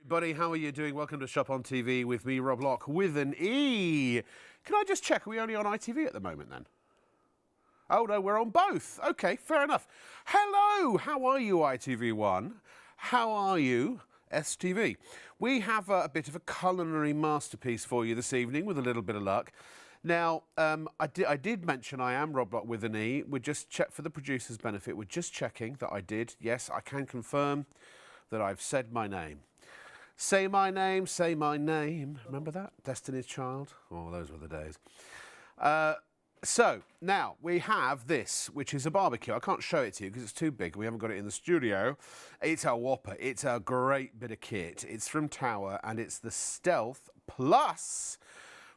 Buddy, how are you doing? Welcome to Shop on TV with me, Rob Lock, with an E. Can I just check, are we only on ITV at the moment then? Oh no, we're on both. Okay, fair enough. Hello, how are you, ITV1? How are you, STV? We have a bit of a culinary masterpiece for you this evening with a little bit of luck. Now, I did mention I am Rob Lock with an E. We just checked for the producer's benefit. We're just checking that I did. Yes, I can confirm that I've said my name. Say my name, say my name. Remember that? Destiny's Child? Oh, those were the days. So, now, we have this, which is a barbecue. I can't show it to you because it's too big. We haven't got it in the studio. It's a whopper. It's a great bit of kit. It's from Tower, and it's the Stealth Plus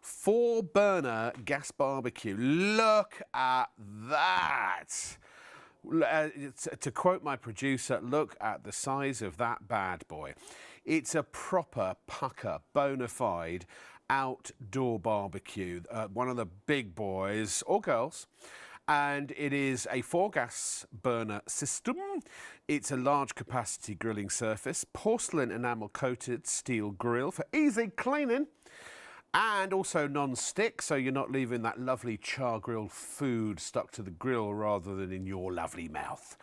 4-burner gas barbecue. Look at that. To quote my producer, look at the size of that bad boy. It's a proper pucker, bona fide outdoor barbecue. One of the big boys, or girls. And it is a 4-gas burner system. It's a large capacity grilling surface, porcelain enamel coated steel grill for easy cleaning. And also non-stick, so you're not leaving that lovely char-grilled food stuck to the grill rather than in your lovely mouth.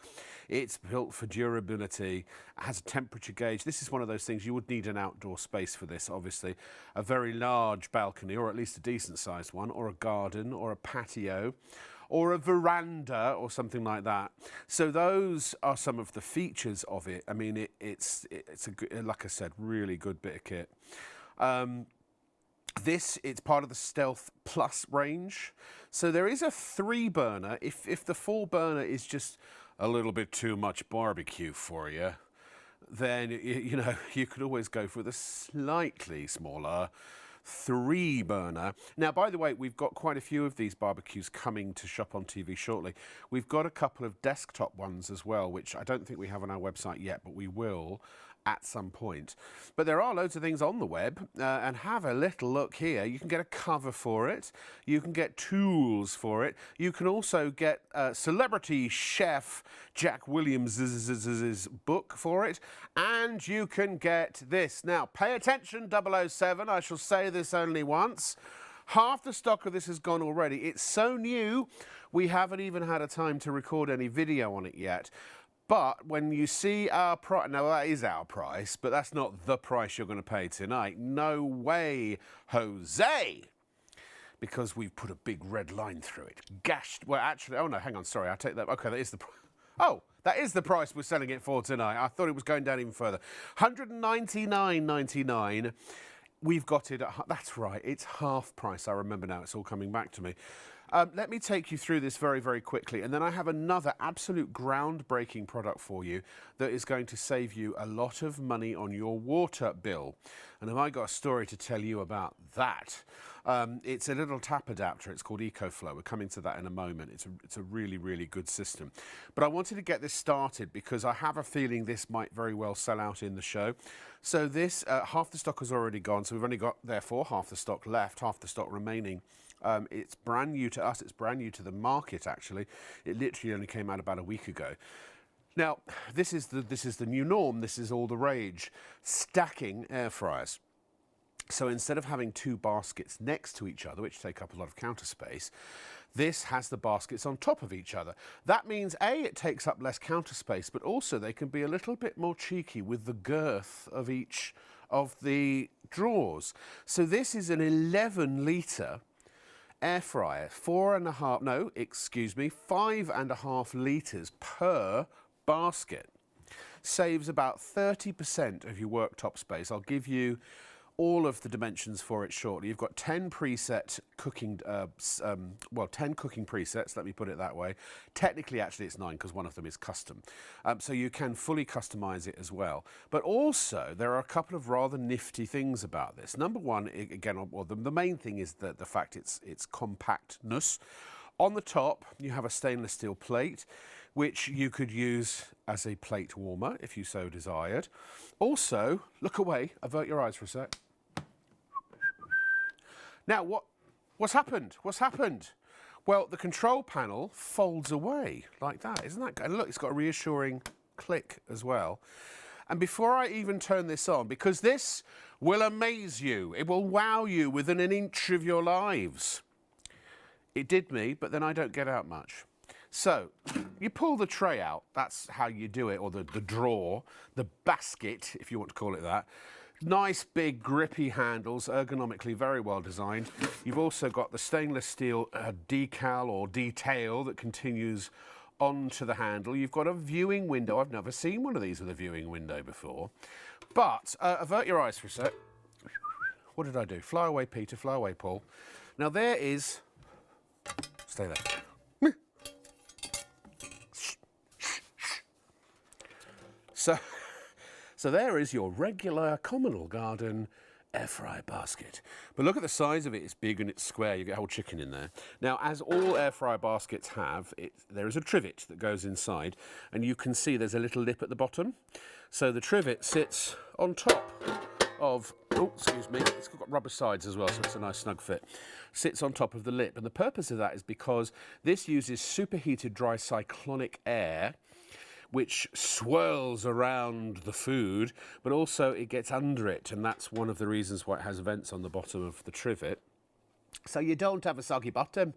It's built for durability, it has a temperature gauge. This is one of those things, you would need an outdoor space for this, obviously. A very large balcony, or at least a decent-sized one, or a garden, or a patio, or a veranda, or something like that. So those are some of the features of it. I mean, it's a good, like I said, really good bit of kit. It's part of the Stealth Plus range. So there is a 3-burner. If the 4-burner is just a little bit too much barbecue for you, then, you know, you could always go for the slightly smaller 3-burner. Now, by the way, we've got quite a few of these barbecues coming to Shop on TV shortly. We've got a couple of desktop ones as well, which I don't think we have on our website yet, but we will at some point. But there are loads of things on the web, and have a little look here. You can get a cover for it. You can get tools for it. You can also get celebrity chef Jack Williams' book for it. And you can get this. Now, pay attention, 007. I shall say this only once. Half the stock of this has gone already. It's so new, we haven't even had a time to record any video on it yet. But when you see our price, now that is our price, but that's not the price you're going to pay tonight. No way, Jose! Because we've put a big red line through it. Gashed, well actually, oh no, hang on, sorry, I take that, okay, that is the price. Oh, that is the price we're selling it for tonight. I thought it was going down even further. $199.99. We've got it at, that's right, it's half price. I remember now, it's all coming back to me. Let me take you through this very, very quickly, and then I have another absolute groundbreaking product for you that is going to save you a lot of money on your water bill. And have I got a story to tell you about that? It's a little tap adapter. It's called EcoFlow. We're coming to that in a moment. It's a really, really good system. But I wanted to get this started because I have a feeling this might very well sell out in the show. So this, half the stock has already gone, so we've only got, therefore, half the stock left, half the stock remaining. It's brand new to us. It's brand new to the market, actually. It literally only came out about a week ago. Now, this is the new norm. This is all the rage. Stacking air fryers. So instead of having 2 baskets next to each other, which take up a lot of counter space, this has the baskets on top of each other. That means, A, it takes up less counter space, but also they can be a little bit more cheeky with the girth of each of the drawers. So this is an 11-litre air fryer, 5.5 litres per basket. Saves about 30% of your worktop space. I'll give you all of the dimensions for it shortly. You've got 10 preset cooking, 10 cooking presets, let me put it that way. Technically, actually, it's 9 because one of them is custom. So you can fully customize it as well. But also, there are a couple of rather nifty things about this. Number one, again, well, the main thing is the fact its compactness. On the top, you have a stainless steel plate, which you could use as a plate warmer if you so desired. Also, look away, avert your eyes for a sec. Now, what's happened? What's happened? Well, the control panel folds away like that. Isn't that good? And look, it's got a reassuring click as well. And before I even turn this on, because this will amaze you, it will wow you within an inch of your lives. It did me, but then I don't get out much. So, you pull the tray out, that's how you do it, or the drawer, the basket, if you want to call it that. Nice, big, grippy handles, ergonomically very well designed. You've also got the stainless steel decal or detail that continues onto the handle. You've got a viewing window. I've never seen one of these with a viewing window before. But, avert your eyes for a sec. What did I do? Fly away, Peter, fly away, Paul. Now there is... Stay there. So there is your regular communal garden air fry basket. But look at the size of it. It's big and it's square. You get a whole chicken in there. Now, as all air fry baskets have, there is a trivet that goes inside, and you can see there's a little lip at the bottom. So the trivet sits on top of, oh, excuse me, it's got rubber sides as well, so it's a nice snug fit. Sits on top of the lip. And the purpose of that is because this uses superheated dry cyclonic air, which swirls around the food, but also it gets under it, and that's one of the reasons why it has vents on the bottom of the trivet, so you don't have a soggy bottom.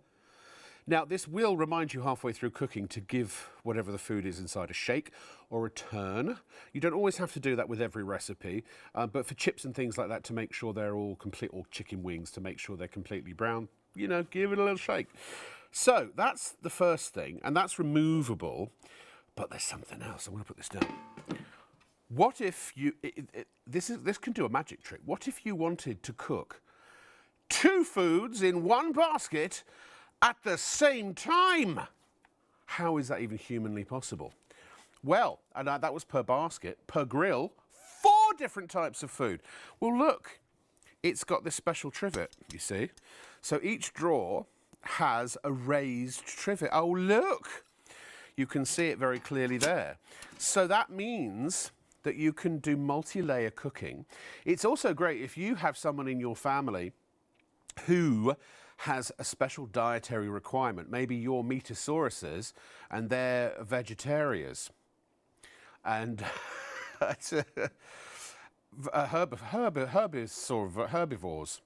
Now, this will remind you halfway through cooking to give whatever the food is inside a shake or a turn. You don't always have to do that with every recipe, but for chips and things like that, to make sure they're all complete, or chicken wings, to make sure they're completely brown, you know, give it a little shake. So that's the first thing, and that's removable. But there's something else. I'm going to put this down. What if you... This can do a magic trick. What if you wanted to cook 2 foods in one basket at the same time? How is that even humanly possible? Well, and that was per basket, per grill, 4 different types of food. Well, look, it's got this special trivet, you see. So each drawer has a raised trivet. Oh, look! You can see it very clearly there. So that means that you can do multi-layer cooking. It's also great if you have someone in your family who has a special dietary requirement. Maybe you're meatosauruses and they're vegetarians. And it's herbivores.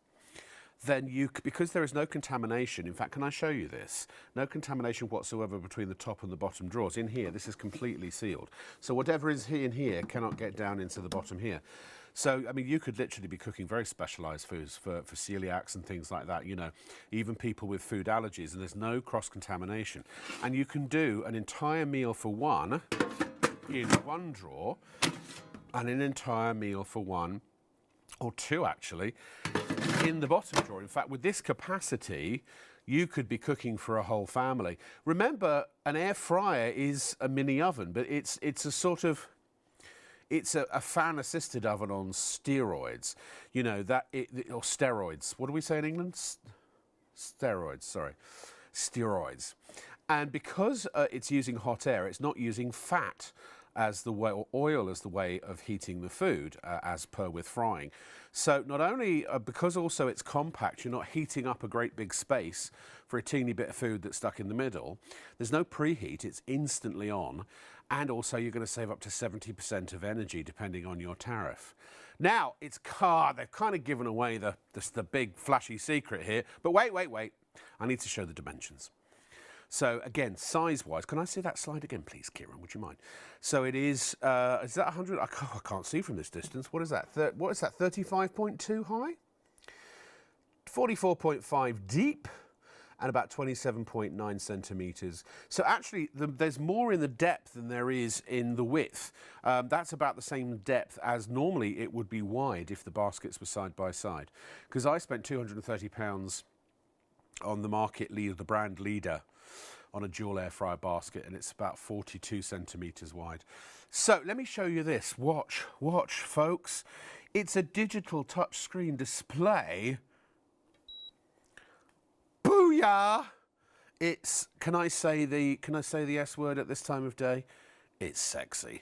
Then because there is no contamination, in fact, can I show you this? No contamination whatsoever between the top and the bottom drawers. In here, this is completely sealed. So whatever is in here cannot get down into the bottom here. So, I mean, you could literally be cooking very specialised foods for celiacs and things like that, you know, even people with food allergies, and there's no cross-contamination. And you can do an entire meal for one in one drawer, and an entire meal for one, or 2 actually, in the bottom drawer. In fact, with this capacity, you could be cooking for a whole family. Remember, an air fryer is a mini oven, but it's a sort of... It's a fan-assisted oven on steroids, you know, or steroids. What do we say in England? Steroids, sorry. Steroids. And because it's using hot air, it's not using fat as the way, or oil as the way of heating the food, as per with frying. So not only, because also it's compact, you're not heating up a great big space for a teeny bit of food that's stuck in the middle. There's no preheat, it's instantly on. And also you're going to save up to 70% of energy depending on your tariff. Now, they've kind of given away the big flashy secret here. But wait. I need to show the dimensions. So again, size-wise, can I see that slide again, please, Kieran? Would you mind? So it is that 100? I can't see from this distance. What is that? What is that? 35.2 high, 44.5 deep, and about 27.9 centimetres. So actually, there's more in the depth than there is in the width. That's about the same depth as normally it would be wide if the baskets were side by side. Because I spent £230 on the market leader, the brand leader, on a dual air fryer basket, and it's about 42 centimetres wide. So let me show you this. Watch, folks. It's a digital touchscreen display. Booyah! It's, can I say the S word at this time of day? It's sexy.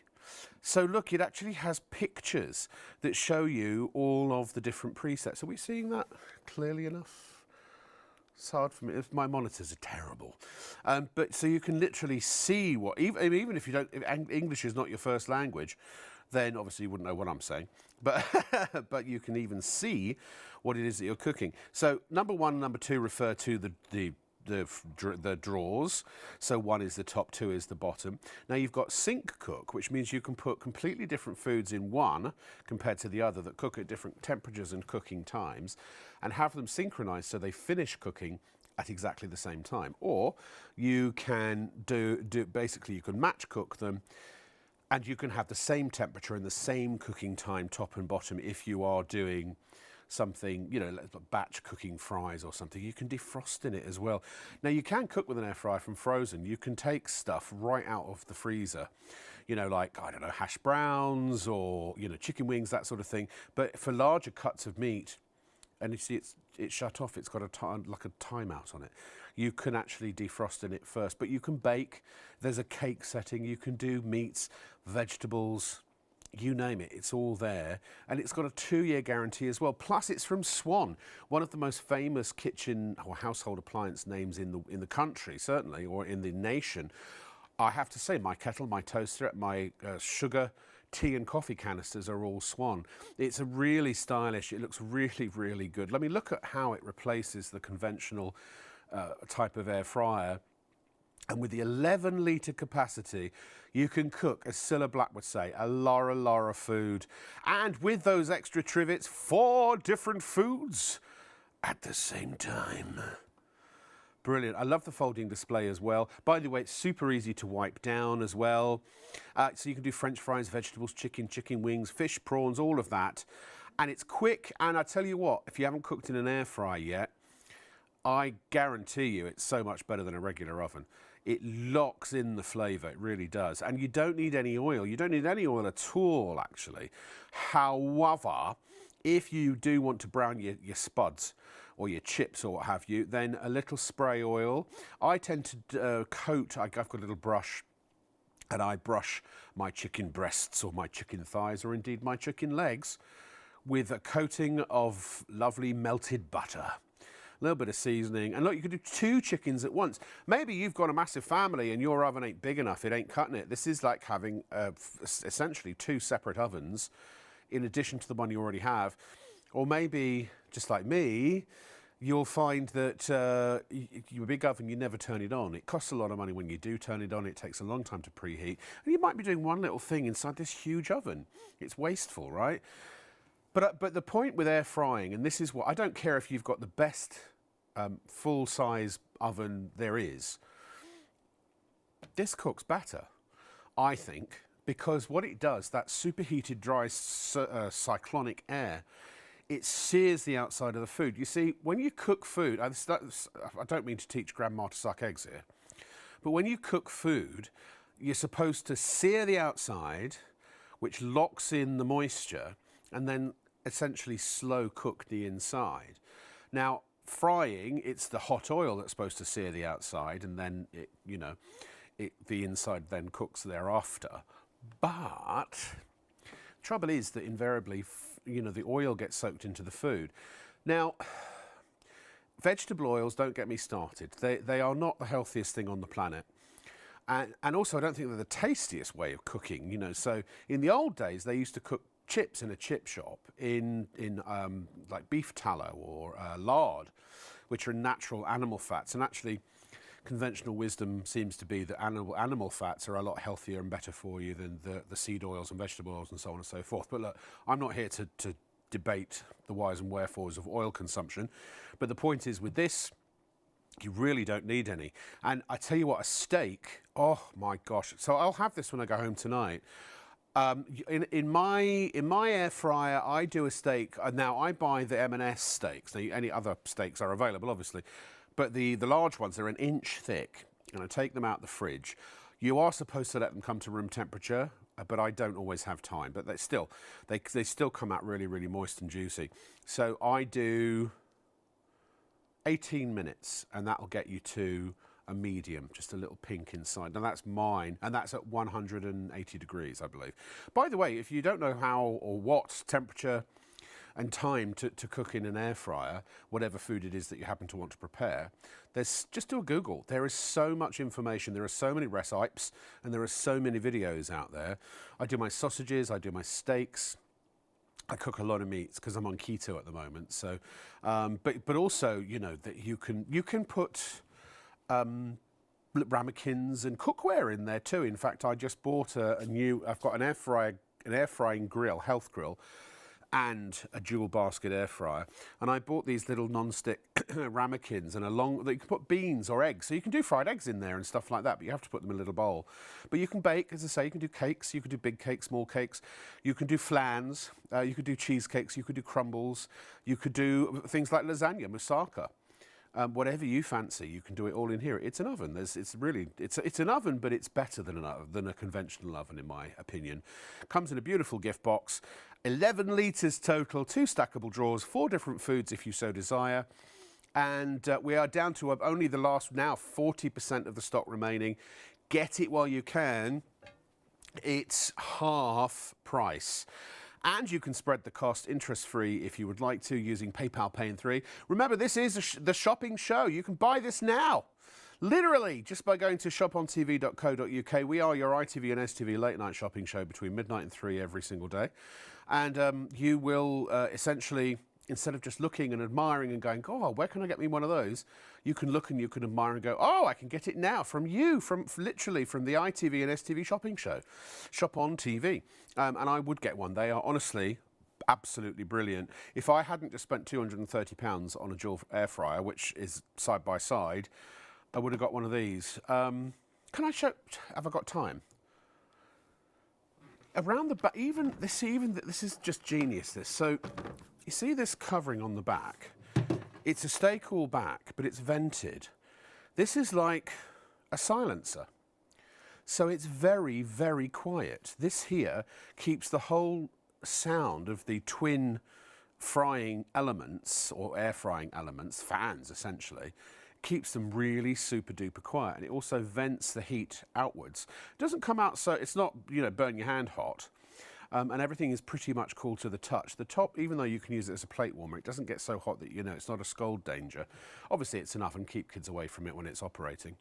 So look, it actually has pictures that show you all of the different presets. Are we seeing that clearly enough? It's hard for me. My monitors are terrible. But so you can literally see what, even if you don't, if English is not your first language, then obviously you wouldn't know what I'm saying. But, but you can even see what it is that you're cooking. So number 1 and number 2 refer to the drawers. So 1 is the top, 2 is the bottom. Now you've got sync cook, which means you can put completely different foods in one compared to the other that cook at different temperatures and cooking times, and have them synchronized so they finish cooking at exactly the same time. Or you can basically you can match cook them, and you can have the same temperature and the same cooking time, top and bottom, if you are doing something, you know, like batch cooking fries or something. You can defrost in it as well. Now, you can cook with an air fryer from frozen. You can take stuff right out of the freezer, you know, like, I don't know, hash browns or, you know, chicken wings, that sort of thing. But for larger cuts of meat, and you see it's shut off, it's got like a timeout on it. You can actually defrost in it first, but you can bake. There's a cake setting. You can do meats, vegetables, you name it, it's all there. And it's got a 2-year guarantee as well. Plus, it's from Swan, one of the most famous kitchen or household appliance names in the country, certainly, or in the nation. I have to say, my kettle, my toaster, my sugar, tea and coffee canisters are all Swan. It's a really stylish, it looks really, really good. Let me look at how it replaces the conventional type of air fryer. And with the 11-litre capacity, you can cook, as Cilla Black would say, a lot of food. And with those extra trivets, 4 different foods at the same time. Brilliant. I love the folding display as well. By the way, it's super easy to wipe down as well. So you can do French fries, vegetables, chicken wings, fish, prawns, all of that. And it's quick. And I tell you what, if you haven't cooked in an air fryer yet, I guarantee you it's so much better than a regular oven. It locks in the flavour, it really does. And you don't need any oil. You don't need any oil at all, actually. However, if you do want to brown your spuds or your chips or what have you, then a little spray oil. I tend to coat, I've got a little brush, and I brush my chicken breasts or my chicken thighs or indeed my chicken legs with a coating of lovely melted butter. A little bit of seasoning, and look, you could do 2 chickens at once. Maybe you've got a massive family and your oven ain't big enough, it ain't cutting it. This is like having essentially 2 separate ovens in addition to the one you already have. Or maybe, just like me, you'll find that your big oven, you never turn it on. It costs a lot of money when you do turn it on. It takes a long time to preheat. And you might be doing one little thing inside this huge oven. It's wasteful, right? But the point with air frying, and this is what, I don't care if you've got the best full-size oven there is, this cooks better, I think, because what it does, that superheated, dry, cyclonic air, it sears the outside of the food. You see, when you cook food, I don't mean to teach grandma to suck eggs here, but when you cook food, you're supposed to sear the outside, which locks in the moisture, and then essentially slow cook the inside. Now, frying, it's the hot oil that's supposed to sear the outside, and then the inside then cooks thereafter. But the trouble is that invariably, the oil gets soaked into the food. Now, vegetable oils, don't get me started. They are not the healthiest thing on the planet. And also, I don't think they're the tastiest way of cooking. So in the old days, they used to cook chips in a chip shop in like beef tallow or lard, which are natural animal fats. And actually, conventional wisdom seems to be that animal fats are a lot healthier and better for you than the seed oils and vegetable oils and so on and so forth. But look, I'm not here to debate the whys and wherefores of oil consumption. But the point is, with this, you really don't need any. And I tell you what, a steak, oh my gosh. So I'll have this when I go home tonight. In my air fryer, I do a steak. Now, I buy the M&S steaks. Now, any other steaks are available, obviously. But the large ones, they're an inch thick. And I take them out the fridge. You are supposed to let them come to room temperature, but I don't always have time. But they still come out really, really moist and juicy. So I do 18 minutes, and that'll get you to a medium, just a little pink inside. Now that's mine, and that's at 180 degrees, I believe. By the way, if you don't know how or what temperature and time to cook in an air fryer, whatever food it is that you happen to want to prepare, just do a Google. There is so much information, there are so many recipes, and there are so many videos out there. I do my sausages, I do my steaks. I cook a lot of meats because I'm on keto at the moment. So, but also, you know, that you can put ramekins and cookware in there too. In fact, I just bought I've got an air frying grill, health grill, and a dual basket air fryer. And I bought these little non-stick ramekins and that you can put beans or eggs. So you can do fried eggs in there and stuff like that, but you have to put them in a little bowl. But you can bake, as I say, you can do cakes, you can do big cakes, small cakes, you can do flans, you could do cheesecakes, you could do crumbles, you could do things like lasagna, moussaka. Whatever you fancy, you can do it all in here. It's an oven. It's an oven, but it's better than a conventional oven, in my opinion. Comes in a beautiful gift box. 11 litres total, 2 stackable drawers, 4 different foods if you so desire. And we are down to only the last, now 40% of the stock remaining. Get it while you can. It's half price. And you can spread the cost interest-free if you would like to using PayPal Pay in 3. Remember, this is the shopping show. You can buy this now. Literally, just by going to shopontv.co.uk. We are your ITV and STV late night shopping show between midnight and 3 every single day. And you will essentially, instead of just looking and admiring and going, oh, where can I get me one of those? You can look and you can admire and go, oh, I can get it now from you, literally from the ITV and STV shopping show. Shop on TV. And I would get one. They are honestly absolutely brilliant. If I hadn't just spent £230 on a dual air fryer, which is side by side, I would have got one of these. Can I show? Have I got time? Around the back, this is just genius. So, you see this covering on the back? It's a stay-cool back, but it's vented. This is like a silencer. So it's very, very quiet. This here keeps the whole sound of the twin frying elements, or air frying elements, fans essentially, keeps them really super duper quiet. And it also vents the heat outwards. It doesn't come out so, it's not, you know, burn your hand hot. And everything is pretty much cool to the touch. The top, even though you can use it as a plate warmer, it doesn't get so hot that, you know, it's not a scald danger. Obviously, it's enough and keep kids away from it when it's operating.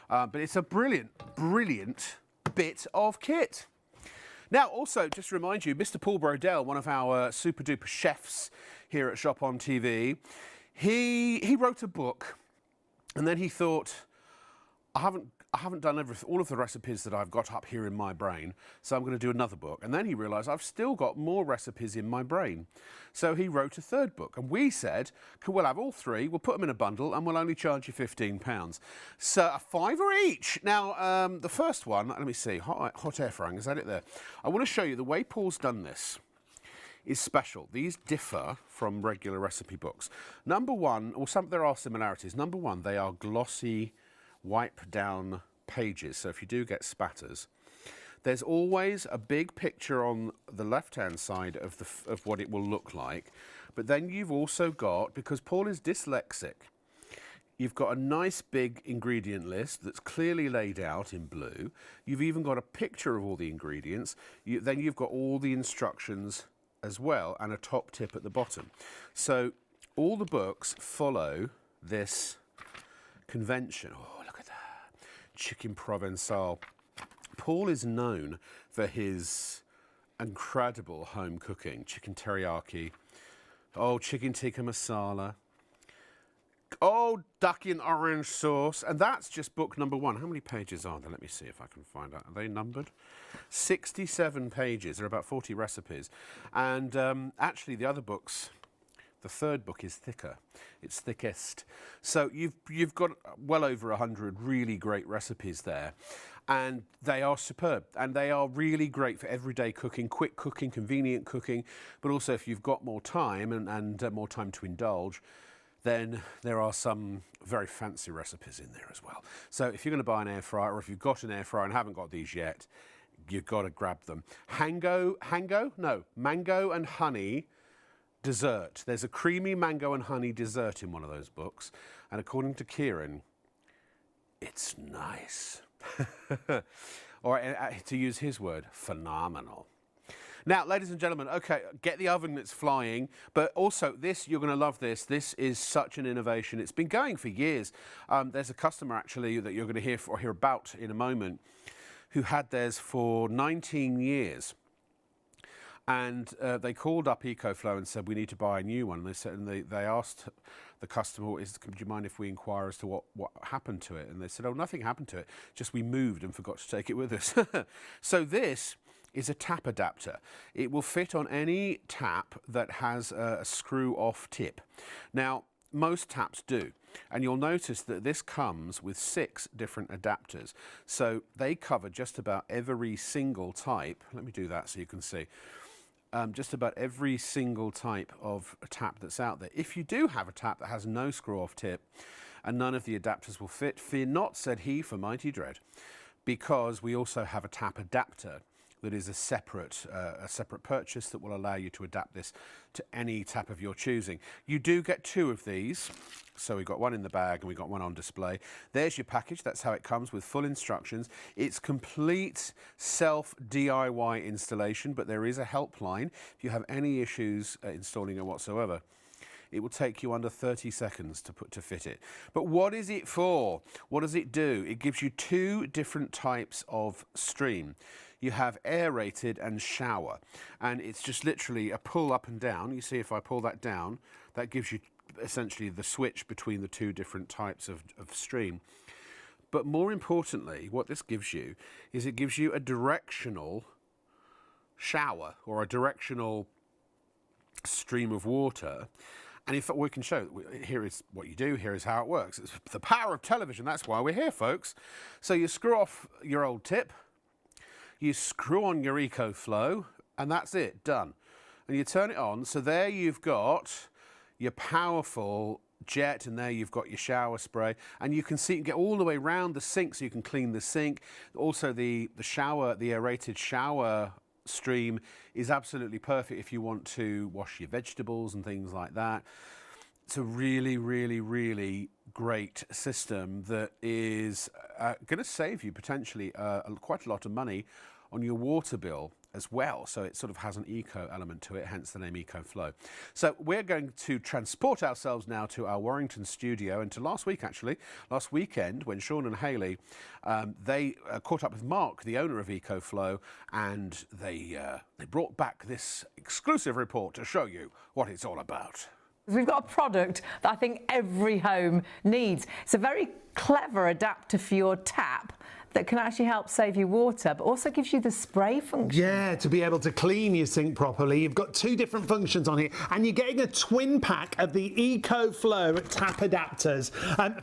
But it's a brilliant, brilliant bit of kit. Now, also, just to remind you, Mr. Paul Brodell, one of our super duper chefs here at Shop on TV, he wrote a book, and then he thought, I haven't done all of the recipes that I've got up here in my brain, so I'm going to do another book. And then he realised I've still got more recipes in my brain. So he wrote a third book. And we said, we'll have all 3, we'll put them in a bundle, and we'll only charge you £15. So a £5 each. Now, the first one, let me see, hot air frying, is that it there? I want to show you the way Paul's done this is special. These differ from regular recipe books. Number one, there are similarities. Number one, they are glossy, wipe down pages, so if you do get spatters, there's always a big picture on the left hand side of what it will look like. But then you've also got, because Paul is dyslexic, you've got a nice big ingredient list that's clearly laid out in blue. You've even got a picture of all the ingredients. Then you've got all the instructions as well, and a top tip at the bottom. So all the books follow this convention. Oh, look at that. Chicken Provençal. Paul is known for his incredible home cooking. Chicken teriyaki. Oh, chicken tikka masala. Oh, duck in orange sauce. And that's just book number 1. How many pages are there? Let me see if I can find out. Are they numbered? 67 pages. There are about 40 recipes. And actually, the other books, the third book is thicker. It's thickest. So you've got well over 100 really great recipes there. And they are superb. And they are really great for everyday cooking, quick cooking, convenient cooking. But also if you've got more time and more time to indulge, then there are some very fancy recipes in there as well. So if you're going to buy an air fryer, or if you've got an air fryer and haven't got these yet, you've got to grab them. Mango and honey dessert. There's a creamy mango and honey dessert in one of those books. And according to Kieran, it's nice. Or to use his word, phenomenal. Now, ladies and gentlemen, okay, get the oven that's flying, but also this, you're going to love this. This is such an innovation. It's been going for years. There's a customer, actually, that you're going to hear about in a moment, who had theirs for 19 years. And they called up EcoFlow and said, we need to buy a new one. And they said, and they asked the customer, would you mind if we inquire as to what happened to it? And they said, oh, nothing happened to it. Just we moved and forgot to take it with us. So this is a tap adapter. It will fit on any tap that has a screw-off tip. Now, most taps do. And you'll notice that this comes with 6 different adapters. So they cover just about every single type. Let me do that so you can see. Just about every single type of a tap that's out there. If you do have a tap that has no screw-off tip and none of the adapters will fit, fear not, said he for mighty dread, because we also have a tap adapter that is a separate purchase that will allow you to adapt this to any tap of your choosing. You do get 2 of these. So we've got one in the bag and we've got one on display. There's your package. That's how it comes, with full instructions. It's complete self-DIY installation, but there is a helpline. If you have any issues installing it whatsoever, it will take you under 30 seconds to fit it. But what is it for? What does it do? It gives you 2 different types of stream. You have aerated and shower, and it's just literally a pull up and down. You see, if I pull that down, that gives you essentially the switch between the 2 different types of stream. But more importantly, what this gives you is it gives you a directional shower or a directional stream of water. And in fact, we can show, here is what you do, here is how it works. It's the power of television, that's why we're here, folks. So you screw off your old tip, you screw on your EcoFlow, and that's it, done. And you turn it on, so there you've got your powerful jet, and there you've got your shower spray, and you can see, you can get all the way around the sink, so you can clean the sink. Also the aerated shower stream is absolutely perfect if you want to wash your vegetables and things like that. It's a really, really, really great system that is going to save you potentially quite a lot of money on your water bill as well. So it sort of has an eco element to it, hence the name EcoFlow. So we're going to transport ourselves now to our Warrington studio and to last weekend, when Sean and Hayley, they caught up with Mark, the owner of EcoFlow, and they brought back this exclusive report to show you what it's all about. We've got a product that I think every home needs. It's a very clever adapter for your tap that can actually help save you water, but also gives you the spray function. Yeah, to be able to clean your sink properly. You've got 2 different functions on here, and you're getting a twin pack of the EcoFlow tap adapters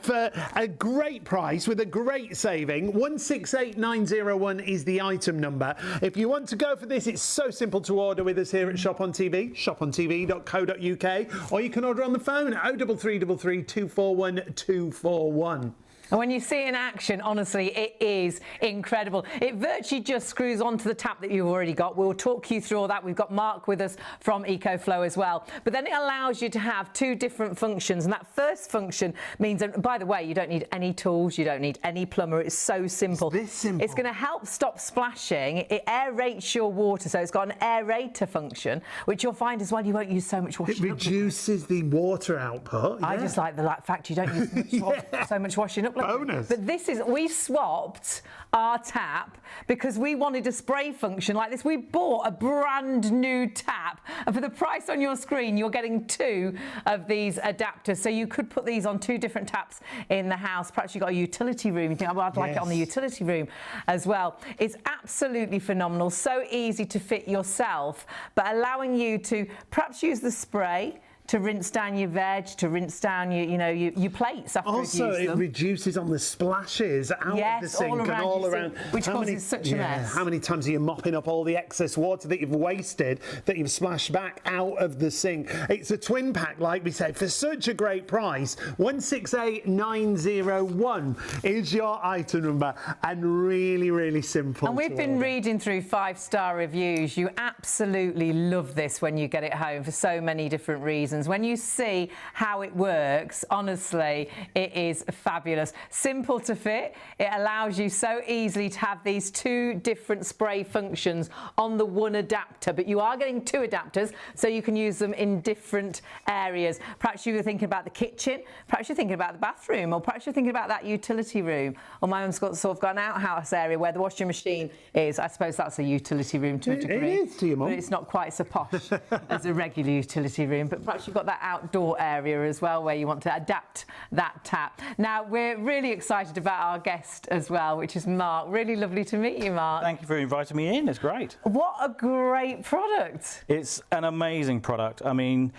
for a great price with a great saving. 168901 is the item number. If you want to go for this, it's so simple to order with us here at Shop on TV, shopontv.co.uk, or you can order on the phone at 03333 241 241. And when you see it in action, honestly, it is incredible. It virtually just screws onto the tap that you've already got. We'll talk you through all that. We've got Mark with us from EcoFlow as well. But then it allows you to have 2 different functions. And that first function means, and by the way, you don't need any tools, you don't need any plumber. It's so simple. It's this simple. It's going to help stop splashing. It aerates your water, so it's got an aerator function, which you'll find as well you won't use so much washing. It reduces the water output. I just like the fact you don't use so much washing up. Bonus. But this is, we swapped our tap because we wanted a spray function like this. We bought a brand new tap, and for the price on your screen, you're getting 2 of these adapters. So you could put these on 2 different taps in the house. Perhaps you've got a utility room. You think, oh, well, I'd like it on the utility room as well. It's absolutely phenomenal. So easy to fit yourself, but allowing you to perhaps use the spray to rinse down your veg, to rinse down your plates after you've used them. Also, it reduces on the splashes out of the sink and all around. Which causes such a mess. How many times are you mopping up all the excess water that you've wasted, that you've splashed back out of the sink? It's a twin pack, like we said, for such a great price. 168901 is your item number, and really, really simple. And we've been reading through 5-star reviews. You absolutely love this when you get it home for so many different reasons. reasons. When you see how it works, honestly, it is fabulous. Simple to fit. It allows you so easily to have these two different spray functions on the one adapter, but you are getting two adapters, so you can use them in different areas. Perhaps you were thinking about the kitchen, perhaps you're thinking about the bathroom, or perhaps you're thinking about that utility room. Or my mum's got sort of an outhouse area where the washing machine is. I suppose that's a utility room to a degree. It is to your mum. But it's not quite so posh as a regular utility room. But perhaps you've got that outdoor area as well where you want to adapt that tap. Now, we're really excited about our guest as well, which is Mark. Really lovely to meet you, Mark. Thank you for inviting me in. It's great. What a great product. It's an amazing product. I mean,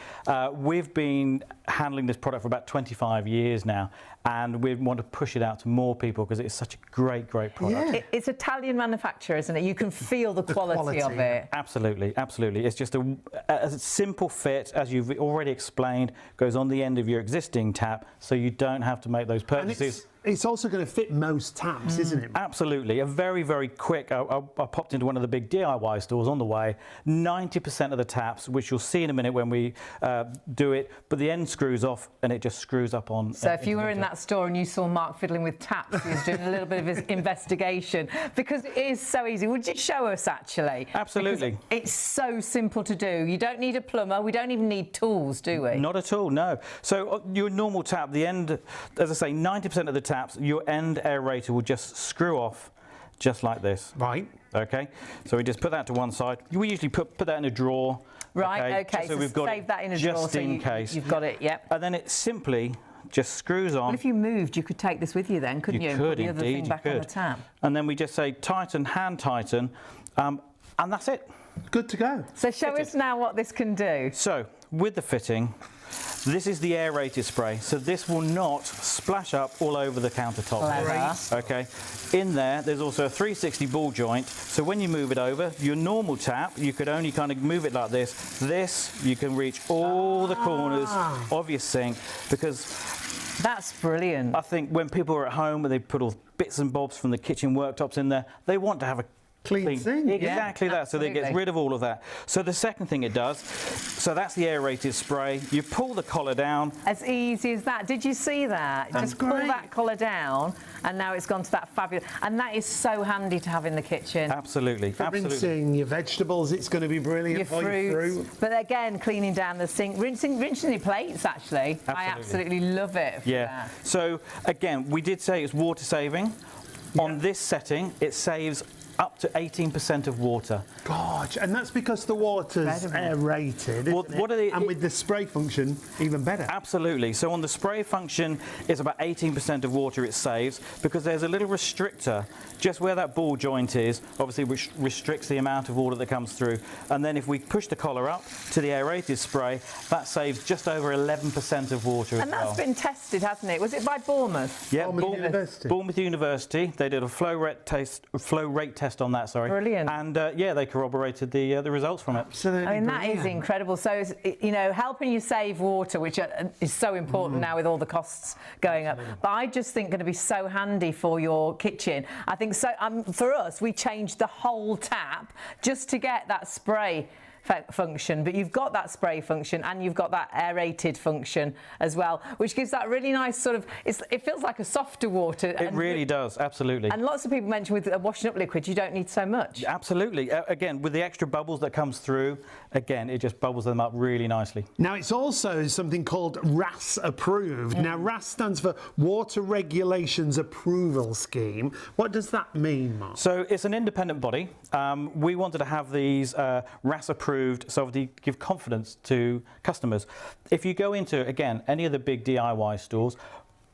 we've been handling this product for about 25 years now, and we want to push it out to more people because it's such a great product. Yeah. It's Italian manufacture, isn't it? You can feel the quality of it. Absolutely, absolutely. It's just a simple fit, as you've already explained, goes on the end of your existing tap, so you don't have to make those purchases. It's also going to fit most taps, isn't it? Absolutely. A very, very quick, I popped into one of the big DIY stores on the way, 90% of the taps, which you'll see in a minute when we do it, but the end screws off and it just screws up on. So if you were in that store and you saw Mark fiddling with taps, he was doing a little bit of his investigation, because it is so easy. Would you show us, actually? Absolutely. Because it's so simple to do. You don't need a plumber. We don't even need tools, do we? Not at all, no. So your normal tap, the end, as I say, 90% of the taps, your end aerator will just screw off just like this. Right. Okay, so we just put that to one side. We usually put that in a drawer. Right, okay, so we've got save that in a drawer just so in case. You've got it, yep. And then it simply just screws on. Well, if you moved, you could take this with you then, couldn't you? You And could, put the other indeed, thing you back on the could. tap. And then we just say tighten, hand tighten, and that's it. Good to go. So show us now what this can do. So, with the fitting, this is the aerated spray, so this will not splash up all over the countertop. Clever. Okay. In there, there's also a 360 ball joint, so when you move it over, your normal tap, you could only kind of move it like this. This, you can reach all the corners of your sink, because That's brilliant. I think when people are at home and they put all bits and bobs from the kitchen worktops in there, they want to have a Clean sink. Exactly that, so that it gets absolutely. rid of all of that. So the second thing it does, so that's the aerated spray. You pull the collar down. As easy as that. Did you see that? Just pull great. that collar down, and now it's gone to that fabulous. And that is so handy to have in the kitchen. Absolutely, For absolutely. rinsing your vegetables, it's going to be brilliant Your for your fruits. fruit. But again, cleaning down the sink, rinsing your plates, actually. I Absolutely. absolutely love it for Yeah. that. So again, we did say it's water saving. On this setting, it saves up to 18% of water. Gosh, and that's because the water's Incredible. aerated, Well, isn't it? what are they- And with the spray function, even better. Absolutely. So on the spray function, it's about 18% of water it saves, because there's a little restrictor just where that ball joint is, obviously, which restricts the amount of water that comes through. And then if we push the collar up to the aerated spray, that saves just over 11% of water And as well. that's been tested, hasn't it? Was it by Bournemouth? Yeah, Bournemouth University. Bournemouth University. They did a flow rate test on that. Sorry. Brilliant. And yeah, they corroborated the results from it. Absolutely I mean, that is brilliant. incredible. So, it's, you know, helping you save water, which is so important now with all the costs going up. But I just think going to be so handy for your kitchen. I think so. For us, we changed the whole tap just to get that spray function, but you've got that spray function and you've got that aerated function as well, which gives that really nice sort of, it feels like a softer water. It really does, absolutely. And lots of people mention with a washing up liquid, you don't need so much. Absolutely. Again, with the extra bubbles that comes through, again, it just bubbles them up really nicely. Now, it's also something called RAS approved. Now, RAS stands for Water Regulations Approval Scheme. What does that mean, Mark? So it's an independent body. We wanted to have these RAS approved, so to give confidence to customers. If you go into, again, any of the big DIY stores,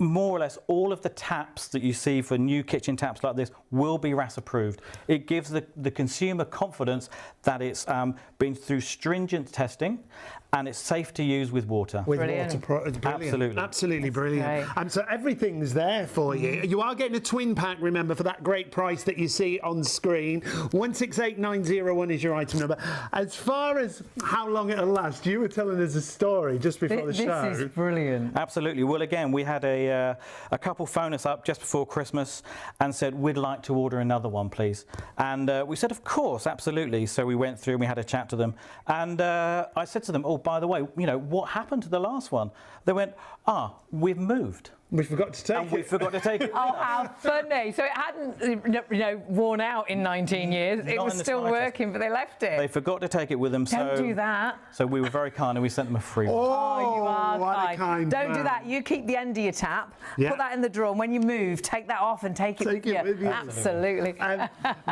more or less all of the taps that you see for new kitchen taps like this will be RAS approved. It gives the consumer confidence that it's been through stringent testing and it's safe to use with water. With Brilliant. water, brilliant. Absolutely. Absolutely brilliant. great. And so everything's there for you. You are getting a twin pack, remember, for that great price that you see on screen. 168901 is your item number. As far as how long it'll last, you were telling us a story just before the show. This is brilliant. Absolutely. Well, again, we had a couple phone us up just before Christmas and said, we'd like to order another one, please. And we said, of course, absolutely. So we went through and we had a chat to them. And I said to them, oh, by the way, you know, what happened to the last one? They went, we've moved. We forgot to take And it. we forgot to take it. Oh, how funny. So it hadn't, worn out in 19 years. It Not was in the still slightest. working, but they left it. They forgot to take it with them. Don't so, do that. So we were very kind and we sent them a free one. Oh, you are what a kind Don't do man. that. You keep the end of your tap, Yeah. put that in the drawer, and when you move, take that off and take it Take with it with you. Absolutely.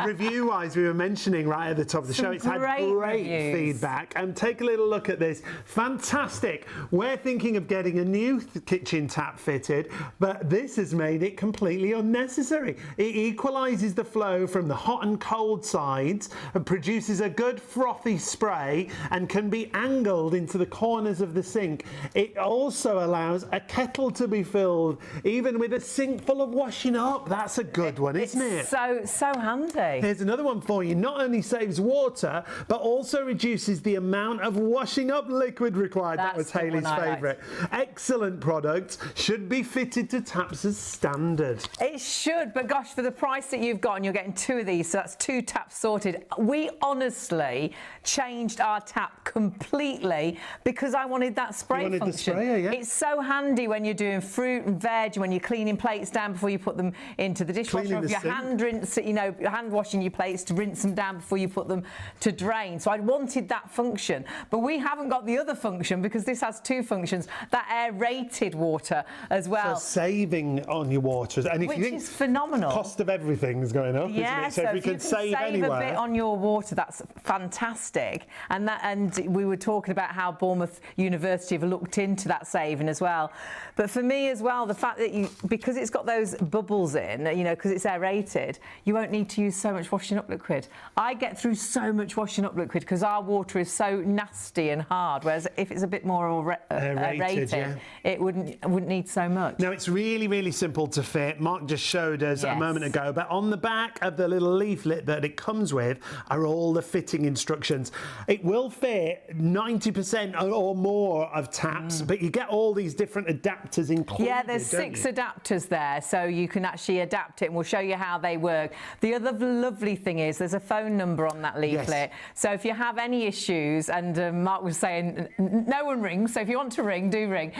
Review-wise, we were mentioning right at the top of the show, it's had great great reviews. feedback. And take a little look at this. Fantastic. We're thinking of getting a new kitchen tap fitted, but this has made it completely unnecessary. It equalises the flow from the hot and cold sides and produces a good frothy spray and can be angled into the corners of the sink. It also allows a kettle to be filled, even with a sink full of washing up. That's a good one, isn't it? So handy. Here's another one for you. Not only saves water, but also reduces the amount of washing up liquid required. That was That's the one Hayley's I liked. favourite. Excellent product. Should be fitted to taps as standard. It should, but gosh, for the price that you've got, and you're getting 2 of these, so that's 2 taps sorted. We honestly changed our tap completely because I wanted that spray wanted the function. sprayer, yeah. It's so handy when you're doing fruit and veg, when you're cleaning plates down before you put them into the dishwasher, Cleaning or if the you're sink. hand rinse, hand washing your plates, to rinse them down before you put them to drain. So I wanted that function, but we haven't got the other function because this has 2 functions. That aerated water as well. So saving on your water. And if Which you think is phenomenal. cost of everything is going up, Yeah, isn't it? So if we if you can can save a anywhere. bit on your water, that's fantastic. And we were talking about how Bournemouth University have looked into that saving as well. But for me as well, the fact that because it's got those bubbles in, because it's aerated, you won't need to use so much washing up liquid. I get through so much washing up liquid because our water is so nasty and hard, whereas if it's a bit more aerated, yeah. it wouldn't need so much. Now, it's really, really simple to fit. Mark just showed us a Yes. moment ago, but on the back of the little leaflet that it comes with are all the fitting instructions. It will fit 90% or more of taps, but you get all these different adapters included. Yeah, there's don't 6 you? adapters there, so you can actually adapt it, and we'll show you how they work. The other lovely thing is there's a phone number on that leaflet. Yes. So if you have any issues, and Mark was saying no one rings, so if you want to ring, do ring.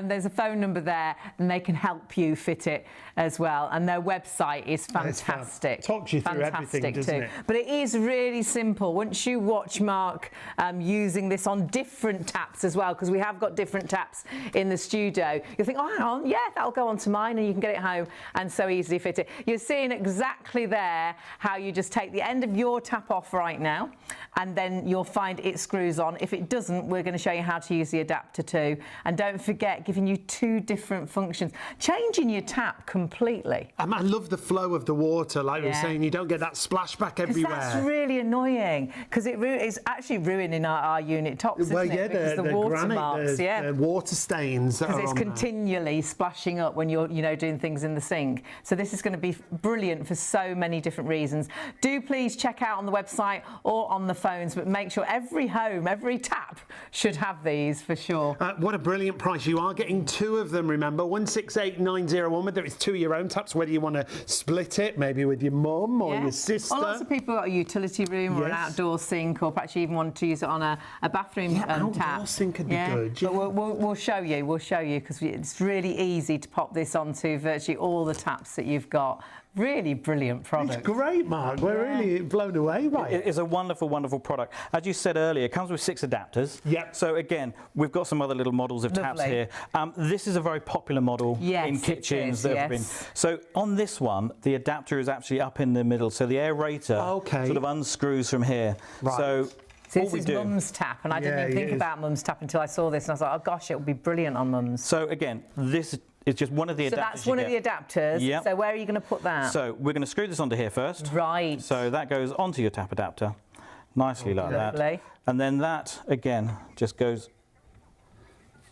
There's a phone number there, and they can help you fit it as well. And their website is It's fab. fantastic. Talks you through everything, Fantastic doesn't too. it? But it is really simple. Once you watch Mark using this on different taps as well, because we have got different taps in the studio, you'll think, oh, hang on, yeah, that'll go onto mine, and you can get it home and so easily fit it. You're seeing exactly there how you just take the end of your tap off right now, and then you'll find it screws on. If it doesn't, we're going to show you how to use the adapter too. And don't forget, giving you 2 different functions, changing your tap completely. I love the flow of the water, like we were Yeah. saying. You don't get that splashback Because everywhere. that's really annoying, because it's actually ruining our unit tops, well, isn't yeah, it? Because the water granite, marks, the water stains that because are it's on there. continually splashing up when you're doing things in the sink. So this is going to be brilliant for so many different reasons. Do please check out on the website or on the phones, but make sure every home, every tap should have these for sure. What a brilliant price. You are getting 2 of them, remember. 168901, whether it's 2 of your own taps, whether you want to split it, maybe with your mum or Yeah. your sister. Or lots of people got a utility room or an Yes. outdoor sink, or perhaps you even want to use it on a bathroom outdoor tap. sink could be good, But yeah. we'll show you. We'll show you, because it's really easy to pop this onto virtually all the taps that you've got. Really brilliant product. It's great, Mark. We're Yeah. really blown away by It it. is a wonderful, wonderful product. As you said earlier, it comes with 6 adapters. Yep. So again, we've got some other little models of taps Lovely. here. This is a very popular model Yes, in it kitchens is, that have been. yes. So on this one, the adapter is actually up in the middle. So the aerator Okay. sort of unscrews from here. Right. So So all this we is do. Mum's tap, and I didn't Yeah, even think it is. about Mum's tap until I saw this, and I was like, oh gosh, it would be brilliant on Mum's. So again, this is just one of the adapters. So that's you one of the get. adapters. Yep. So where are you going to put that? So we're going to screw this onto here first. Right. So that goes onto your tap adapter, nicely like that. Lovely. And then that, again, just goes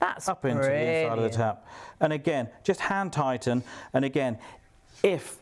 That's up into the inside of the brilliant. tap. And again, just hand tighten. And again, if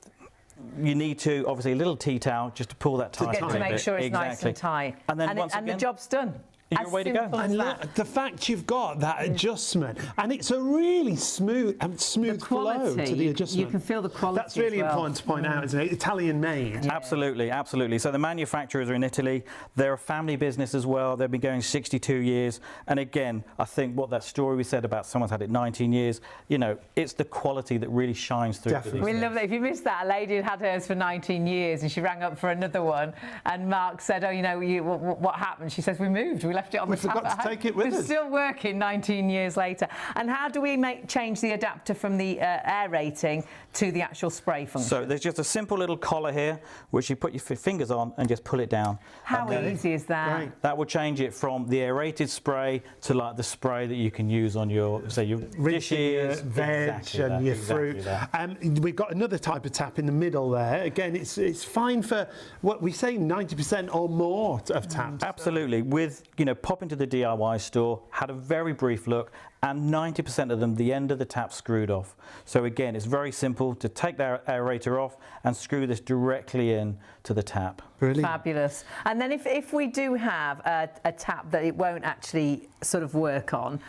you need to, obviously a little tea towel just to pull that tight. To make sure it's nice and tight. And then once the again, job's done. and you're way to go. simple as And that. look, the fact you've got that adjustment, and it's a really smooth The flow quality, to the adjustment. you can feel the quality. That's really as well. important to point out, isn't it? Italian made. Absolutely, absolutely. So the manufacturers are in Italy. They're a family business as well. They've been going 62 years. And again, I think what that story we said about someone's had it 19 years, you know, it's the quality that really shines through. Definitely. We love that. If you missed that, a lady had hers for 19 years and she rang up for another one. And Mark said, oh, you know, what happened? She says, we moved. We left it on We the tap forgot at to home. take it with It's us. still working 19 years later. And how do we change the adapter from the aerating to the actual spray function? So there's just a simple little collar here, which you put your fingers on and just pull it down. How easy is that? Right. That will change it from the aerated spray to like the spray that you can use on your, say, your Rinsing your dishes, veg exactly and that, your exactly fruit. that. We've got another type of tap in the middle there. Again, it's fine for what we say 90% or more of taps. Absolutely. With, you know, pop into the DIY store, had a very brief look, and 90% of them, the end of the tap screwed off. So again, it's very simple to take the aerator off and screw this directly in to the tap. Brilliant. Fabulous. And then if we do have a tap that it won't actually sort of work on,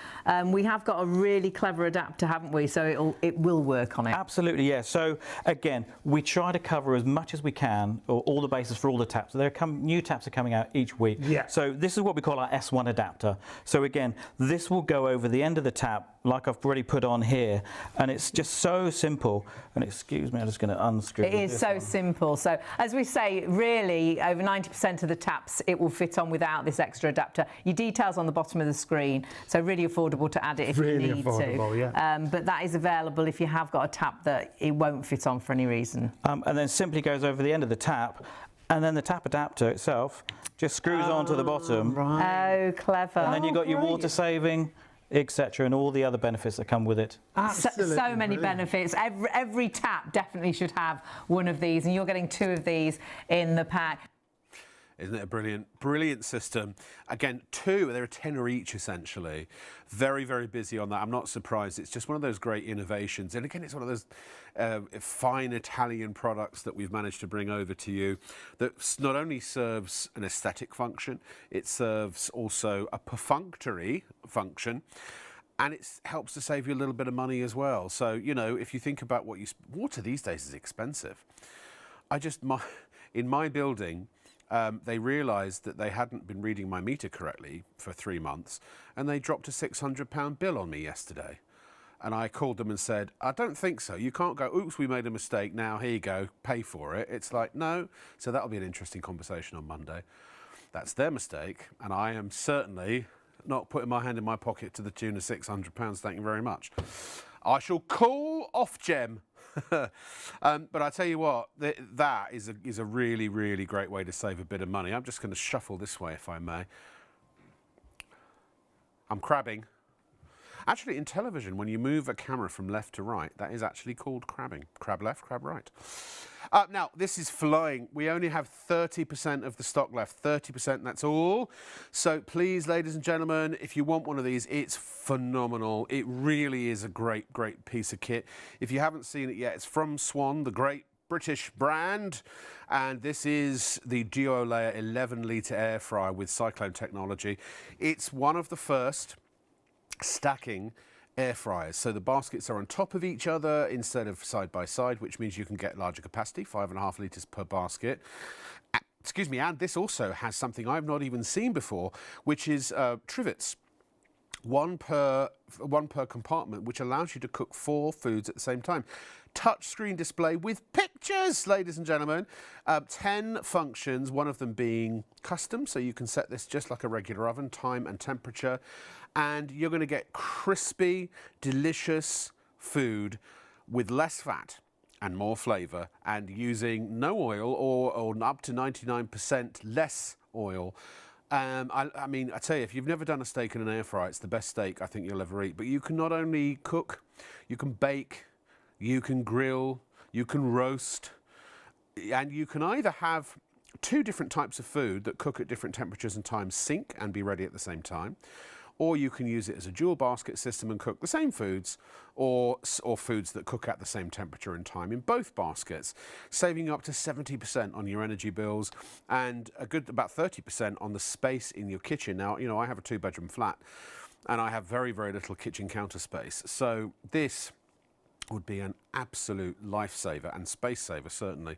we have got a really clever adapter, haven't we? So it will work on it. Absolutely, yeah. So again, we try to cover as much as we can, or all the bases for all the taps. New taps are coming out each week. Yeah. So this is what we call our S1 adapter. So again, this will go over the end of the tap, like I've already put on here, and it's just so simple. And excuse me, I'm just going to unscrew It is this so one. simple. So as we say, really, over 90% of the taps it will fit on without this extra adapter. Your details on the bottom of the screen, so really affordable to add it if Really you need affordable, to. yeah. But that is available if you have got a tap that it won't fit on for any reason. And then simply goes over the end of the tap, and then the tap adapter itself just screws onto the bottom. Right. Oh, clever. And then you've got your great. water saving, etc., and all the other benefits that come with it. Absolutely So many brilliant. benefits. Every tap definitely should have one of these, and you're getting 2 of these in the pack. Isn't it a brilliant system? Again, 2, they're a tenner each essentially. Very, very busy on that. I'm not surprised. It's just one of those great innovations. And again, it's one of those fine Italian products that we've managed to bring over to you that not only serves an aesthetic function, it serves also a perfunctory function. And it helps to save you a little bit of money as well. So, you know, if you think about water these days is expensive. In my building, they realised that they hadn't been reading my meter correctly for 3 months, and they dropped a £600 bill on me yesterday. And I called them and said, I don't think so. You can't go, oops, we made a mistake. Now, here you go, pay for it. It's like, no. So that'll be an interesting conversation on Monday. That's their mistake, and I am certainly not putting my hand in my pocket to the tune of £600. Thank you very much. I shall call off Gem. But I tell you what, that is a really, really great way to save a bit of money. I'm just going to shuffle this way, if I may. I'm crabbing. Actually, in television, when you move a camera from left to right, that is actually called crabbing. Crab left, crab right. Now, this is flying. We only have 30% of the stock left. 30%, that's all. So please, ladies and gentlemen, if you want one of these, it's phenomenal. It really is a great, great piece of kit. If you haven't seen it yet, it's from Swan, the great British brand. And this is the Duo Layer 11-litre air fryer with cyclone technology. It's one of the first stacking air fryers. So the baskets are on top of each other instead of side by side, which means you can get larger capacity, 5.5 litres per basket. Excuse me, and this also has something I've not even seen before, which is trivets. One per compartment, which allows you to cook 4 foods at the same time. Touchscreen display with pictures, ladies and gentlemen. 10 functions, one of them being custom, so you can set this just like a regular oven, time and temperature, and you're going to get crispy, delicious food with less fat and more flavour, and using no oil or up to 99% less oil. I mean, I tell you, if you've never done a steak in an air fryer, it's the best steak I think you'll ever eat. But you can not only cook, you can bake, you can grill, you can roast, and you can either have 2 different types of food that cook at different temperatures and times sync and be ready at the same time, or you can use it as a dual basket system and cook the same foods or foods that cook at the same temperature and time in both baskets, saving you up to 70% on your energy bills and a good about 30% on the space in your kitchen. Now, you know, I have a 2-bedroom flat and I have very, very little kitchen counter space. So this would be an absolute lifesaver and space saver, certainly.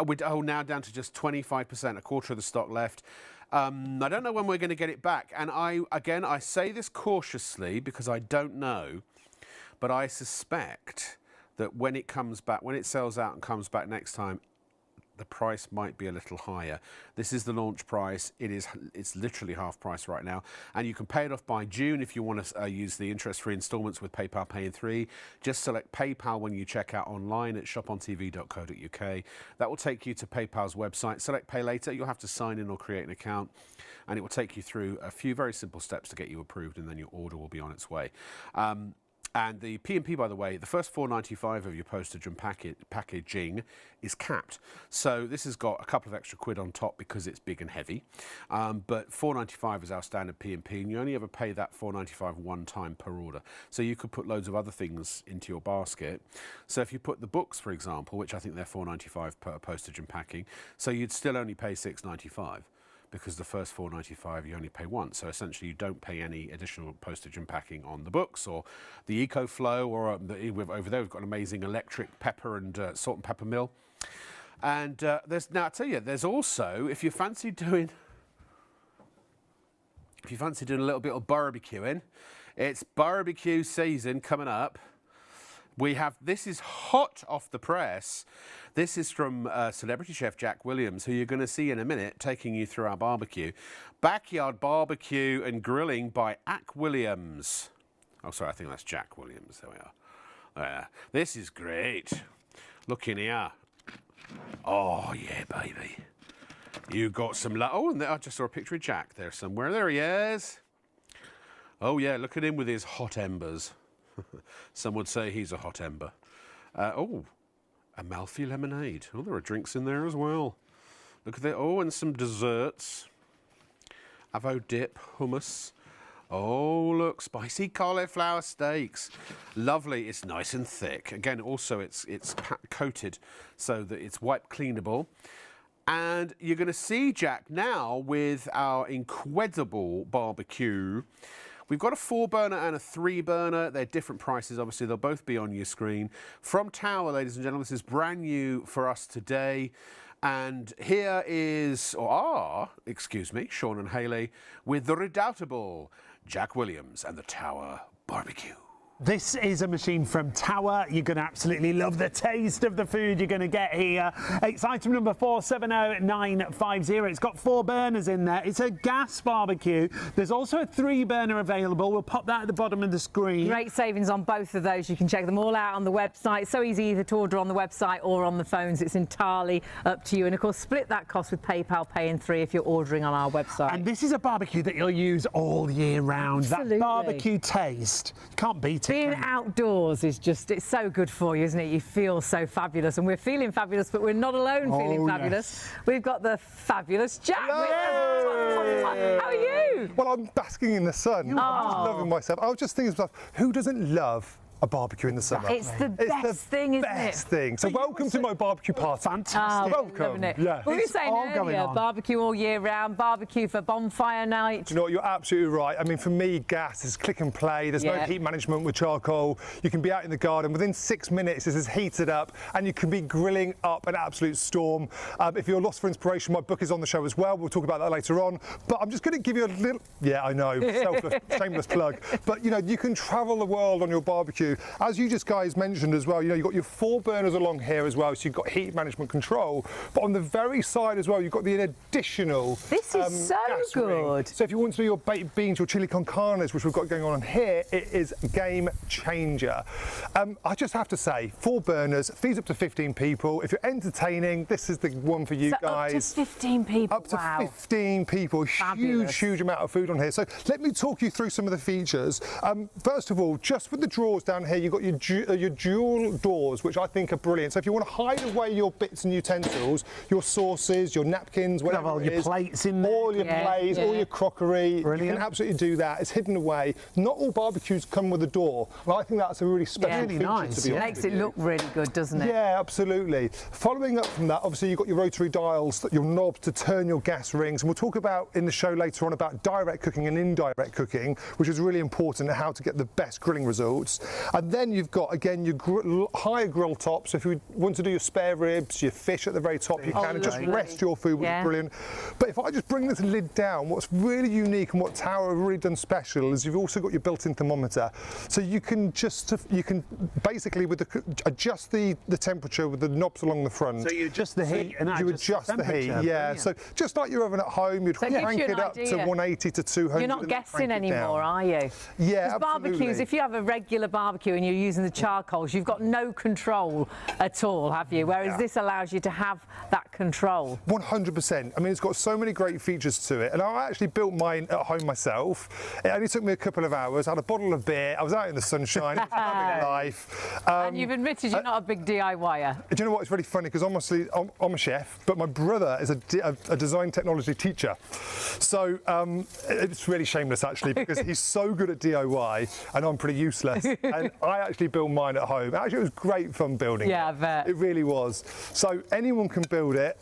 We're now down to just 25%, a quarter of the stock left. I don't know when we're going to get it back. And I say this cautiously because I don't know, but I suspect that when it comes back, when it sells out and comes back next time, the price might be a little higher. This is the launch price. It's literally half price right now, and you can pay it off by June if you want to use the interest-free instalments with PayPal Pay in 3. Just select PayPal when you check out online at shopontv.co.uk. That will take you to PayPal's website. Select Pay Later. You'll have to sign in or create an account, and it will take you through a few very simple steps to get you approved, and then your order will be on its way. And the P&P, by the way, the first $4.95 of your postage and packaging is capped. So this has got a couple of extra quid on top because it's big and heavy. But $4.95 is our standard P&P, and you only ever pay that $4.95 one time per order. So you could put loads of other things into your basket. So if you put the books, for example, which I think they're $4.95 per postage and packing, so you'd still only pay $6.95. Because the first $4.95 you only pay once. So essentially you don't pay any additional postage and packing on the books or the EcoFlow, or over there we've got an amazing electric pepper and salt and pepper mill. And now I tell you, there's also, if you fancy doing a little bit of barbecuing, it's barbecue season coming up. This is hot off the press. This is from celebrity chef Jack Williams, who you're going to see in a minute, taking you through our barbecue. Backyard barbecue and grilling by Ack Williams. Oh, sorry, I think that's Jack Williams. There we are. This is great. Look in here. Oh, yeah, baby. You got some... and I just saw a picture of Jack there somewhere. There he is. Oh, yeah, look at him with his hot embers. Some would say he's a hot ember. Amalfi lemonade. Oh, there are drinks in there as well. Look at that. Oh, and some desserts. Avo dip, hummus. Oh, look, spicy cauliflower steaks. Lovely. It's nice and thick. Again, also it's coated so that it's wipe cleanable. And you're going to see Jack now with our incredible barbecue. We've got a 4-burner and a 3-burner. They're different prices, obviously. They'll both be on your screen. From Tower, ladies and gentlemen, this is brand new for us today. And here is, Sean and Hayley with the redoubtable Jack Williams and the Tower Barbecue. This is a machine from Tower. You're going to absolutely love the taste of the food you're going to get here. It's item number 470950. It's got 4 burners in there. It's a gas barbecue. There's also a 3-burner available. We'll pop that at the bottom of the screen. Great savings on both of those. You can check them all out on the website. So easy either to order on the website or on the phones. It's entirely up to you. And of course, split that cost with PayPal Pay in 3 if you're ordering on our website. And this is a barbecue that you'll use all year round. Absolutely. That barbecue taste. Can't beat it. Being outdoors is just, it's so good for you, isn't it? You feel so fabulous, and we're feeling fabulous, but we're not alone feeling fabulous. Yes. We've got the fabulous Jack with us. How are you? Well, I'm basking in the sun. I'm just loving myself. I was just thinking to myself, who doesn't love a barbecue in the summer? It's the best thing, isn't it? Best thing. So welcome to my barbecue party. Fantastic. Welcome. Yeah. We were saying earlier, barbecue all year round, barbecue for bonfire night. Do you know what? You're absolutely right. I mean, for me, gas is click and play. There's no heat management with charcoal. You can be out in the garden. Within 6 minutes, this is heated up, and you can be grilling up an absolute storm. If you're lost for inspiration, my book is on the show as well. We'll talk about that later on. But I'm just going to give you a little... Yeah, I know. Selfless, shameless plug. But, you know, you can travel the world on your barbecue. As you just guys mentioned as well, you know, you've got your 4 burners along here as well, so you've got heat management control. But on the very side as well, you've got the additional This is so good. Ring. So if you want to do your baked beans, your chili con carnes, which we've got going on here, it is a game changer. I just have to say, 4 burners, feeds up to 15 people. If you're entertaining, this is the one for you guys. Up to 15 people. Up to 15 people. Fabulous. Huge amount of food on here. So let me talk you through some of the features. First of all, just with the drawers down down here, you've got your dual doors, which I think are brilliant. So if you want to hide away your bits and utensils, your sauces, your napkins, whatever all it your is, plates in there. all your plates, all your crockery, Brilliant. you can absolutely do that. It's hidden away. Not all barbecues come with a door, but I think that's a really special feature, nice, to be honest Makes with it you. look really good, doesn't it? Yeah, absolutely. Following up from that, obviously you've got your rotary dials, your knobs to turn your gas rings, and we'll talk about in the show later on about direct cooking and indirect cooking, which is really important and how to get the best grilling results. And then you've got, again, your higher grill top, so if you want to do your spare ribs, your fish at the very top, you can, and just rest your food, which is brilliant. But if I just bring this lid down, what's really unique and what Tower have really done special is you've also got your built-in thermometer, so you can basically adjust the temperature with the knobs along the front. So you adjust the heat and you adjust the heat. Yeah. Brilliant. So just like your oven at home, you'd crank it up to 180 to 200. You're not guessing anymore, are you? Yeah, absolutely. Barbecues, if you have a regular barbecue and you're using the charcoals, you've got no control at all, have you? Whereas this allows you to have that control. 100%. I mean, it's got so many great features to it. And I actually built mine at home myself. It only took me a couple of hours. I had a bottle of beer. I was out in the sunshine. It was having a life. And you've admitted you're not a big DIYer. Do you know what? It's really funny because honestly, I'm a chef, but my brother is a design technology teacher. So it's really shameless actually because he's so good at DIY and I'm pretty useless. And I actually built mine at home. Actually, it was great fun building it. Yeah, I bet. It really was. So anyone can build it.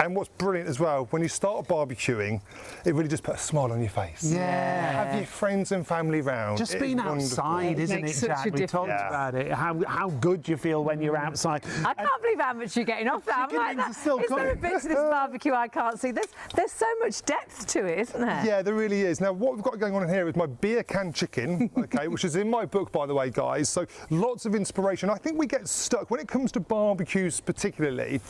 And what's brilliant as well, when you start barbecuing, it really just puts a smile on your face. Yeah. Have your friends and family round. Just being outside, isn't it, Jack? We talked about it. How good you feel when you're outside. I can't believe how much you're getting off that. I'm like, is there a bit to this barbecue I can't see? There's so much depth to it, isn't there? Yeah, there really is. Now, what we've got going on in here is my beer can chicken, okay, which is in my book, by the way, guys. So lots of inspiration. I think we get stuck when it comes to barbecues, particularly.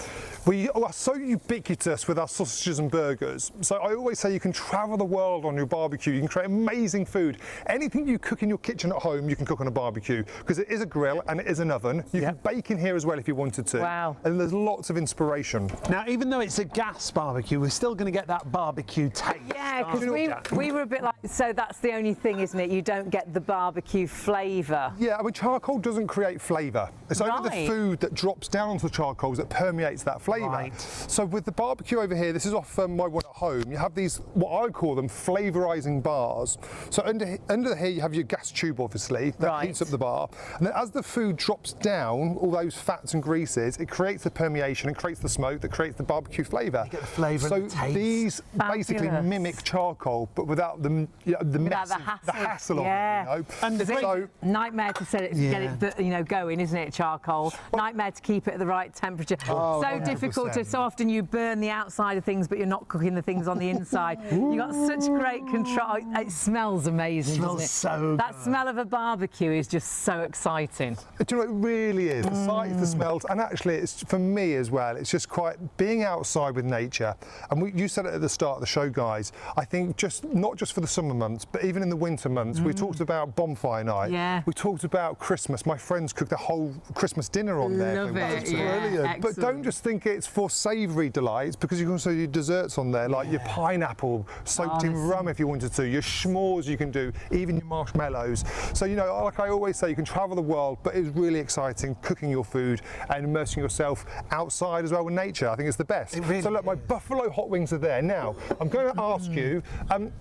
We are so ubiquitous with our sausages and burgers. So I always say you can travel the world on your barbecue. You can create amazing food. Anything you cook in your kitchen at home, you can cook on a barbecue because it is a grill and it is an oven. You can bake in here as well if you wanted to. Wow. And there's lots of inspiration. Now, even though it's a gas barbecue, we're still going to get that barbecue taste. Yeah, because we were a bit like, so that's the only thing, isn't it? You don't get the barbecue flavour. Yeah, I mean, charcoal doesn't create flavour. It's only the food that drops down onto the charcoals that permeates that flavour. Right. So with the barbecue over here, this is off my one at home, you have these, what I call them, flavourising bars. So under here you have your gas tube, obviously, that heats up the bar. And then as the food drops down, all those fats and greases, it creates the permeation and creates the smoke that creates the barbecue flavour. You get the flavour and the taste. These basically mimic charcoal, but without the mess, the hassle of it, you know. And so, nightmare to get it, going, isn't it? Charcoal. Nightmare to keep it at the right temperature. Oh, so difficult to. So often you burn the outside of things, but you're not cooking the things on the inside. You got such great control. It smells amazing. It smells doesn't it? so good. That smell of a barbecue is just so exciting. Do you know, it really is. The sights, the smells, and actually, it's for me as well. It's just quite being outside with nature. And you said it at the start of the show, guys. I think not just for the summer months, but even in the winter months. We talked about bonfire night. Yeah. We talked about Christmas. My friends cooked a whole Christmas dinner on there. Love it. It's brilliant. Excellent. But don't just think it's for savoury delights, because you can also do desserts on there, like your pineapple soaked in rum if you wanted to, your s'mores you can do, even your marshmallows. So, you know, like I always say, you can travel the world, but it's really exciting cooking your food and immersing yourself outside as well with nature. I think it's the best. So look, my buffalo hot wings are there. Now, I'm going to ask you,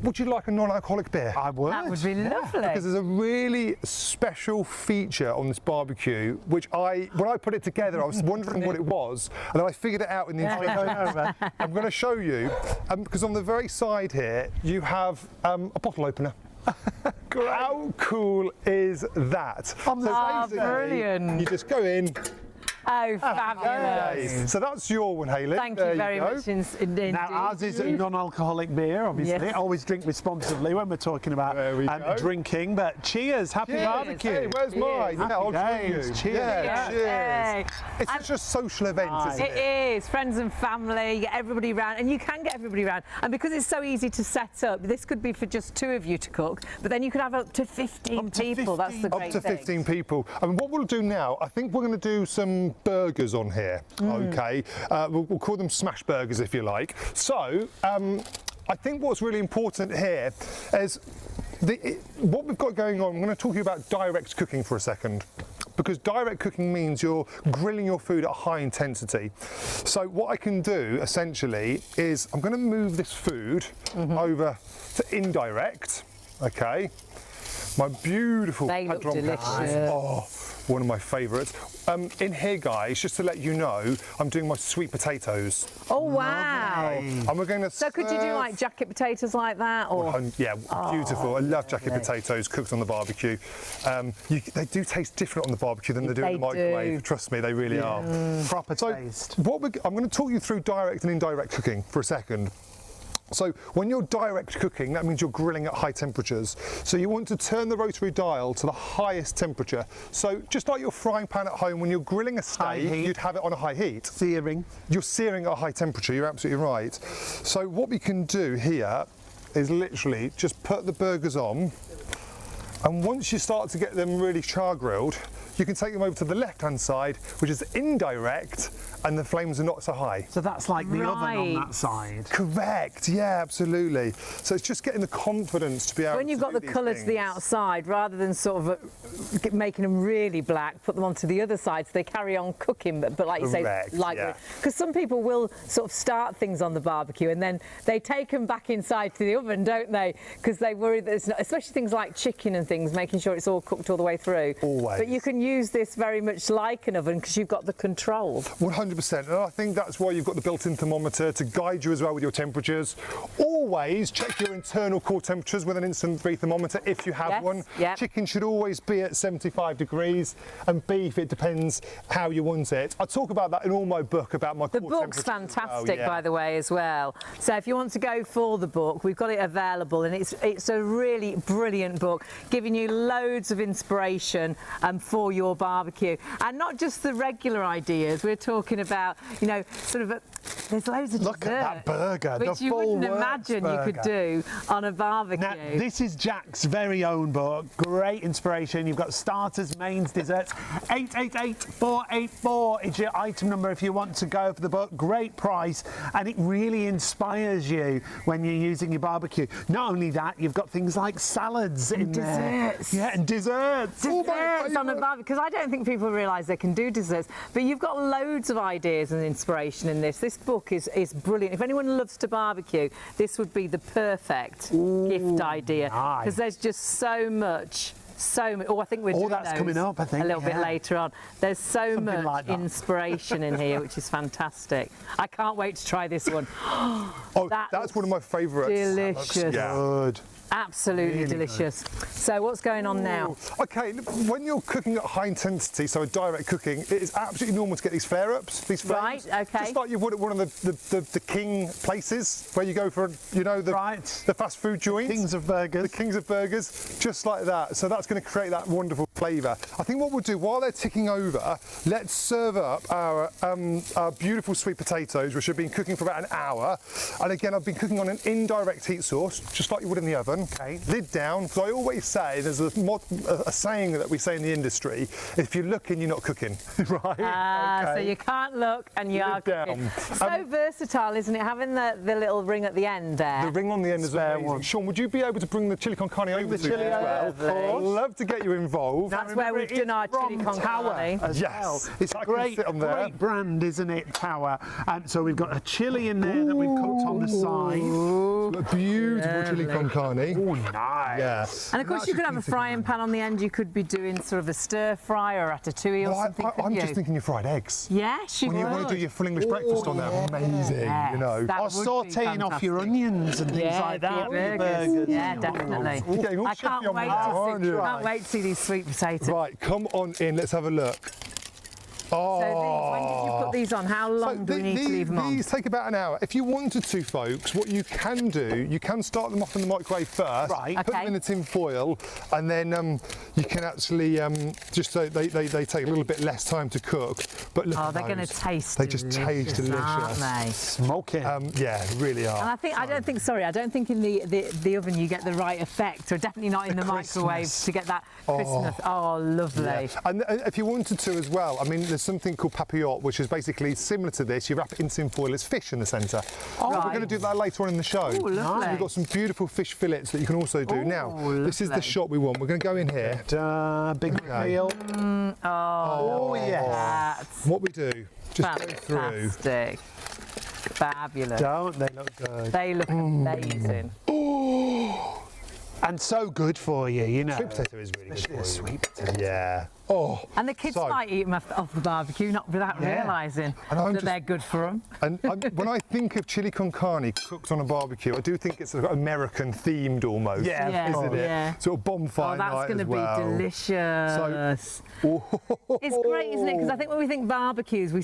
would you like a non-alcoholic beer? I would. That would be lovely. Because there's a really special feature on this barbecue, which when I put it together, I was wondering what it was, and then I figured it out in the introduction. I'm going to show you, because on the very side here, you have a bottle opener. How cool is that? Brilliant. You just go in. Oh, fabulous. So that's your one, Hayley. Thank you very much indeed. Now, ours is a non-alcoholic beer, obviously. Yes. Always drink responsibly when we're talking about drinking. But cheers, happy barbecue. Hey, where's mine? Happy I'll join days. you. Cheers. Yeah, cheers. Hey. It's such a social event, isn't it? It is. Friends and family, you get everybody round, and you can get everybody round. And because it's so easy to set up, this could be for just 2 of you to cook, but then you could have up to 15 people. That's the great thing. Up to 15 people. And what we'll do now, I think we're going to do some burgers on here, okay? We'll call them smash burgers if you like. So, I think what's really important here is What we've got going on, I'm going to talk to you about direct cooking for a second. Because direct cooking means you're grilling your food at high intensity. So what I can do essentially is I'm going to move this food over to indirect. Okay, my beautiful They look padron delicious. peppers. Oh, one of my favourites. In here, guys, just to let you know, I'm doing my sweet potatoes. Oh wow! And we're going to. So could you do like jacket potatoes like that, or? Yeah, beautiful. I love jacket potatoes cooked on the barbecue. They do taste different on the barbecue than they do in the microwave. do. Trust me, they really are. Proper So taste. I'm going to talk you through direct and indirect cooking for a second. So when you're direct cooking, that means you're grilling at high temperatures. So you want to turn the rotary dial to the highest temperature. So just like your frying pan at home, when you're grilling a steak, you'd have it on a high heat. Searing. You're searing at a high temperature, you're absolutely right. So what we can do here is literally just put the burgers on, and once you start to get them really char grilled, you can take them over to the left-hand side, which is indirect, and the flames are not so high. So that's like the oven on that side. Correct, yeah, absolutely. So it's just getting the confidence to be able to When you've got the colour to the outside, rather than sort of making them really black, put them onto the other side so they carry on cooking. But like you say, because some people will sort of start things on the barbecue and then they take them back inside to the oven, don't they? Because they worry that it's not, especially things like chicken and things, making sure it's all cooked all the way through. Always. But you can use this very much like an oven because you've got the control. 100%, and I think that's why you've got the built-in thermometer to guide you as well with your temperatures. Always check your internal core temperatures with an instant beef thermometer if you have one. Chicken should always be at 75 degrees, and beef, it depends how you want it. I talk about that in all my book about my core temperatures. The book's fantastic, by the way, as well. So if you want to go for the book, we've got it available, and it's a really brilliant book, giving you loads of inspiration for your barbecue, and not just the regular ideas. We're talking about, you know, sort of there's loads of Look at that burger, which you wouldn't imagine you could do on a barbecue. Now, this is Jack's very own book. Great inspiration. You've got starters, mains, desserts. 888-484 is your item number if you want to go for the book. Great price, and it really inspires you when you're using your barbecue. Not only that, you've got things like salads in there. Yeah, and desserts. Desserts on the barbecue, because I don't think people realise they can do desserts. But you've got loads of ideas and inspiration in this. This book is brilliant. If anyone loves to barbecue, this would be the perfect gift idea, because there's just so much. Oh, I think we're doing that's coming up, I think. A little bit later on. There's so much inspiration in here, which is fantastic. I can't wait to try this one. That's one of my favourites. Delicious. Good. Absolutely really delicious. Good. So what's going on now? Okay, when you're cooking at high intensity, so a direct cooking, it is absolutely normal to get these flare-ups, these flames. Right, okay. Just like you would at one of the king places where you go for, you know, the fast food joints. Kings of burgers. The kings of burgers, just like that. So that's going to create that wonderful flavour. I think what we'll do, while they're ticking over, let's serve up our beautiful sweet potatoes, which have been cooking for about an hour. And again, I've been cooking on an indirect heat source, just like you would in the oven. Okay. Lid down, because I always say, there's a saying that we say in the industry, if you're looking, you're not cooking, right? So you can't look and you are cooking. So versatile, isn't it, having the little ring at the end there? The ring on the end is amazing. Sean, would you be able to bring the chili con carne over to me as well? I'd love to get you involved. That's where we've done our chili con carne. Yes. It's a great brand, isn't it, Tower? And so we've got a chili in there that we've cooked on the side. A beautiful chili con carne. Oh, nice. Yes. And of course you could have a frying pan on the end. You could be doing sort of a stir fry or ratatouille or something. I'm just thinking your fried eggs. Yes, you When you want to do your full English breakfast on there, amazing, you know. Or sauteing off your onions and things like that. Burgers. Yeah, definitely. I can't wait to see these sweet potatoes. Right, come on in, let's have a look. Oh. So when did you put these on? How long do we need to leave them on? These take about an hour. If you wanted to, folks, what you can do, you can start them off in the microwave first, put them in the tin foil, and then you can actually just so they take a little bit less time to cook. But look at they're going to taste They just taste delicious. Aren't they? Smoking. Yeah, really are. And I don't think in the oven you get the right effect, or definitely not in the microwave to get that crispness. Oh, lovely. Yeah. And if you wanted to as well, I mean, there's something called papillote, which is basically similar to this. You wrap it in tin foil, there's fish in the centre. Oh, we're going to do that later on in the show. Ooh, lovely. We've got some beautiful fish fillets that you can also do. Now, this is the shot we want. We're going to go in here. Big meal. Oh, yes. What we do, just go through. Fantastic. Fabulous. Don't they look good? They look amazing. And so good for you, you know. Sweet potato is really good for you. Sweet potato. Yeah. Oh. And the kids might eat them off the barbecue, not without realising that they're good for them. And when I think of chili con carne cooked on a barbecue, I do think it's sort of American themed almost. Yeah. Isn't it? Yeah. Sort of bonfire night that's going to be delicious. It's great, isn't it? Because I think when we think barbecues, we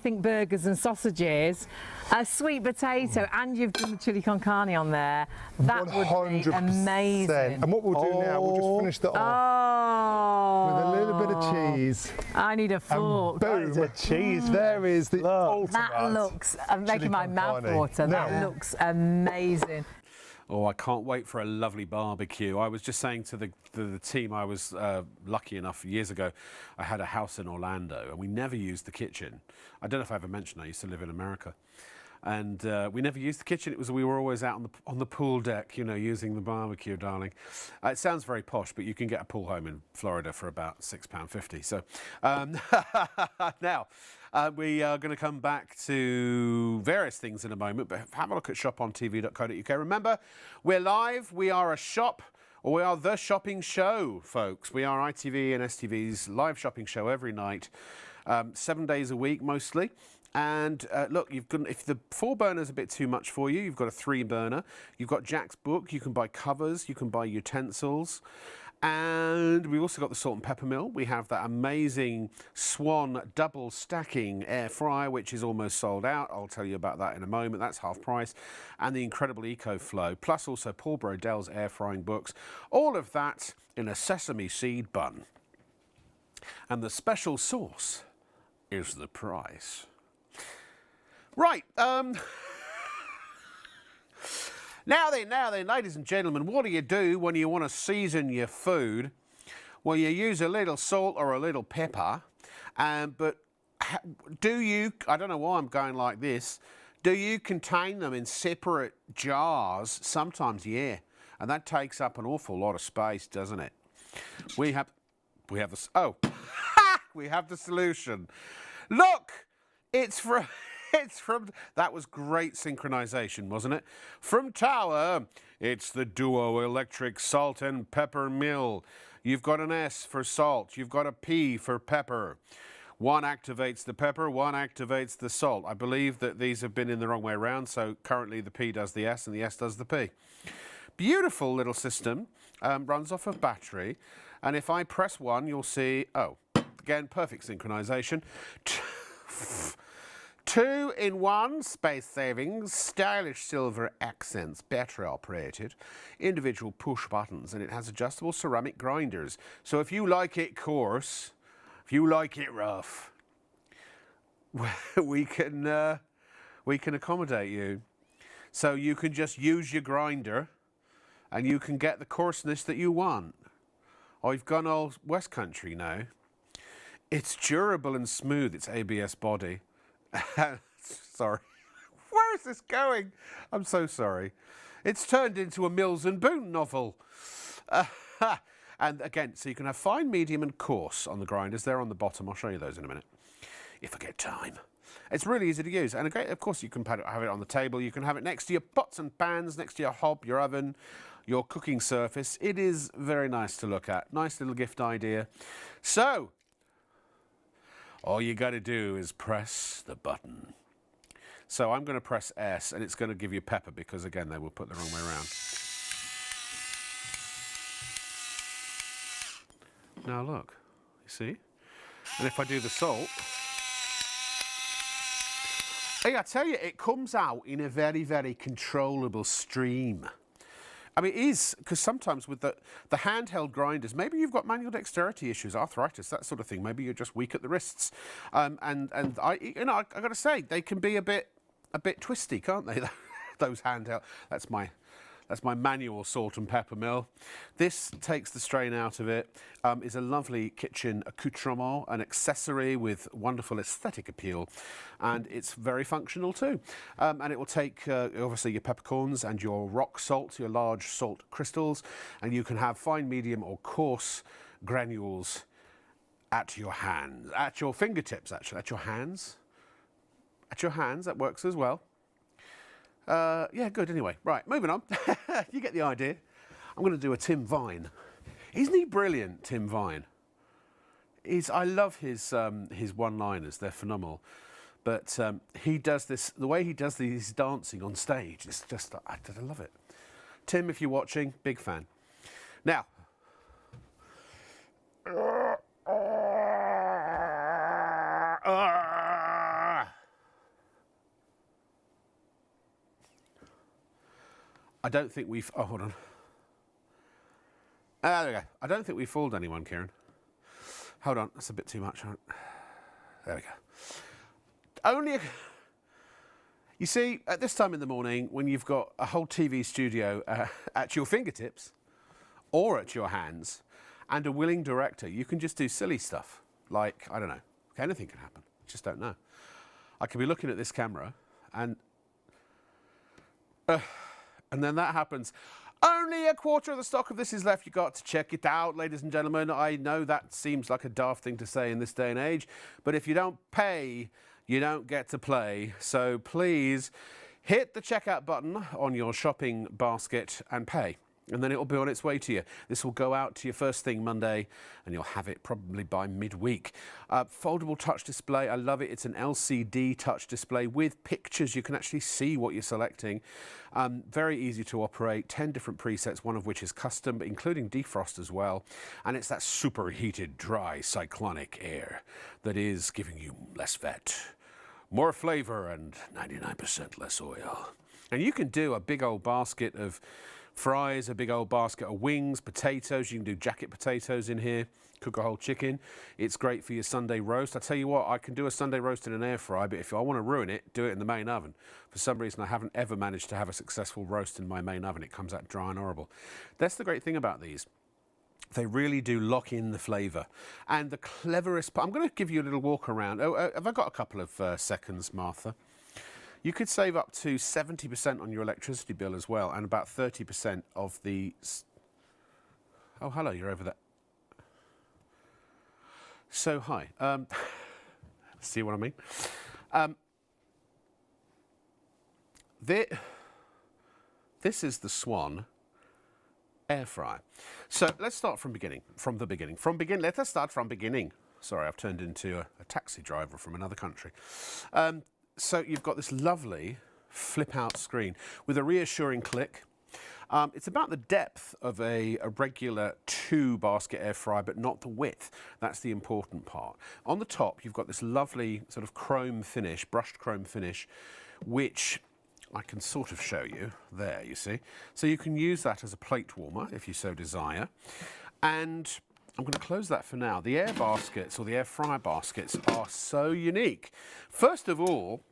think burgers and sausages. A sweet potato, and you've done the chili con carne on there. That 100%. Would be amazing. And what we'll do now, we'll just finish that off with a little bit of cheese. I need a fork. Boom! The cheese. There is the ultimate. That looks. I'm making my mouth water. That looks amazing. Oh, I can't wait for a lovely barbecue. I was just saying to the team, I was lucky enough years ago, I had a house in Orlando and we never used the kitchen. I don't know if I ever mentioned I used to live in America. And we never used the kitchen. We were always out on the pool deck, you know, using the barbecue, darling. It sounds very posh, but you can get a pool home in Florida for about £6.50. So now we are going to come back to various things in a moment, but have a look at shopontv.co.uk. Remember, we're live. We are a shop. Or we are the shopping show, folks. We are ITV and STV's live shopping show every night, 7 days a week mostly. And look, you've got, if the 4-burner is a bit too much for you, you've got a 3-burner. You've got Jack's book. You can buy covers. You can buy utensils. And we've also got the salt and pepper mill. We have that amazing Swan double stacking air fryer, which is almost sold out. I'll tell you about that in a moment. That's half price. And the incredible EcoFlow, plus also Paul Brodell's air frying books. All of that in a sesame seed bun. And the special sauce is the price. Right, now then, ladies and gentlemen, what do you do when you want to season your food? Well, you use a little salt or a little pepper, but do you, I don't know why I'm going like this, do you contain them in separate jars? Sometimes, yeah, and that takes up an awful lot of space, doesn't it? We have this, we have the solution. Look, it's from... that was great synchronization, wasn't it? From Tower, it's the Duo Electric Salt and Pepper Mill. You've got an S for salt. You've got a P for pepper. One activates the pepper, one activates the salt. I believe that these have been in the wrong way around, so currently the P does the S and the S does the P. Beautiful little system, runs off a battery. And if I press one, you'll see, again, perfect synchronization. 2-in-1 space savings, stylish silver accents, battery operated, individual push buttons, and it has adjustable ceramic grinders. So if you like it coarse, if you like it rough, we can accommodate you. So you can just use your grinder and you can get the coarseness that you want. I've gone all West Country now. It's durable and smooth, it's ABS body. Sorry. Where is this going? I'm so sorry. It's turned into a Mills and Boon novel. And again, so you can have fine, medium and coarse on the grinders. They're on the bottom. I'll show you those in a minute, if I get time. It's really easy to use. And again, of course, you can have it on the table. You can have it next to your pots and pans, next to your hob, your oven, your cooking surface. It is very nice to look at. Nice little gift idea. So, all you got to do is press the button. So I'm going to press S, and it's going to give you pepper because, again, they will put the wrong way around. Now look, you see? And if I do the salt, hey, I tell you, it comes out in a very, very controllable stream. I mean, it is, because sometimes with the handheld grinders, maybe you've got manual dexterity issues, arthritis, that sort of thing. Maybe you're just weak at the wrists. And I got to say, they can be a bit twisty, can't they? Those handheld. That's That's my manual salt and pepper mill. This takes the strain out of it. Is a lovely kitchen accoutrement, an accessory with wonderful aesthetic appeal, and it's very functional too. And it will take obviously your peppercorns and your rock salt, your large salt crystals, and you can have fine, medium or coarse granules at your hands, at your fingertips actually, at your hands. At your hands, that works as well. Yeah, good anyway. Right, moving on. You get the idea. I'm going to do a Tim Vine. Isn't he brilliant, Tim Vine? I love his one-liners. They're phenomenal. But he does this, the way he does these dancing on stage, it's just, I love it. Tim, if you're watching, big fan. Now, I don't think we've... Oh, hold on. There we go. I don't think we've fooled anyone, Kieran. Hold on. That's a bit too much. There we go. You see, at this time in the morning, when you've got a whole TV studio at your fingertips or at your hands and a willing director, you can just do silly stuff. Like, I don't know. Anything can happen. Just don't know. I could be looking at this camera and then that happens. Only a quarter of the stock of this is left. You've got to check it out, ladies and gentlemen. I know that seems like a daft thing to say in this day and age, but if you don't pay, you don't get to play. So please hit the checkout button on your shopping basket and pay. And then it will be on its way to you. This will go out to you first thing Monday, and you'll have it probably by midweek. Foldable touch display, I love it. It's an LCD touch display with pictures. You can actually see what you're selecting. Very easy to operate, 10 different presets, one of which is custom, but including defrost as well. And it's that superheated, dry, cyclonic air that is giving you less fat, more flavor, and 99% less oil. And you can do a big old basket of fries, a big old basket of wings, potatoes. You can do jacket potatoes in here, cook a whole chicken. It's great for your Sunday roast. I tell you what, I can do a Sunday roast in an air fry, but if I want to ruin it, do it in the main oven. For some reason, I haven't ever managed to have a successful roast in my main oven. It comes out dry and horrible. That's the great thing about these. They really do lock in the flavour. And the cleverest part, I'm going to give you a little walk around. Have I got a couple of seconds, Martha? You could save up to 70% on your electricity bill as well, and about 30% of the... Oh, hello, you're over there. So, hi. See what I mean? This is the Swan air fryer. So, let's start from beginning. Let us start from beginning. Sorry, I've turned into a taxi driver from another country. So you've got this lovely flip-out screen with a reassuring click. It's about the depth of a regular 2-basket air fryer, but not the width. That's the important part. On the top, you've got this lovely sort of chrome finish, brushed chrome finish, which I can sort of show you there, you see. So you can use that as a plate warmer if you so desire. And I'm going to close that for now. The air baskets, or the air fryer baskets, are so unique. First of all,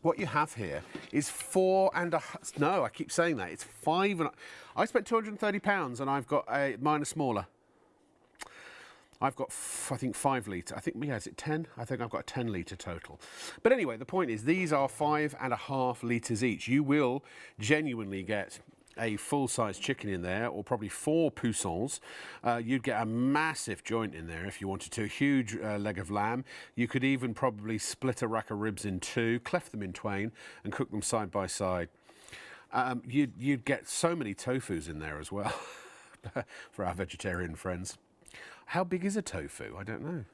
what you have here is no, I keep saying that. It's 5 and I spent £230 and I've got mine are smaller. I've got, I think, 5 litre. I think, yeah, is it 10? I think I've got a 10 litre total. But anyway, the point is these are 5.5 litres each. You will genuinely get a full-size chicken in there, or probably 4 poussons. You'd get a massive joint in there if you wanted to, a huge leg of lamb. You could even probably split a rack of ribs in 2, cleft them in twain, and cook them side by side. You'd get so many tofus in there as well for our vegetarian friends. How big is a tofu? I don't know.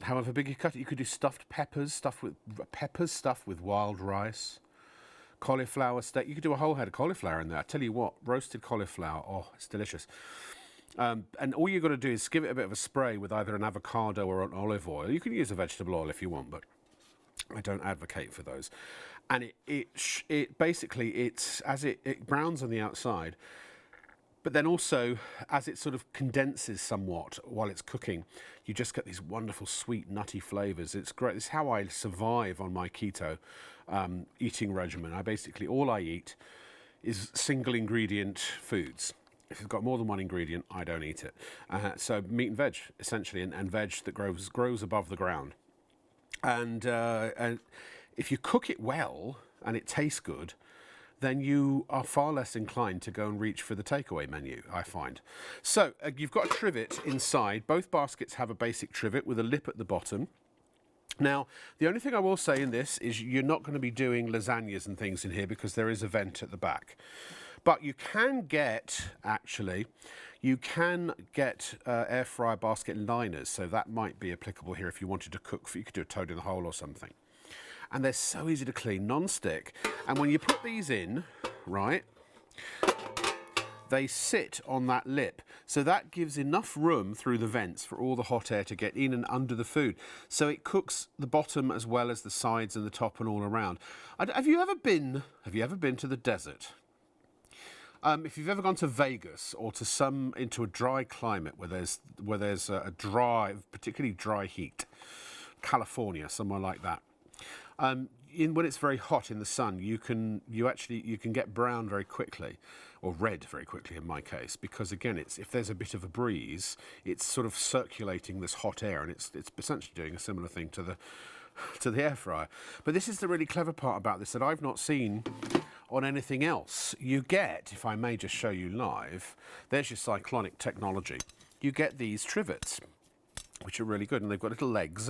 However big you cut it, you could do stuffed peppers, stuffed with wild rice. Cauliflower steak. You could do a whole head of cauliflower in there. I tell you what, roasted cauliflower, oh, it's delicious. And all you've got to do is give it a bit of a spray with either an avocado or an olive oil. You can use a vegetable oil if you want, but I don't advocate for those. And it basically, as it browns on the outside, but then also as it sort of condenses somewhat while it's cooking, you just get these wonderful sweet nutty flavours. It's great. It's how I survive on my keto eating regimen. All I eat is single ingredient foods. If it's got more than one ingredient, I don't eat it. So meat and veg, essentially, and veg that grows above the ground. And if you cook it well and it tastes good, then you are far less inclined to go and reach for the takeaway menu, I find. So you've got a trivet inside. Both baskets have a basic trivet with a lip at the bottom. Now, the only thing I will say in this is you're not going to be doing lasagnas and things in here because there is a vent at the back. But you can get, actually, air fryer basket liners, so that might be applicable here if you wanted to cook. You could do a toad in the hole or something. And they're so easy to clean, non-stick. And when you put these in, right, they sit on that lip. So that gives enough room through the vents for all the hot air to get in and under the food. So it cooks the bottom as well as the sides and the top and all around. Have you ever been to the desert? If you've ever gone to Vegas or into a dry climate where there's a dry, particularly dry heat, California, somewhere like that. When it's very hot in the sun, you can get brown very quickly, or red very quickly in my case, because again, if there's a bit of a breeze, it's sort of circulating this hot air, and it's essentially doing a similar thing to the air fryer. But this is the really clever part about this that I've not seen on anything else. You get, if I may just show you live, there's your cyclonic technology. You get these trivets, which are really good, and they've got little legs.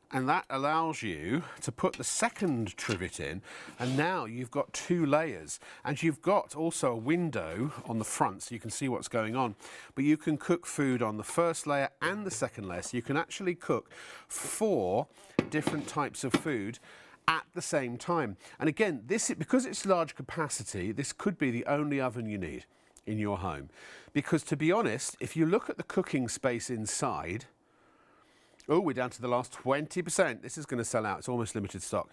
And that allows you to put the second trivet in, and now you've got 2 layers. And you've got also a window on the front so you can see what's going on. But you can cook food on the first layer and the second layer, so you can actually cook 4 different types of food at the same time. And again, because it's large capacity, this could be the only oven you need in your home. Because to be honest, if you look at the cooking space inside, oh, we're down to the last 20%. This is going to sell out. It's almost limited stock.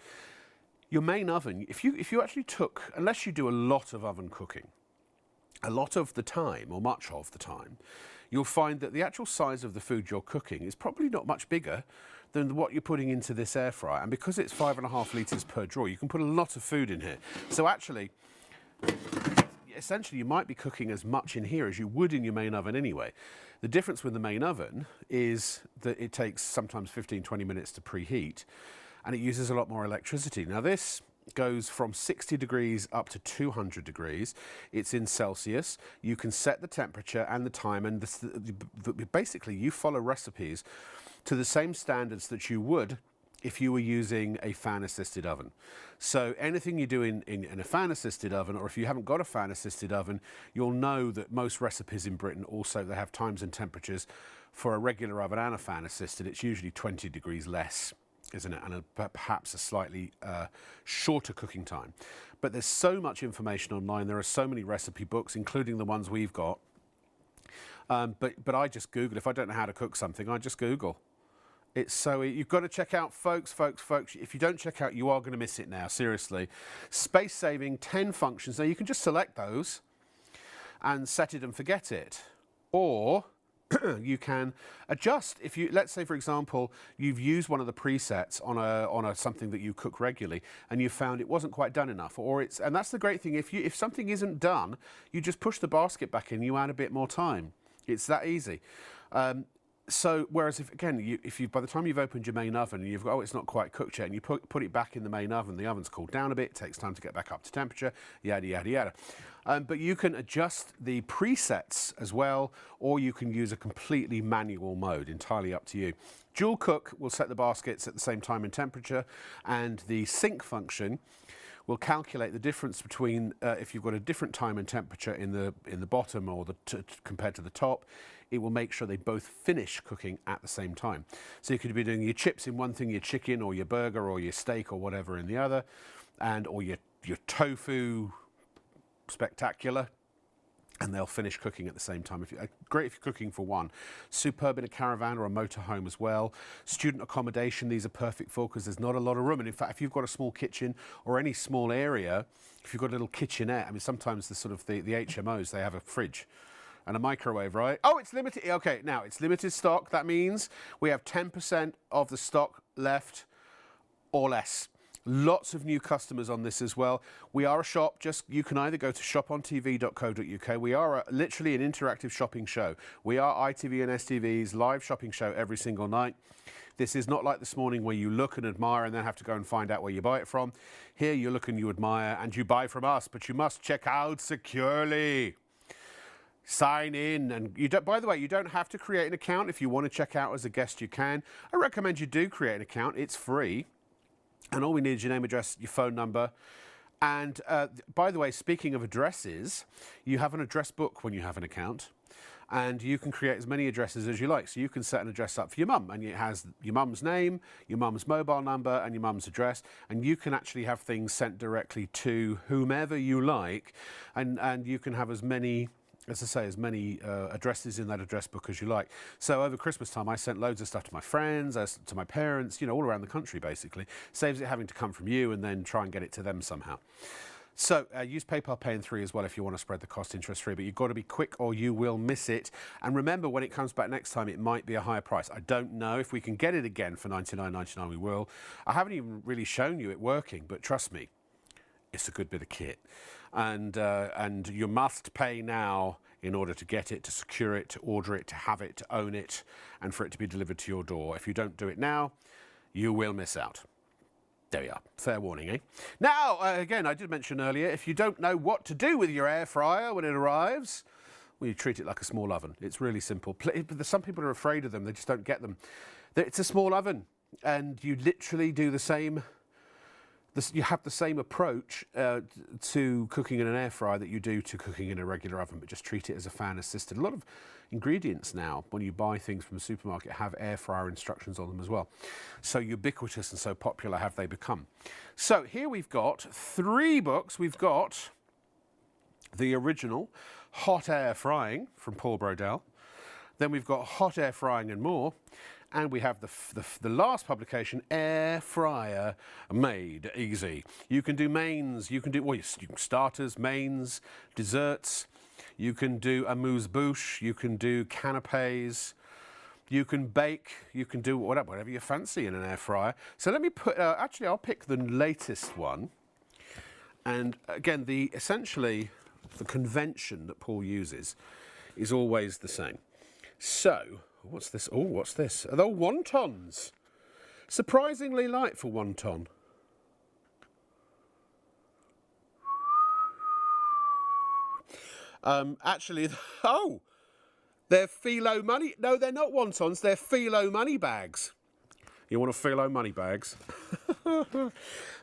Your main oven, if you actually took, unless you do a lot of oven cooking, a lot of the time, or much of the time, you'll find that the actual size of the food you're cooking is probably not much bigger than what you're putting into this air fryer. And because it's 5.5 litres per drawer, you can put a lot of food in here. So actually, essentially, you might be cooking as much in here as you would in your main oven anyway. The difference with the main oven is that it takes sometimes 15-20 minutes to preheat, and it uses a lot more electricity. Now this goes from 60 degrees up to 200 degrees. It's in Celsius. You can set the temperature and the time, and basically you follow recipes to the same standards that you would if you were using a fan-assisted oven. So anything you do in a fan-assisted oven, or if you haven't got a fan-assisted oven, you'll know that most recipes in Britain also, they have times and temperatures for a regular oven and a fan-assisted. It's usually 20 degrees less, isn't it? And perhaps a slightly shorter cooking time. But there's so much information online. There are so many recipe books, including the ones we've got. But I just Google. If I don't know how to cook something, I just Google. It's so, you've got to check out, folks. If you don't check out, you are going to miss it now, seriously. Space saving, 10 functions. Now, you can just select those and set it and forget it. Or you can adjust. If you, let's say, for example, you've used one of the presets on something that you cook regularly, and you found it wasn't quite done enough, and that's the great thing. If something isn't done, you just push the basket back in, you add a bit more time. It's that easy. So, whereas if by the time you've opened your main oven and you've got, oh, it's not quite cooked yet, and you put it back in the main oven, the oven's cooled down a bit, it takes time to get back up to temperature, yada, yada, yada. But you can adjust the presets as well, or you can use a completely manual mode, entirely up to you. Dual cook will set the baskets at the same time and temperature, and the sync function will calculate the difference between if you've got a different time and temperature in the bottom or compared to the top. It will make sure they both finish cooking at the same time. So you could be doing your chips in one thing, your chicken or your burger or your steak or whatever in the other, or your tofu spectacular, and they'll finish cooking at the same time. Great if you're cooking for one. Superb in a caravan or a motorhome as well. Student accommodation, these are perfect for, because there's not a lot of room. And in fact, if you've got a small kitchen or any small area, if you've got a little kitchenette, I mean, sometimes the HMOs, they have a fridge and a microwave, right? Oh, it's limited. Okay, now it's limited stock. That means we have 10% of the stock left or less. Lots of new customers on this as well. We are a shop. You can either go to shopontv.co.uk. We are literally an interactive shopping show. We are ITV and STV's live shopping show every single night. This is not like this morning where you look and admire and then have to go and find out where you buy it from. Here you look and you admire and you buy from us, but you must check out securely. Sign in, and by the way, you don't have to create an account. If you want to check out as a guest, you can. I recommend you do create an account. It's free. And all we need is your name, address, your phone number. And by the way, speaking of addresses, you have an address book when you have an account. And you can create as many addresses as you like. So you can set an address up for your mum, and it has your mum's name, your mum's mobile number, and your mum's address. And you can actually have things sent directly to whomever you like. And you can have as many, as I say, as many addresses in that address book as you like. So over Christmas time, I sent loads of stuff to my friends, to my parents, all around the country, basically. Saves it having to come from you and then try and get it to them somehow. So use PayPal Pay in 3 as well if you want to spread the cost interest-free, but you've got to be quick or you will miss it. And remember, when it comes back next time, it might be a higher price. I don't know. If we can get it again for $99.99, we will. I haven't even really shown you it working, but trust me, it's a good bit of kit. And you must pay now in order to get it, to secure it, to order it, to have it, to own it, and for it to be delivered to your door. If you don't do it now, you will miss out. There we are. Fair warning, eh? Now, again, I did mention earlier, if you don't know what to do with your air fryer when it arrives, well, you treat it like a small oven. It's really simple. Some people are afraid of them. They just don't get them. It's a small oven, and you literally do the same. You have the same approach to cooking in an air fryer that you do to cooking in a regular oven, but just treat it as a fan assisted. A lot of ingredients now, when you buy things from the supermarket, have air fryer instructions on them as well. So ubiquitous and so popular have they become. So here we've got 3 books. We've got the original Hot Air Frying from Paul Brodell. Then we've got Hot Air Frying and More. And we have the last publication, Air Fryer Made Easy. You can do mains, you can do starters, mains, desserts. You can do amuse-bouche, you can do canapes, you can bake, you can do whatever you fancy in an air fryer. So let me put, actually I'll pick the latest one. And again, essentially the convention that Paul uses is always the same. So, what's this? Oh, what's this? Are they wontons? Surprisingly light for wonton. Actually, they're philo money. No, they're not wontons. They're philo money bags. You want a philo money bags?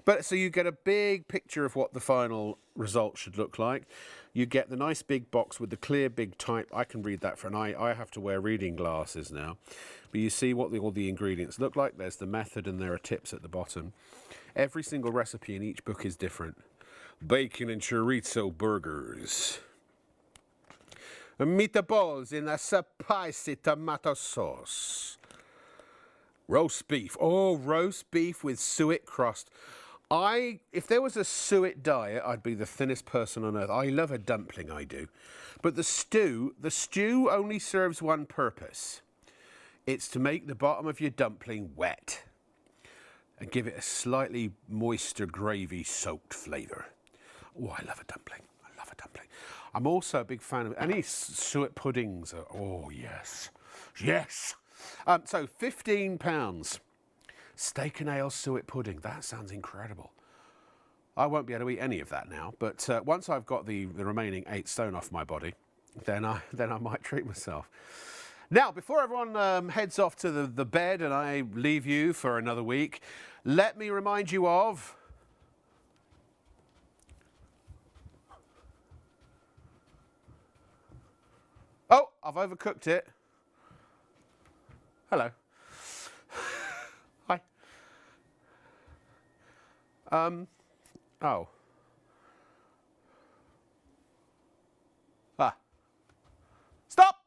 But so you get a big picture of what the final result should look like. You get the nice big box with the clear big type. I can read that for an eye. I have to wear reading glasses now. But you see what all the ingredients look like. There's the method and there are tips at the bottom. Every single recipe in each book is different. Bacon and chorizo burgers. Meatballs in a spicy tomato sauce. Roast beef. Oh, roast beef with suet crust. If there was a suet diet, I'd be the thinnest person on earth. I love a dumpling, I do. But the stew only serves one purpose. It's to make the bottom of your dumpling wet and give it a slightly moister, gravy-soaked flavour. Oh, I love a dumpling. I love a dumpling. I'm also a big fan of any suet puddings. Oh, yes. Yes. So, £15. Steak and ale suet pudding. That sounds incredible. I won't be able to eat any of that now, but once I've got the remaining 8 stone off my body, then I might treat myself. Now, before everyone heads off to the bed and I leave you for another week, let me remind you of... Oh, I've overcooked it. Hello. Hi. Oh. Stop!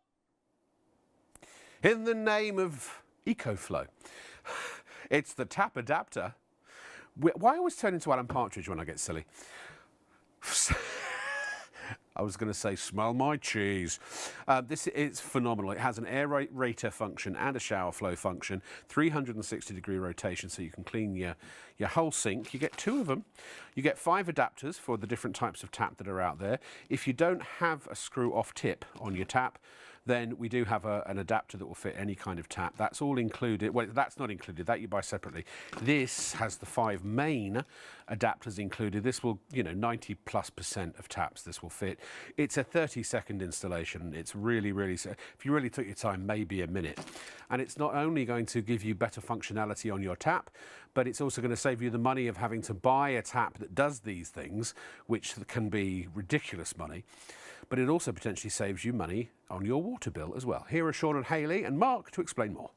In the name of EcoFlow. It's the tap adapter. Why always turn into Alan Partridge when I get silly? I was going to say, smell my cheese. This is phenomenal. It has an aerator function and a shower flow function, 360-degree rotation, so you can clean your whole sink. You get 2 of them. You get 5 adapters for the different types of tap that are out there. If you don't have a screw-off tip on your tap, then we do have an adapter that will fit any kind of tap. That's all included. Well, that's not included. That you buy separately. This has the 5 main adapters included. This will, 90+% of taps this will fit. It's a 30-second installation. It's really, if you really took your time, maybe a minute. And it's not only going to give you better functionality on your tap, but it's also going to save you the money of having to buy a tap that does these things, which can be ridiculous money. But it also potentially saves you money on your water bill as well. Here are Sean and Hayley and Mark to explain more.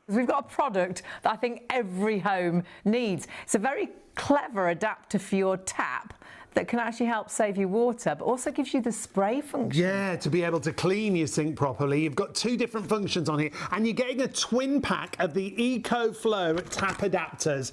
We've got a product that I think every home needs. It's a very clever adapter for your tap that can actually help save you water, but also gives you the spray function. Yeah, to be able to clean your sink properly. You've got 2 different functions on here, and you're getting a twin pack of the EcoFlow tap adapters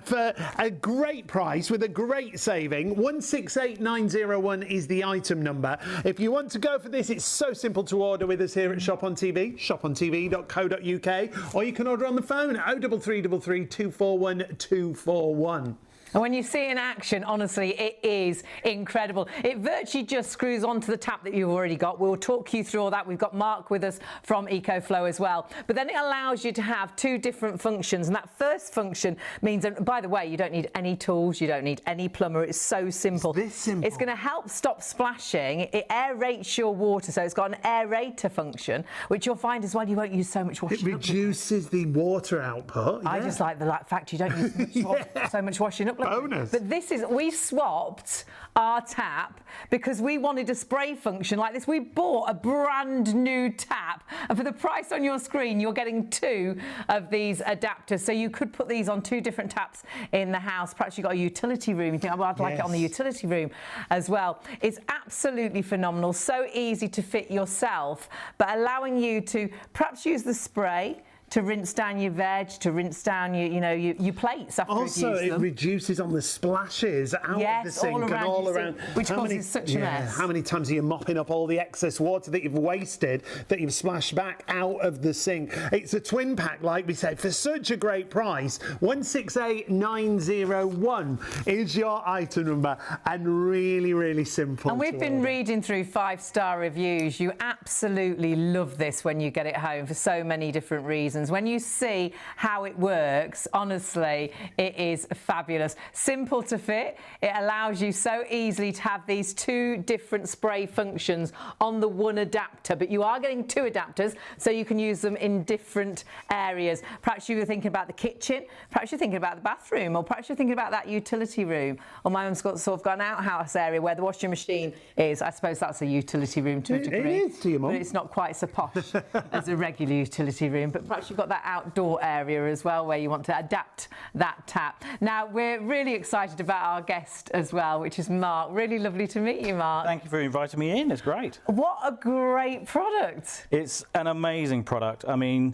for a great price with a great saving. 168901 is the item number. If you want to go for this, it's so simple to order with us here at Shop on TV, shopontv.co.uk, or you can order on the phone at 03333 241 241. And when you see it in action, honestly, it is incredible. It virtually just screws onto the tap that you've already got. We'll talk you through all that. We've got Mark with us from EcoFlow as well. But then it allows you to have 2 different functions. And that first function means, and by the way, you don't need any tools. You don't need any plumber. It's so simple. It's this simple. It's going to help stop splashing. It aerates your water. So it's got an aerator function, which you'll find as well. You won't use so much washing. It reduces the water output. I just like the fact you don't use so much washing up. Bonus. But we swapped our tap because we wanted a spray function like this. We bought a brand new tap, and for the price on your screen, you're getting 2 of these adapters. So you could put these on 2 different taps in the house. Perhaps you've got a utility room. You think, well, I'd like it on the utility room as well. It's absolutely phenomenal. So easy to fit yourself, but allowing you to perhaps use the spray to rinse down your veg, to rinse down your plates after you've used them. Also, it reduces on the splashes out of the sink and all around. Which causes such a mess. How many times are you mopping up all the excess water that you've wasted, that you've splashed back out of the sink? It's a twin pack, like we said, for such a great price. 168901 is your item number, and really simple. And we've been reading through 5-star reviews. You absolutely love this when you get it home for so many different reasons. When you see how it works, honestly, it is fabulous. Simple to fit. It allows you so easily to have these 2 different spray functions on the one adapter, but you are getting 2 adapters, so you can use them in different areas. Perhaps you were thinking about the kitchen, perhaps you're thinking about the bathroom, or perhaps you're thinking about that utility room. Or my mum's got sort of got an outhouse area where the washing machine is. I suppose that's a utility room to a degree. It is to your mum. But it's not quite so posh as a regular utility room. But perhaps you've got that outdoor area as well where you want to adapt that tap. Now, we're really excited about our guest as well, which is Mark. Really lovely to meet you, Mark. Thank you for inviting me in. It's great. What a great product. It's an amazing product. I mean,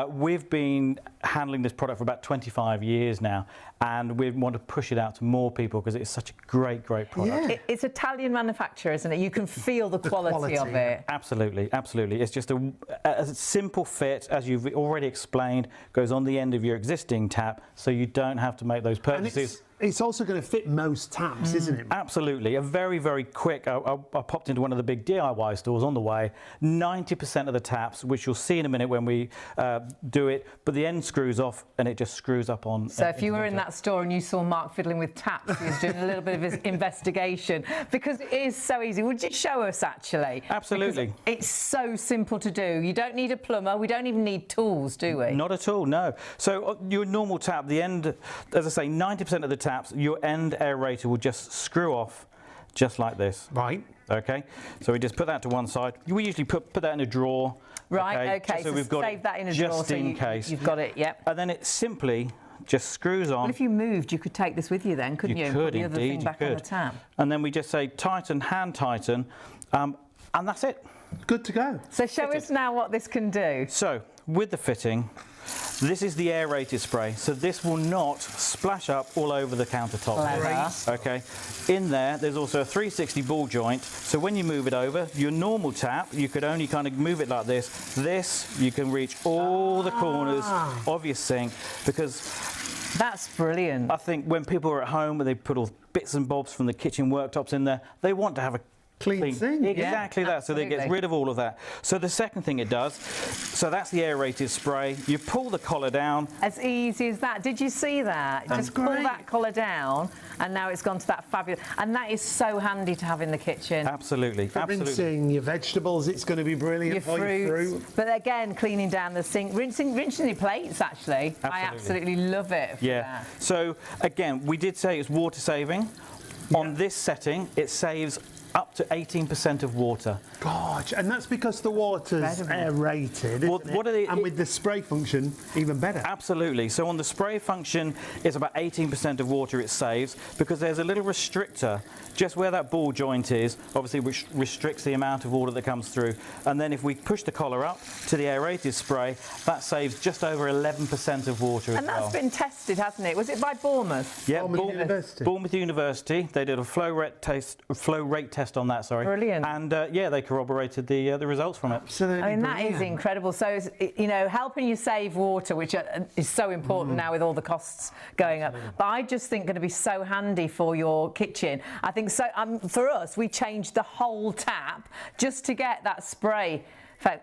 we've been handling this product for about 25 years now, and we want to push it out to more people because it's such a great product. Yeah. It's Italian manufacture, isn't it? You can feel the quality of it. Absolutely. It's just a simple fit, as you've already explained, goes on the end of your existing tap, so you don't have to make those purchases. It's also going to fit most taps, isn't it? Absolutely. A very quick, I popped into one of the big DIY stores on the way. 90% of the taps, which you'll see in a minute when we do it, but the end screws off and it just screws up on. So if you were in that store and you saw Mark fiddling with taps, he was doing a little bit of his investigation, because it is so easy. Would you show us, actually? Absolutely. Because it's so simple to do. You don't need a plumber. We don't even need tools, do we? Not at all, no. So your normal tap, the end, as I say, 90% of the taps, your end aerator will just screw off just like this. Right. Okay, so we just put that to one side. We usually put that in a drawer. Right, okay, so we've got save that in a drawer just in case. You've got it, yep. And then it simply just screws on. Well, if you moved, you could take this with you then, couldn't you? You could, the other indeed, thing back you on could. the tap. And then we just say tighten, hand tighten, and that's it. Good to go. So show us now what this can do. So, with the fitting, This is the aerated spray, so this will not splash up all over the countertop. Clever. Okay. In there's also a 360 ball joint, so when you move it over, your normal tap, you could only kind of move it like this. This, you can reach all the corners of your sink, because that's brilliant. I think when people are at home, when they put all bits and bobs from the kitchen worktops in there, they want to have a clean sink. Exactly that, so that it gets rid of all of that. So the second thing it does, so that's the aerated spray. You pull the collar down. As easy as that. Did you see that? Just pull that collar down, and now it's gone to that fabulous. And that is so handy to have in the kitchen. Absolutely, For absolutely. rinsing your vegetables, it's going to be brilliant. Your for fruits. your fruit. But again, cleaning down the sink, rinsing your plates, actually. I absolutely love it. Yeah. So again, we did say it's water saving. On this setting, it saves up to 18% of water. Gosh, and that's because the water's aerated, and with the spray function, even better. Absolutely. So on the spray function, it's about 18% of water it saves, because there's a little restrictor just where that ball joint is, obviously, which restricts the amount of water that comes through. And then if we push the collar up to the aerated spray, that saves just over 11% of water as well. And that's been tested, hasn't it? Was it by Bournemouth? Yeah, University. Bournemouth University. They did a flow rate test on that, sorry. Brilliant. And yeah, they corroborated the results from it. Absolutely. I mean, that is incredible. So, it's, you know, helping you save water, which is so important now with all the costs going up. But I just think going to be so handy for your kitchen. I think so. For us, we changed the whole tap just to get that spray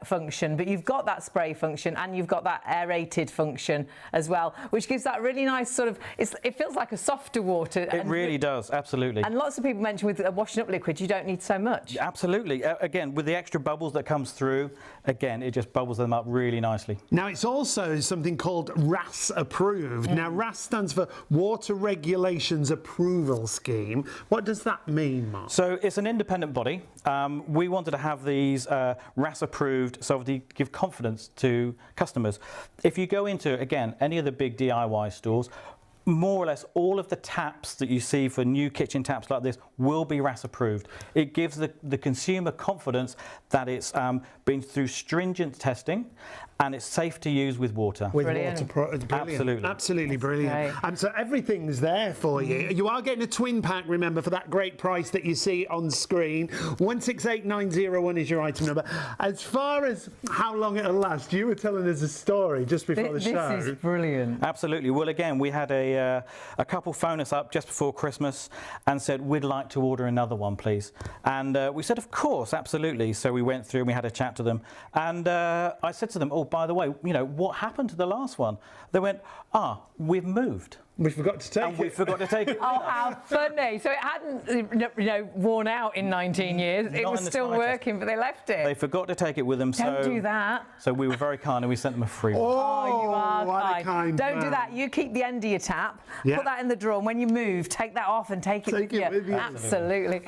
function, but you've got that spray function and you've got that aerated function as well, which gives that really nice sort of, it feels like a softer water. It really does, absolutely. And lots of people mention with a washing up liquid, you don't need so much. Absolutely. Again, with the extra bubbles that comes through, again, it just bubbles them up really nicely. Now, it's also something called RAS approved. Now, RAS stands for Water Regulations Approval Scheme. What does that mean, Mark? So it's an independent body. We wanted to have these RAS approved, so obviously give confidence to customers. If you go into, again, any of the big DIY stores, more or less all of the taps that you see for new kitchen taps like this will be RAS approved. It gives the consumer confidence that it's been through stringent testing and it's safe to use with water. With Brilliant. water, brilliant. Absolutely. Absolutely brilliant. And so everything's there for you. You are getting a twin pack, remember, for that great price that you see on screen. 168901 is your item number. As far as how long it'll last, you were telling us a story just before the show. This is brilliant. Absolutely. Well, again, we had a couple phone us up just before Christmas and said, we'd like to order another one, please. And we said, of course, absolutely. So we went through and we had a chat to them. And I said to them, oh, by the way, you know, what happened to the last one? They went, we've moved. We forgot to take and it. we forgot to take it. Oh, how funny. So it hadn't, worn out in 19 years. It was still working, but they left it. They forgot to take it with them. Don't do that. So we were very kind and we sent them a free one. Oh, you are what a kind Don't do man. that. You keep the end of your tap, Yeah. put that in the drawer, and when you move, take that off and take it with you. Absolutely.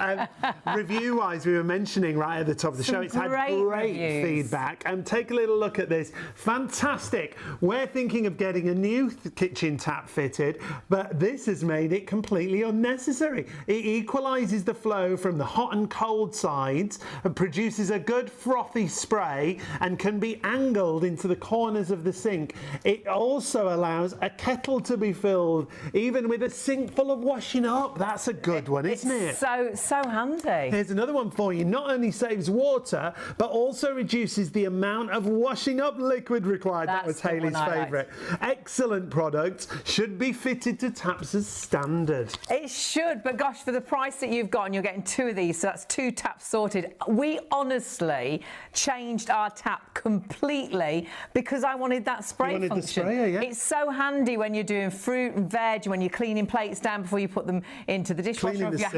Review-wise, we were mentioning right at the top of the show, it's had great feedback. And take a little look at this. Fantastic. We're thinking of getting a new kitchen tap fitted, but this has made it completely unnecessary. It equalises the flow from the hot and cold sides and produces a good frothy spray and can be angled into the corners of the sink. It also allows a kettle to be filled, even with a sink full of washing up. That's a good one, isn't it? So handy. Here's another one for you. Not only saves water, but also reduces the amount of washing up liquid required. That was Hayley's favourite. Excellent product. Should be fitted to taps as standard. It should, but gosh, for the price that you've got, and you're getting two of these, so that's two taps sorted. We honestly changed our tap completely because I wanted that spray function. The sprayer, yeah. It's so handy when you're doing fruit and veg, when you're cleaning plates down before you put them into the dishwasher. If you're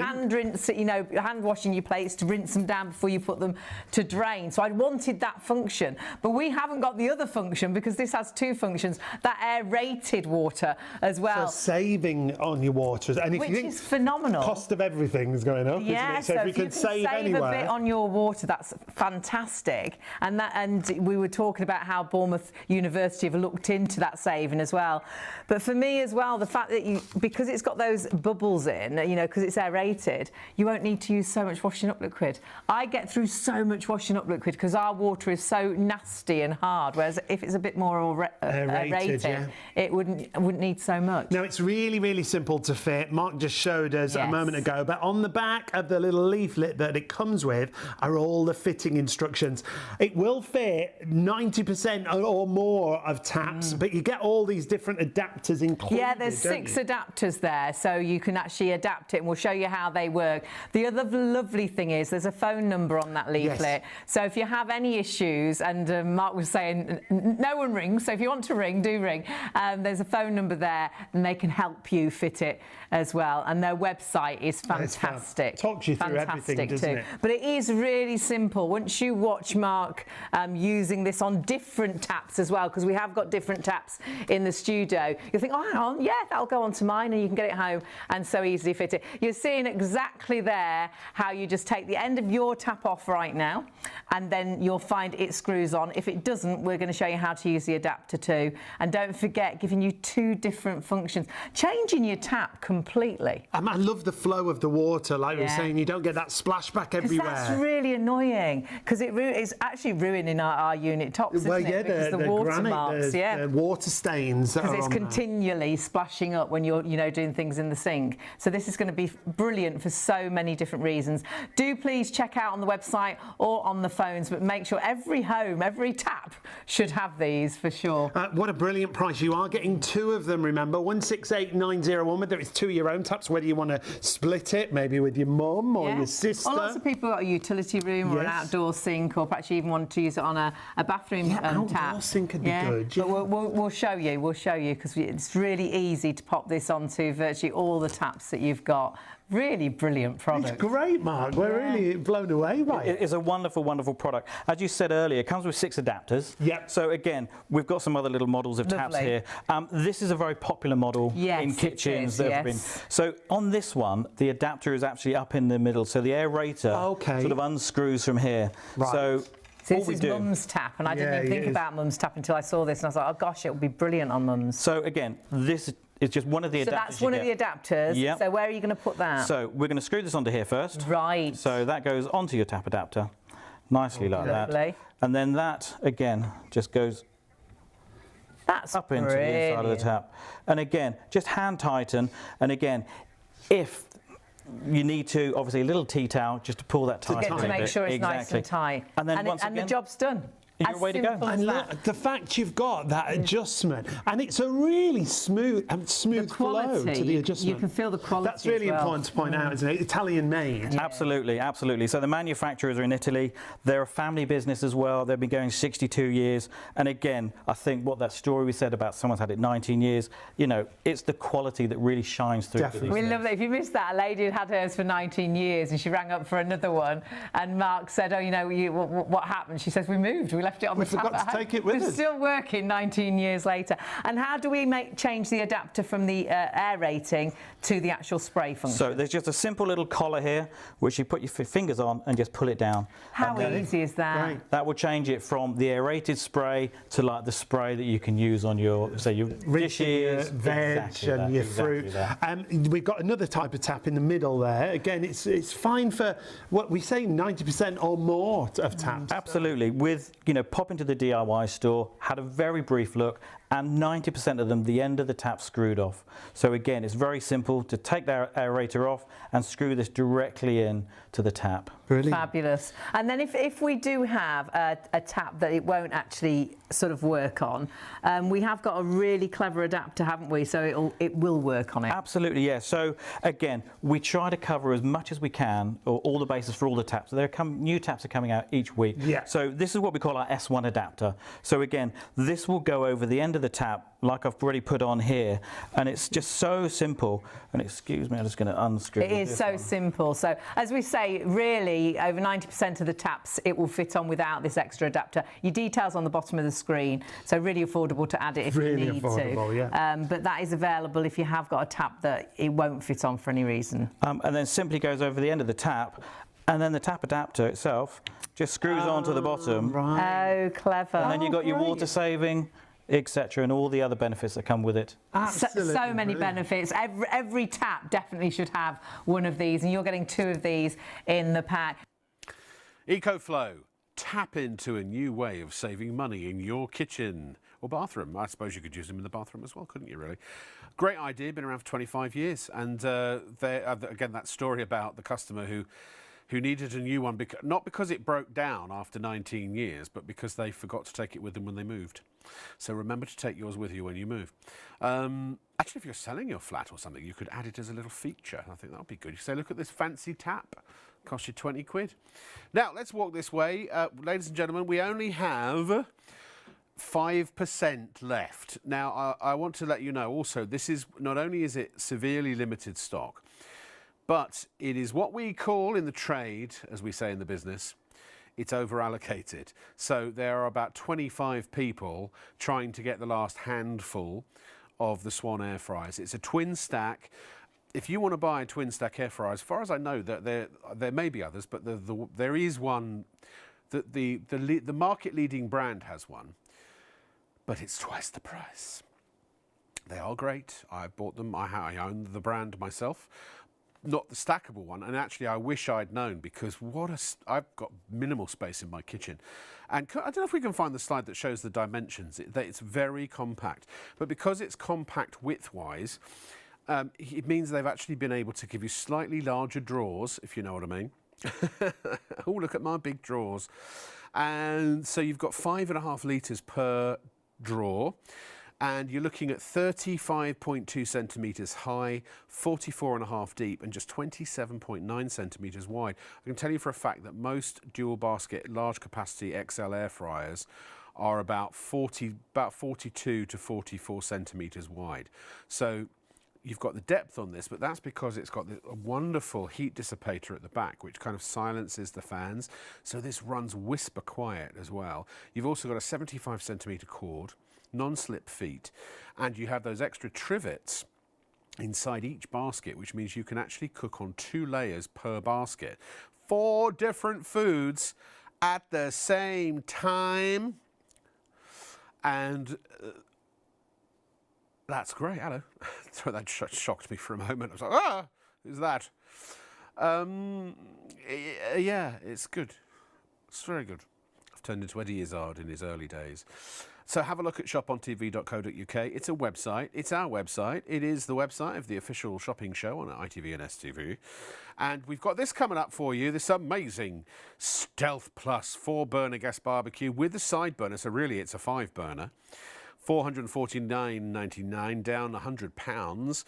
hand washing your plates, to rinse them down before you put them to drain. So I wanted that function, but we haven't got the other function because this has two functions. That aerated water as well. for saving on your water. And if which you think is phenomenal. cost of everything is going up, Yeah, isn't it? So if you can save anywhere, a bit on your water, that's fantastic. And we were talking about how Bournemouth University have looked into that saving as well. But for me as well, the fact that because it's got those bubbles in, you know, because it's aerated, you won't need to use so much washing up liquid. I get through so much washing up liquid because our water is so nasty and hard, whereas if it's a bit more aerated, yeah. it wouldn't need so much. Now, it's really, really simple to fit. Mark just showed us a moment ago, but on the back of the little leaflet that it comes with are all the fitting instructions. It will fit 90% or more of taps, but you get all these different adapters included. Yeah, there's 6 adapters there, so you can actually adapt it, and we'll show you how they work. The other lovely thing is there's a phone number on that leaflet. Yes. So if you have any issues, and Mark was saying no one rings, so if you want to ring, do ring. There's a phone number there, and they can help you fit it as well. And their website is fantastic. Talks you through everything, doesn't it? But it is really simple. Once you watch Mark using this on different taps as well, because we have got different taps in the studio, you think, oh, hang on, yeah, that'll go onto mine, and you can get it home and so easily fit it. You're seeing exactly there how you just take the end of your tap off right now, and then you'll find it screws on. If it doesn't, we're going to show you how to use the adapter too. And don't forget, giving you 2 different functions, changing your tap completely. I love the flow of the water, like we were saying. You don't get that splashback everywhere. That's really annoying, because it's actually ruining our unit tops, isn't it? Because the watermarks, the water stains. Because it's continually splashing up when you're, doing things in the sink. So this is going to be brilliant for so many different reasons. Do please check out on the website or on the phones, but make sure every home, every tap should have these for sure. What a brilliant price. You are getting 2 of them, remember, 168901, whether it's 2 of your own taps, whether you want to split it, maybe with your mum or your sister. Or lots of people got a utility room or an outdoor sink, or perhaps you even want to use it on a bathroom tap. Outdoor sink could be good. But we'll show you, because it's really easy to pop this onto virtually all the taps that you've got. Really brilliant product. It's great, Mark. We're really blown away by it. It is a wonderful, wonderful product. As you said earlier, it comes with 6 adapters. Yep. So again, we've got some other little models of taps here. This is a very popular model in kitchens. So on this one, the adapter is actually up in the middle. So the aerator sort of unscrews from here. Right. So this is Mum's tap, and I didn't even think about Mum's tap until I saw this, and I was like, oh gosh, it would be brilliant on Mum's. So again, this is just one of the adapters. So that's one of the adapters. Yep. So where are you going to put that? So we're going to screw this onto here first. Right. So that goes onto your tap adapter, nicely like that. And then that, again, just goes up into the inside of the tap. And again, just hand tighten. And again, if you need to, obviously, a little tea towel just to pull that tight. To make sure it's nice and tight. And then once again, again, the job's done. You're way to go. And look, the fact you've got that adjustment, and it's a really smooth flow to the adjustment. You can feel the quality. That's really important to point out, isn't it? Italian made. Yeah. Absolutely, absolutely. So the manufacturers are in Italy. They're a family business as well. They've been going 62 years. And again, I think what that story we said about someone's had it 19 years, it's the quality that really shines through. Definitely. We love that. If you missed that, a lady had had hers for 19 years, and she rang up for another one. And Mark said, oh, what happened? She says, we moved. We left it on the tap. We forgot to take it with us. It's still working 19 years later. And how do we change the adapter from the aerating to the actual spray function? So there's just a simple little collar here, which you put your fingers on and just pull it down. How easy is that? Right. That will change it from the aerated spray to like the spray that you can use on your, say, your dishes, veg, and your fruit. We've got another type of tap in the middle there. Again, it's fine for what we say 90% or more of taps. Absolutely. With pop into the DIY store, had a very brief look, and 90% of them, the end of the tap screwed off. So again, it's very simple to take the aerator off and screw this directly in to the tap. Brilliant. Fabulous. And then if we do have a tap that it won't actually sort of work on, we have got a really clever adapter, haven't we? So it will work on it. Absolutely, yes. So again, we try to cover as much as we can, or all the bases for all the taps. So new taps are coming out each week. Yeah. So this is what we call our S1 adapter. So again, this will go over the end of of the tap, like I've already put on here, and it's just so simple. And excuse me, I'm just going to unscrew it. It is so simple. So as we say, really, over 90% of the taps it will fit on without this extra adapter. Your details on the bottom of the screen, so really affordable to add it if really you need affordable, to. Yeah. But that is available if you have got a tap that it won't fit on for any reason. And then simply goes over the end of the tap, and then the tap adapter itself just screws onto the bottom. Right. Oh, clever. And then you've got your great. water saving, etc., and all the other benefits that come with it. Absolutely So many brilliant. benefits. Every tap definitely should have one of these, and you're getting 2 of these in the pack. EcoFlow. Tap into a new way of saving money in your kitchen or bathroom. I suppose you could use them in the bathroom as well, couldn't you, really? Great idea, been around for 25 years. And again, that story about the customer who needed a new one, not because it broke down after 19 years, but because they forgot to take it with them when they moved. So remember to take yours with you when you move. Actually, if you're selling your flat or something, you could add it as a little feature. I think that would be good. You say, look at this fancy tap. Cost you 20 quid. Now, let's walk this way. Ladies and gentlemen, we only have 5% left. Now, I want to let you know also, this is not only is it severely limited stock, but it is what we call in the trade, as we say in the business, it's over allocated. So there are about 25 people trying to get the last handful of the Swan air fryers. It's a twin stack. If you want to buy a twin stack air fryer, as far as I know, that there may be others, but there is one that the market leading brand has one, but it's twice the price. They are great. I've bought them. I own the brand myself. Not the stackable one, and actually I wish I'd known, because I've got minimal space in my kitchen, and I don't know if we can find the slide that shows the dimensions. It's very compact, but because it's compact width-wise, it means they've actually been able to give you slightly larger drawers, if you know what I mean. Oh, look at my big drawers. And so you've got 5.5 litres per drawer, and you're looking at 35.2 centimetres high, 44.5 deep, and just 27.9 centimetres wide. I can tell you for a fact that most dual basket large capacity XL air fryers are about 42 to 44 centimetres wide. So you've got the depth on this, but that's because it's got a wonderful heat dissipator at the back, which kind of silences the fans. So this runs whisper quiet as well. You've also got a 75 centimetre cord, non-slip feet, and you have those extra trivets inside each basket, which means you can actually cook on 2 layers per basket. 4 different foods at the same time. And that's great. Hello. So that shocked me for a moment. I was like, ah, who's that? Yeah, it's good. It's very good. I've turned into Eddie Izzard in his early days. So have a look at shopontv.co.uk. It's a website. It's our website. It is the website of the official shopping show on ITV and STV. And we've got this coming up for you, this amazing Stealth Plus 4-burner gas barbecue with the side burner. So really it's a 5-burner. $449.99, down £100.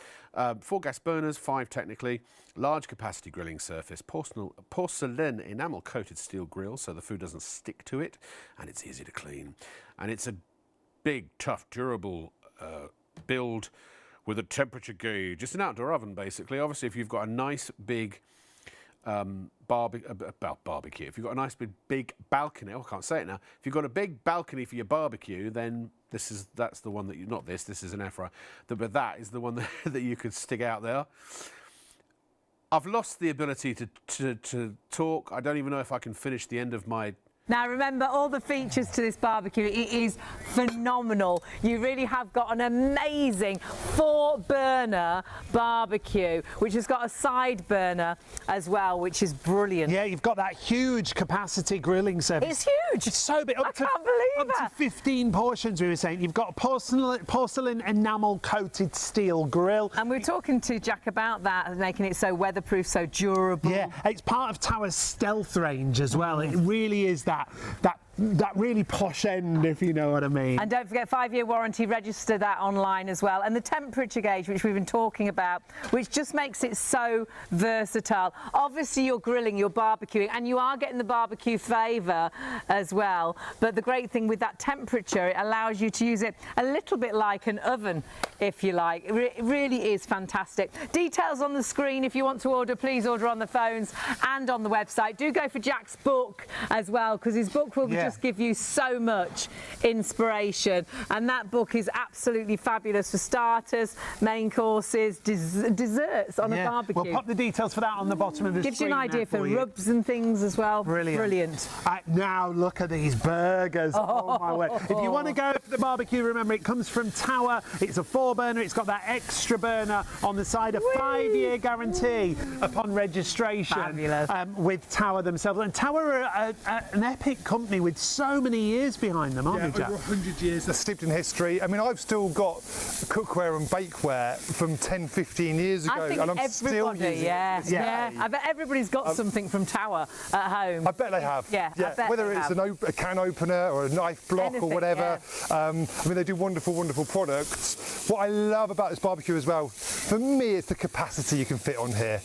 4 gas burners, 5 technically. Large capacity grilling surface, porcelain enamel coated steel grill, so the food doesn't stick to it, and it's easy to clean. And it's a big, tough, durable build with a temperature gauge. Just an outdoor oven, basically. Obviously, if you've got a nice big barbecue, if you've got a nice big balcony, oh, I can't say it now. If you've got a big balcony for your barbecue, then that's the one that this is an air fryer, but that is the one that you could stick out there. I've lost the ability to talk. I don't even know if I can finish the end of my. Now remember all the features to this barbecue. It is phenomenal. You really have got an amazing 4-burner barbecue, which has got a side burner as well, which is brilliant. Yeah, you've got that huge capacity grilling surface. It's huge. It's so big. I can't believe up to 15 portions, we were saying. You've got a porcelain enamel coated steel grill. And we were talking to Jack about that, making it so weatherproof, so durable. Yeah, it's part of Tower's Stealth range as well. It really is that that really posh end, if you know what I mean. And don't forget 5-year warranty, register that online as well. And the temperature gauge, which we've been talking about, which just makes it so versatile. Obviously you're grilling, you're barbecuing, and you are getting the barbecue flavour as well. But the great thing with that temperature, it allows you to use it a little bit like an oven, if you like. It really is fantastic. Details on the screen. If you want to order, please order on the phones and on the website. Do go for Jack's book as well, because his book will just give you so much inspiration. And that book is absolutely fabulous for starters, main courses, desserts on a barbecue. We'll pop the details for that on the bottom of the screen. Gives you an idea for rubs and things as well. Brilliant. Now look at these burgers. Oh my word. If you want to go for the barbecue, remember it comes from Tower. It's a 4-burner. It's got that extra burner on the side. A 5-year guarantee upon registration. Fabulous. With Tower themselves. And Tower are an epic company with so many years behind them, aren't they, Jack? Over 100 years. They're steeped in history. I mean, I've still got cookware and bakeware from 10, 15 years ago, I think and I'm still using it. I bet everybody's got something from Tower at home. I bet they have. I bet whether it's a can opener or a knife block or whatever. I mean, they do wonderful, wonderful products. What I love about this barbecue as well, for me, it's the capacity you can fit on here.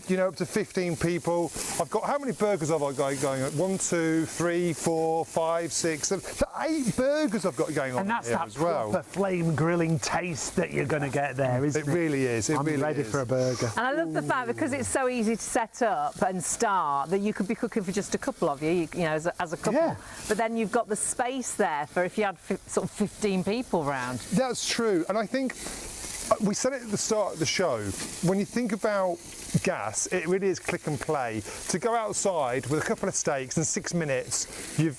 You know, up to 15 people. I've got, how many burgers have I got going on? 1, 2, 3, 4, 5, 6, 7, so 8 burgers I've got going on and here as well. And that's that proper flame grilling taste that you're going to get there, isn't it? It really is. I'm ready for a burger. And I love the fact, because it's so easy to set up and start, that you could be cooking for just a couple of you know, as a couple. Yeah. But then you've got the space there for if you had sort of 15 people round. That's true. And I think we said it at the start of the show, when you think about gas, it really is click and play. To go outside with a couple of steaks in 6 minutes, you've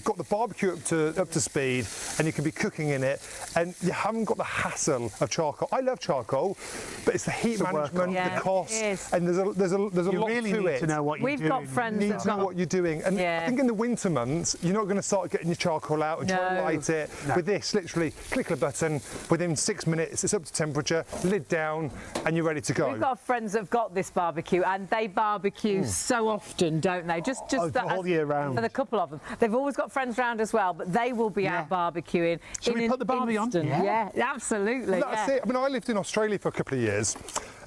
got the barbecue up to speed, and you can be cooking in it, and you haven't got the hassle of charcoal. I love charcoal, but it's the heat management, the cost, and there's a lot really to need it. to know what you're doing. We've got friends You need that to know what you're doing, and I think in the winter months you're not going to start getting your charcoal out and trying to light it. With this, literally click a button, within 6 minutes it's up to temperature, lid down, and you're ready to go. We've got friends that have got this barbecue, and they barbecue so often, don't they? Just the whole year round. For the couple of them, they've always got friends round as well, but they will be out barbecuing. Should we put the barbie on? Yeah, absolutely. Well, that's it. I mean, I lived in Australia for a couple of years,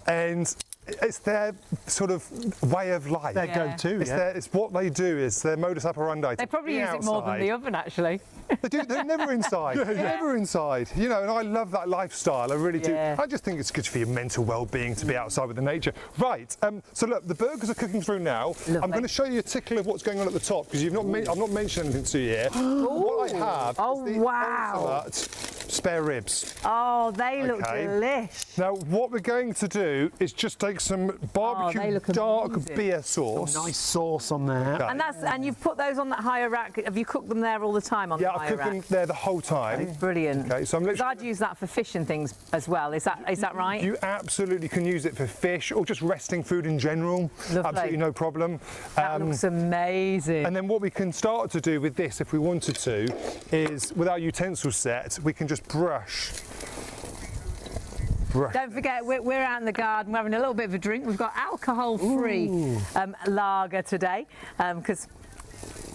and it's their sort of way of life. Their go-to, It's what they do. It's their modus operandi. They probably use it more than the oven, actually. They do. They're never inside. They're never inside. You know, and I love that lifestyle. I really do. I just think it's good for your mental well-being to be outside with the nature. Right. So look, the burgers are cooking through now. Lovely. I'm going to show you a tickle of what's going on at the top, because I've not mentioned anything to you here. What I have is the ultimate spare ribs. Oh, they look delish. Now, what we're going to do is just take some barbecue dark beer sauce. Nice sauce on there. Okay. And you've put those on that higher rack. Have you cooked them there all the time on the higher rack? Yeah, I've cooked them there the whole time. Brilliant. Okay, so I'm literally... I'd use that for fish and things as well. Is that right? You absolutely can use it for fish or just resting food in general. Lovely. Absolutely no problem. That looks amazing. And then what we can start to do with this, if we wanted to, is with our utensil set, we can just brush. Don't forget, we're out in the garden, we're having a little bit of a drink. We've got alcohol-free lager today, because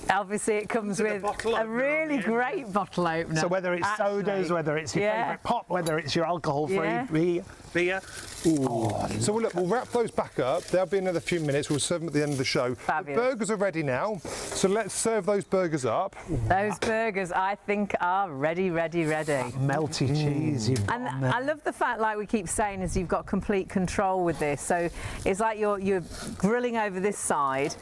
obviously it comes with a really great bottle opener. So whether it's sodas, whether it's your favourite pop, whether it's your alcohol-free beer. So look, we'll wrap those back up. There'll be another few minutes. We'll serve them at the end of the show. Fabulous. The burgers are ready now, so let's serve those burgers up. Those burgers, I think, are ready. Melty cheese. And I love the fact, like we keep saying, is you've got complete control with this. So it's like you're grilling over this side,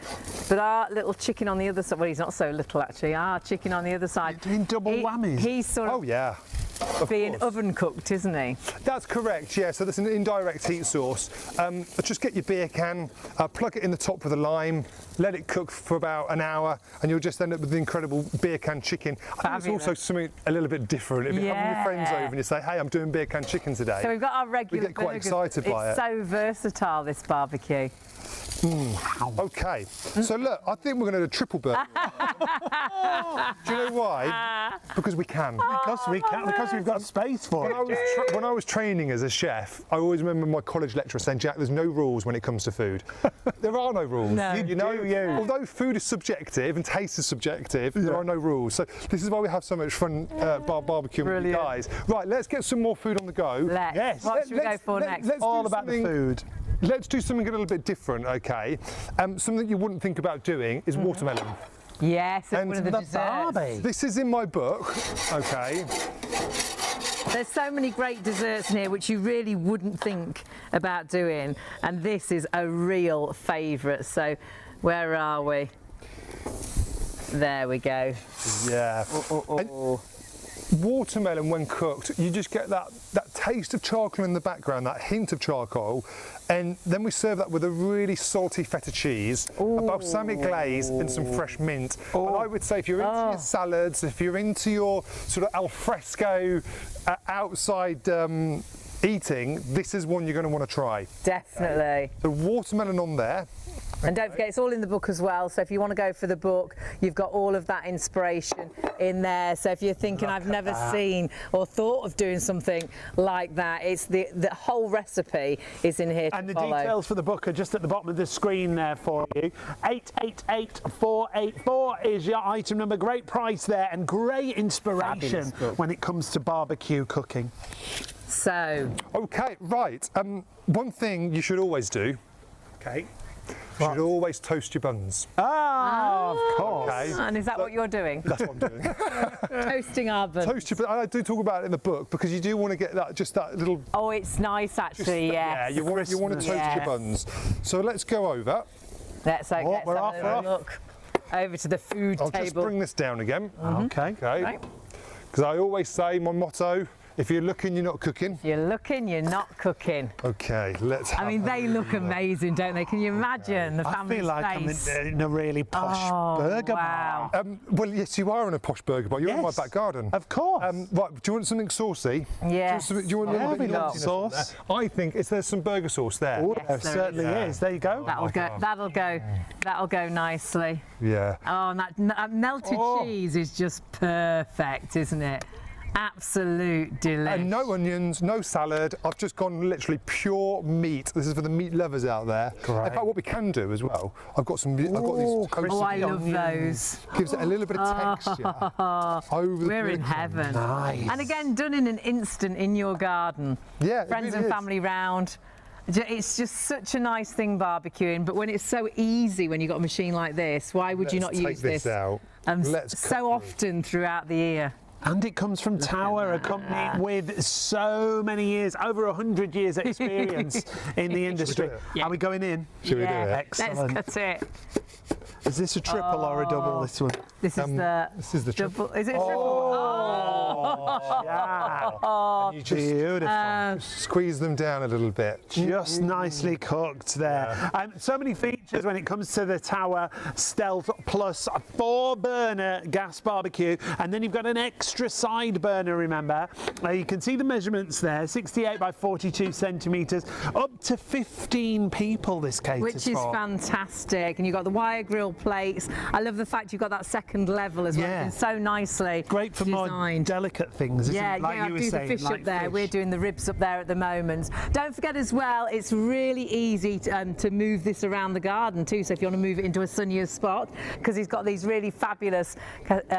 but our little chicken on the other side. Well, he's not so little actually. Our chicken on the other side. You're doing double whammies. He's sort of. Oh yeah. Being oven cooked, isn't he? That's correct, yeah. So that's an indirect heat source. Just get your beer can, plug it in the top with a lime, let it cook for about an hour, and you'll just end up with the incredible beer can chicken. I think it's also something a little bit different. If you're having your friends over and you say, hey, I'm doing beer can chicken today. So we've got our regular we get quite burgers. excited by it. It's so versatile, this barbecue. Okay, so look, I think we're going to do a triple burger. Do you know why? Because we can. Because we've got space for it. When I was training as a chef, I always remember my college lecturer saying, Jack, there's no rules when it comes to food. There are no rules. No. You know, although food is subjective and taste is subjective, there are no rules. So this is why we have so much fun barbecuing with you guys. Right, let's get some more food on the go. Yes. What should we go for next? Let's All about the food. Let's do something a little bit different, okay? Something you wouldn't think about doing is watermelon. Yes, And one of the the desserts. This is in my book, okay? There's so many great desserts in here which you really wouldn't think about doing, and this is a real favourite. So where are we? There we go. Yeah. And watermelon, when cooked, you just get that taste of charcoal in the background, that hint of charcoal, and then we serve that with a really salty feta cheese, a balsamic glaze, and some fresh mint. And I would say if you're into your salads, if you're into your sort of al fresco outside eating, this is one you're going to want to try. Definitely. The watermelon on there. And don't forget, it's all in the book as well. So if you want to go for the book, you've got all of that inspiration in there. So if you're thinking, I've never seen or thought of doing something like that, it's the whole recipe is in here to And the follow. details for the book are just at the bottom of the screen there for you. 888484 is your item number. Great price there and great inspiration when it comes to barbecue cooking. So. Okay, right. One thing you should always do. Okay. You should always toast your buns. Of course. Okay. And is that what you're doing? That's what I'm doing. Toasting our buns. Toast your buns. I do talk about it in the book because you do want to get that little. Oh, it's nice actually. Yeah, you want to toast your buns. So let's go over. Let's have a look over to the food I'll table. just bring this down again. Okay. Okay. Right. Because I always say my motto: if you're looking, you're not cooking. You're looking, you're not cooking. Okay, let's have I mean, they look amazing, don't they? Can you imagine the I family feel like space? I'm in a really posh burger wow. bar. well, yes, you are in a posh burger bar. You're in my back garden. Of course. Right, do you want something saucy? Yes. Do you want a little bit of sauce? I think there's some burger sauce there. Oh, Yes, there there certainly is. There you go. That'll go nicely. Yeah. Oh, and that melted cheese is just perfect, isn't it? Absolute delight. And no onions, no salad. I've just gone literally pure meat. This is for the meat lovers out there. Great. In fact, what we can do as well, I've got these Oh, toasted I love onions. those. Gives it a little bit of texture over the We're in grilling. heaven. Nice. And again, done in an instant in your garden. Yeah, it Friends really and is. family round. It's just such a nice thing barbecuing, but when it's so easy when you've got a machine like this, why would you not Let's take use this out. Let's cut so through. often throughout the year? And it comes from Tower, a company with so many years, over 100 years experience in the industry. Yeah. Are we going in? Should we do it? Excellent. Let's cut it. Is this a triple or a double, this one? This is the triple. double. Is it a triple? Yeah. And you just Beautiful. squeeze them down a little bit. Just nicely cooked there. So many features when it comes to the Tower Stealth Plus 4-burner gas barbecue, and then you've got an extra side burner, remember. You can see the measurements there, 68 by 42 centimetres, up to 15 people this caters Which is for. fantastic. And you've got the wire grill plates. I love the fact you've got that second level as well. Yeah. It's so nicely Great for more designed. delicate things, isn't Yeah, it? Like yeah, you were I do saying, the fish like up there. fish. We're doing the ribs up there at the moment. Don't forget as well, it's really easy to move this around the garden too. So if you want to move it into a sunnier spot, because it's got these really fabulous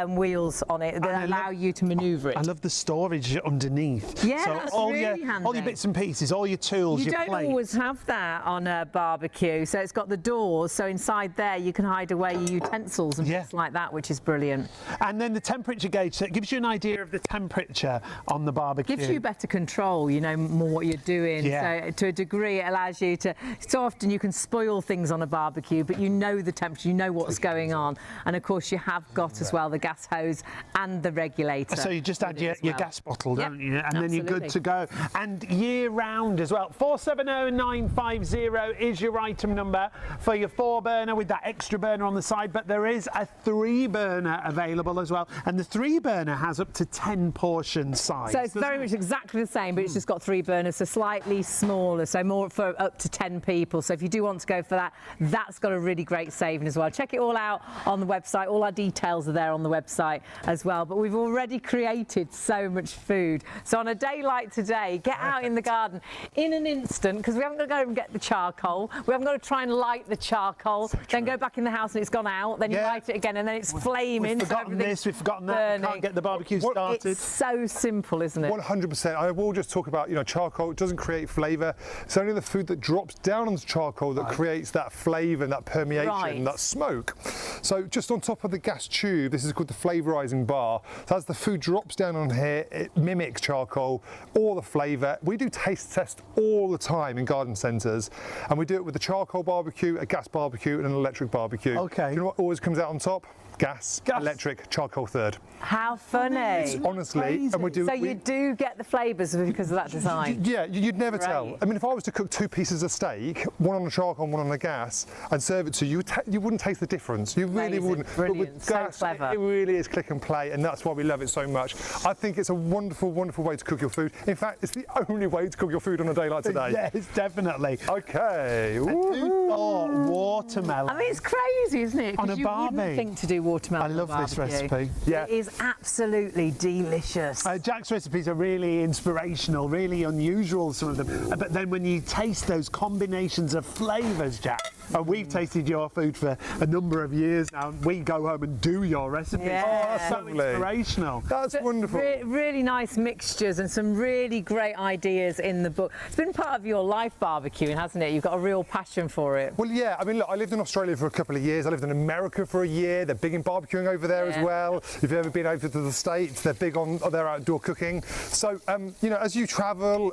wheels on it that allow you to manoeuvre it. I love the storage underneath. Yeah, so that's all really your handy. all your bits and pieces, all your tools, You your don't plate. always have that on a barbecue, so it's got the doors, so inside there you can hide away your utensils and things like that, which is brilliant. And then the temperature gauge, so it gives you an idea of the temperature on the barbecue. Gives you better control, you know, more what you're doing. Yeah. So to a degree it allows you to, so often you can spoil things on a barbecue, but you know the temperature, you know what's going on. And of course you have got as well the gas hose and the regulator. So you just add your gas bottle, don't you? And then you're good to go. And year round as well. 470950 is your item number for your 4-burner with that extra burner on the side, but there is a 3-burner available as well. And the 3-burner has up to 10 portion size. So it's very much exactly the same, but it's just got 3 burners, so slightly smaller, so more for up to 10 people. So if you do want to go for that, that's got a really great saving as well. Check it all out on the website. All our details are there on the website as well. But we've already created so much food. So on a day like today, get out in the garden in an instant, because we haven't got to go and get the charcoal. We haven't got to try and light the charcoal, then go back in the house and it's gone out, then you light it again and then it's flaming. We've forgotten this, we've forgotten that. We can't get the barbecue started. It's so simple, isn't it? 100%. I will just talk about, charcoal. It doesn't create flavour. It's only the food that drops down onto charcoal that creates that flavour and that permeation, that smoke. So just on top of the gas tube, this is called the flavourising bar. So as the food drops down on here, it mimics charcoal, all the flavour. We do taste tests all the time in garden centres, and we do it with the charcoal barbecue, a gas barbecue and an electric barbecue. Okay. You know what always comes out on top? Gas, electric, charcoal third. How funny. Honestly, and we do. So you do get the flavours because of that design? Yeah, you'd never tell. I mean, if I was to cook 2 pieces of steak, one on the charcoal and one on the gas, and serve it to you, you wouldn't taste the difference. You really wouldn't. Brilliant. But with So gas, clever. it really is click and play, and that's why we love it so much. I think it's a wonderful, wonderful way to cook your food. In fact, it's the only way to cook your food on a day like today. Yes, definitely. Okay. Who thought watermelon? I mean, it's crazy, isn't it? On a Because you barbie. wouldn't think to do watermelon I love on this barbecue. recipe. Yeah. It is absolutely delicious. Jack's recipes are really inspirational, really unusual, some of them. But then when you taste those combinations of flavours, Jack, and we've tasted your food for a number of years now, and we go home and do your recipes. Yeah. Oh, that's so Lovely. inspirational. That's wonderful. Really nice mixtures and some really great ideas in the book. It's been part of your life, barbecuing, hasn't it? You've got a real passion for it. Well, yeah. I mean, look, I lived in Australia for a couple of years. I lived in America for a year. They're big in barbecuing over there as well. If you've ever been over to the States, they're big on their outdoor cooking. So, as you travel,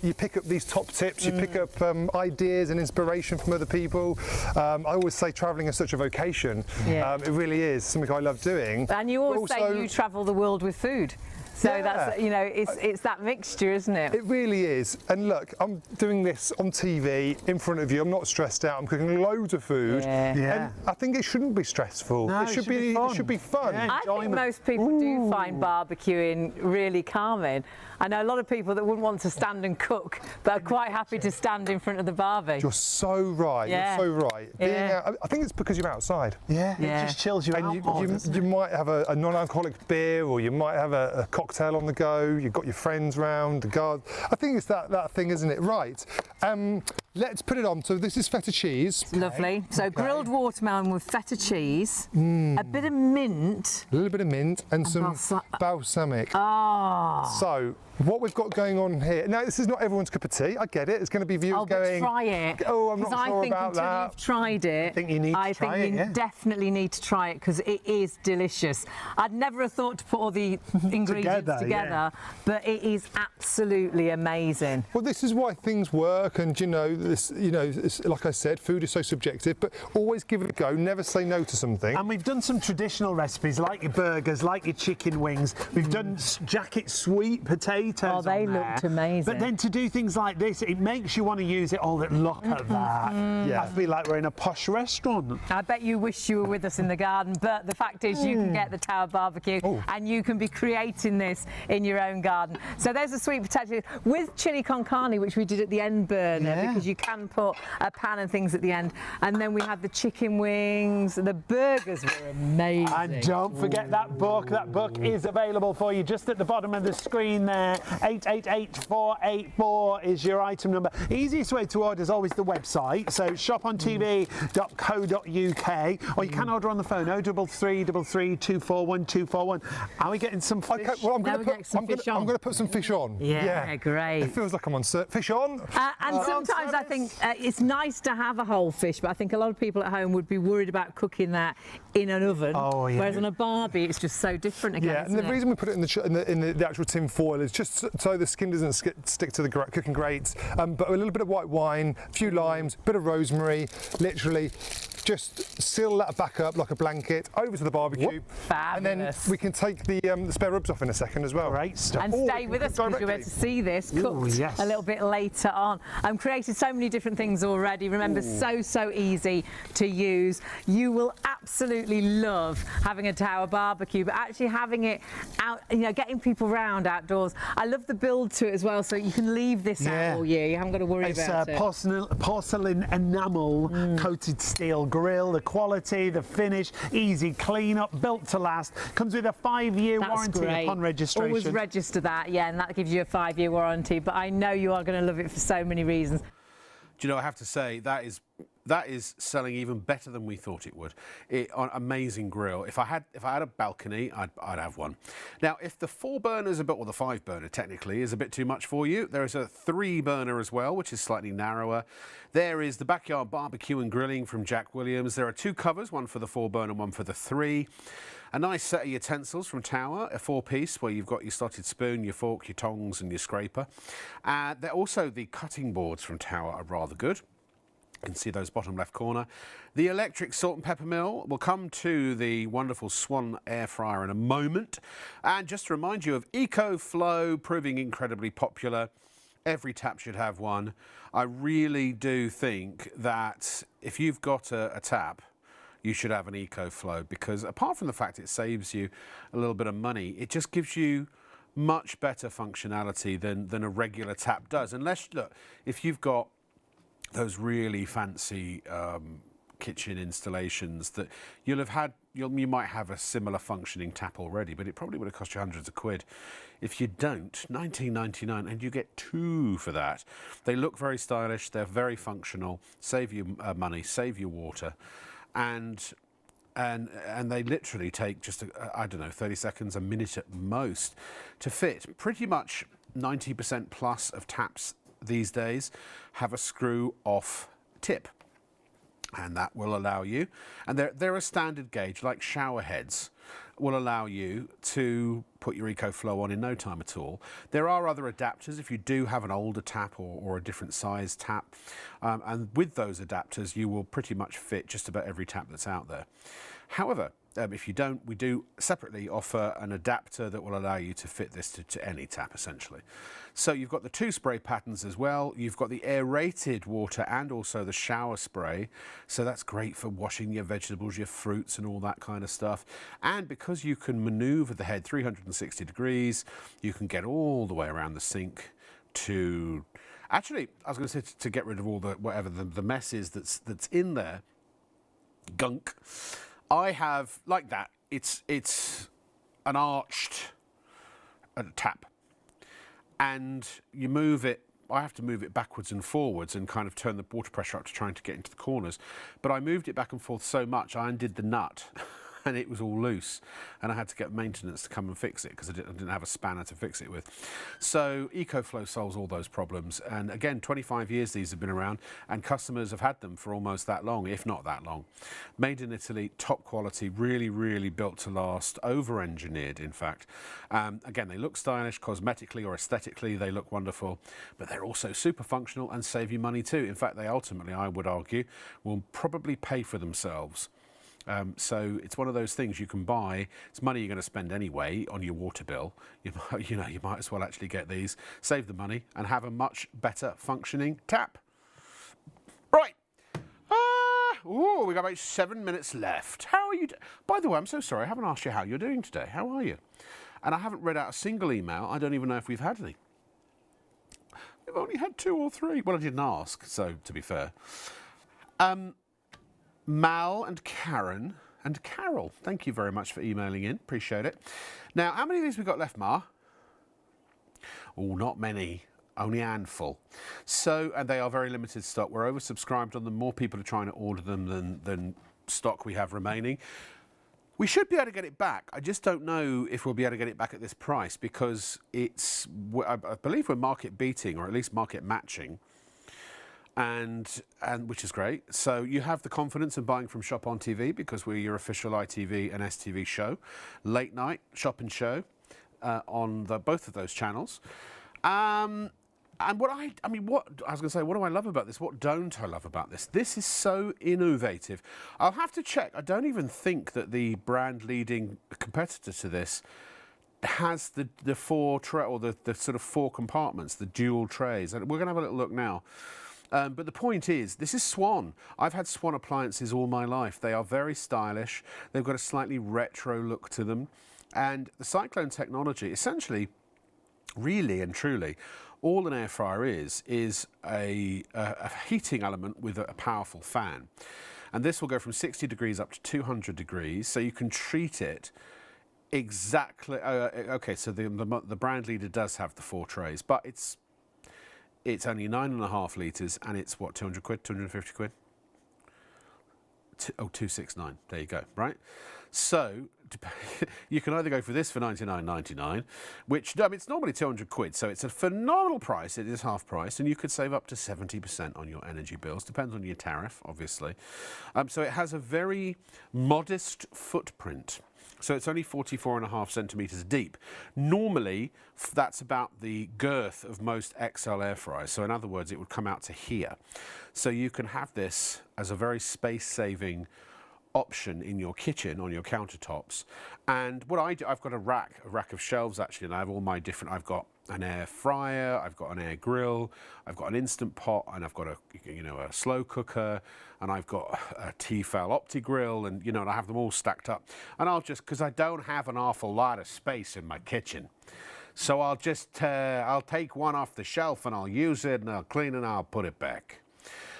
you pick up these top tips. You pick up ideas and inspiration from other people. I always say travelling is such a vocation. Yeah. It really is something I love doing. And you always say you travel the world with food. So that's, it's that mixture, isn't it? It really is. And look, I'm doing this on TV in front of you. I'm not stressed out. I'm cooking loads of food. Yeah. And I think it shouldn't be stressful. No, it should be fun. It should be fun. Yeah. I think most people do find barbecuing really calming. I know a lot of people that wouldn't want to stand and cook, but are quite happy to stand in front of the barbie. You're so right. Yeah. You're so right. I think it's because you're outside. Yeah, it just chills you out more, And you might have a non-alcoholic beer, or you might have a cocktail on the go. You've got your friends round the garden. I think it's that thing, isn't it? Right. Let's put it on. So this is feta cheese. Lovely. So grilled watermelon with feta cheese, a bit of mint. A little bit of mint and some balsamic. So what we've got going on here. Now, this is not everyone's cup of tea. I get it. It's going to be viewers going, try it. Oh, I'm not sure about until that. You've tried it, I think you need to try it, you definitely need to try it because it is delicious. I'd never have thought to put all the ingredients together, but it is absolutely amazing. Well, this is why things work, and it's, like I said, food is so subjective, but always give it a go. Never say no to something. And we've done some traditional recipes, like your burgers, like your chicken wings. We've done jacket sweet potatoes. Oh, they on there. looked amazing. But then to do things like this, it makes you want to use it all. Look at that. Yeah. I feel like we're in a posh restaurant. I bet you wish you were with us in the garden, but the fact is you can get the Tower Barbecue and you can be creating this in your own garden. So there's a sweet potato with chili con carne, which we did at the end burner, because you can put a pan and things at the end. And then we had the chicken wings. The burgers were amazing. And don't forget that book. That book is available for you just at the bottom of the screen there. 888484 is your item number. Easiest way to order is always the website. So shopontv.co.uk, or you can order on the phone 03333 241 241. Are we getting some fish? Okay, well, I'm Now going we get some fish on. to put some fish on. Yeah, great. It feels like I'm on fish on. And sometimes I think it's nice to have a whole fish, but I think a lot of people at home would be worried about cooking that in an oven. Oh, yeah. Whereas on a barbie, it's just so different again. Yeah, and isn't the it? reason we put it in the actual tin foil is just so the skin doesn't stick to the cooking grates. But a little bit of white wine, a few limes, a bit of rosemary, literally just seal that back up like a blanket over to the barbecue. And then we can take the spare ribs off in a second as well. Great stuff. And stay with us because you'll be able to see this cooked a little bit later on. I've created so many different things already. Remember, so easy to use. You will absolutely love having a tower barbecue, but actually having it out, you know, getting people round outdoors. I love the build to it as well, so you can leave this out all year. You haven't got to worry about it. Porcelain enamel coated steel grill. The quality, the finish, easy clean-up, built to last. Comes with a 5-year warranty upon registration. Always register that, yeah, and that gives you a 5-year warranty. But I know you are going to love it for so many reasons. Do you know, I have to say, that is selling even better than we thought it would. Amazing grill. If I had a balcony, I'd have one. Now, if the 4-burner is a bit, or the 5-burner technically is a bit too much for you, there is a 3-burner as well, which is slightly narrower. There is the backyard barbecue and grilling from Jack Williams. There are 2 covers, one for the 4-burner, one for the 3. A nice set of utensils from Tower, a 4-piece where you've got your slotted spoon, your fork, your tongs and your scraper. Also, the cutting boards from Tower are rather good. You can see those bottom left corner. The electric salt and pepper mill. Will come to the wonderful Swan air fryer in a moment. And just to remind you of EcoFlow, proving incredibly popular. Every tap should have one. I really do think that if you've got a tap, you should have an EcoFlow, because apart from the fact it saves you a little bit of money, it just gives you much better functionality than a regular tap does. Unless, look, if you've got those really fancy kitchen installations that you'll have had, you might have a similar functioning tap already, but it probably would have cost you hundreds of quid. If you don't, $19.99, and you get 2 for that. They look very stylish, they're very functional, save you money, save you water. And they literally take just, I don't know, 30 seconds, a minute at most to fit. Pretty much 90% plus of taps these days have a screw-off tip. And that will allow you, and they're a standard gauge, like shower heads, will allow you to put your EcoFlow on in no time at all. There are other adapters if you do have an older tap or a different size tap, and with those adapters you will pretty much fit just about every tap that's out there. However, if you don't, we do separately offer an adapter that will allow you to fit this to any tap, essentially. So you've got the 2 spray patterns as well. You've got the aerated water and also the shower spray. So that's great for washing your vegetables, your fruits and all that kind of stuff. And because you can maneuver the head 360 degrees, you can get all the way around the sink to... Actually, I was going to say to get rid of all the mess is that's in there. Gunk. I have, like that, it's an arched tap, and you move it, I have to move it backwards and forwards and kind of turn the water pressure up to trying to get into the corners, but I moved it back and forth so much I undid the nut and it was all loose, and I had to get maintenance to come and fix it because I didn't have a spanner to fix it with. So EcoFlow solves all those problems, and again, 25 years these have been around, and customers have had them for almost that long, if not that long. Made in Italy, top quality, really built to last, over-engineered in fact. Again, they look stylish cosmetically or aesthetically, they look wonderful, but they're also super functional and save you money too. In fact, they ultimately, I would argue, will probably pay for themselves. So it's one of those things you can buy. It's money you're going to spend anyway on your water bill. You might as well actually get these, save the money, and have a much better functioning tap. Right. We got about 7 minutes left. How are you? By the way, I'm so sorry. I haven't asked you how you're doing today. How are you? And I haven't read out a single email. I don't even know if we've had any. We've only had 2 or 3. Well, I didn't ask, so to be fair. Mal and Karen and Carol, thank you very much for emailing in. Appreciate it. Now, how many of these we got left, Ma? Oh, not many. Only a handful. So, and they are very limited stock. We're oversubscribed on them. More people are trying to order them than stock we have remaining. We should be able to get it back. I just don't know if we'll be able to get it back at this price because it's, I believe we're market beating, or at least market matching. And which is great. So you have the confidence in buying from Shop on TV because we're your official ITV and STV show. Late night, shop and show on both of those channels. And what I was going to say, what do I love about this? What don't I love about this? This is so innovative. I'll have to check. I don't even think that the brand leading competitor to this has the sort of 4 compartments, the dual trays. And we're going to have a little look now. But the point is, this is Swan. I've had Swan appliances all my life. They are very stylish. They've got a slightly retro look to them. And the Cyclone technology, essentially, really and truly, all an air fryer is a heating element with a powerful fan. And this will go from 60 degrees up to 200 degrees, so you can treat it exactly... OK, so the brand leader does have the 4 trays, but it's only 9.5 litres, and it's, what, 200 quid, 250 quid? 269, there you go, right? So you can either go for this for £99.99, which, I mean, it's normally 200 quid, so it's a phenomenal price. It is half price, and you could save up to 70% on your energy bills. Depends on your tariff, obviously. So it has a very modest footprint. So it's only 44.5 centimetres deep. Normally, that's about the girth of most XL air fryers. So in other words, it would come out to here. So you can have this as a very space-saving option in your kitchen, on your countertops. And what I do, I've got a rack of shelves actually, and I have all my different, I've got an air fryer, I've got an air grill, I've got an instant pot, and I've got a slow cooker, and I've got a Tefal OptiGrill, and and I have them all stacked up. And I'll just, because I don't have an awful lot of space in my kitchen, so I'll just I'll take one off the shelf and I'll use it and I'll clean it and I'll put it back.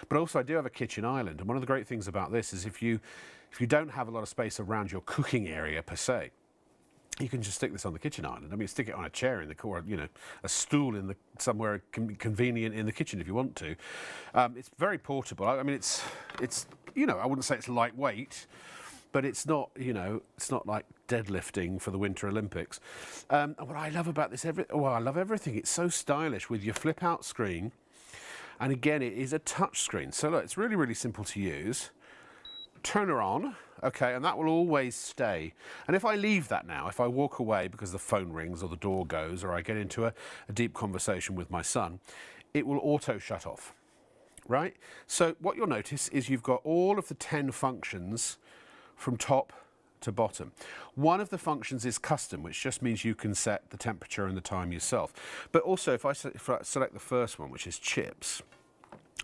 But also I do have a kitchen island, and one of the great things about this is if you don't have a lot of space around your cooking area per se, you can just stick this on the kitchen island. I mean, stick it on a chair in the corner, a stool in somewhere convenient in the kitchen if you want to. It's very portable. I mean, it's I wouldn't say it's lightweight, but it's not it's not like deadlifting for the Winter Olympics. And what I love about this, I love everything. It's so stylish with your flip-out screen, and again, it is a touch screen. So look, it's really, really simple to use. Turn her on, okay, and that will always stay. And if I leave that now, if I walk away because the phone rings or the door goes or I get into a deep conversation with my son, it will auto shut off, right? So what you'll notice is you've got all of the 10 functions from top to bottom. One of the functions is custom, which just means you can set the temperature and the time yourself. But also, if I select the first one, which is chips,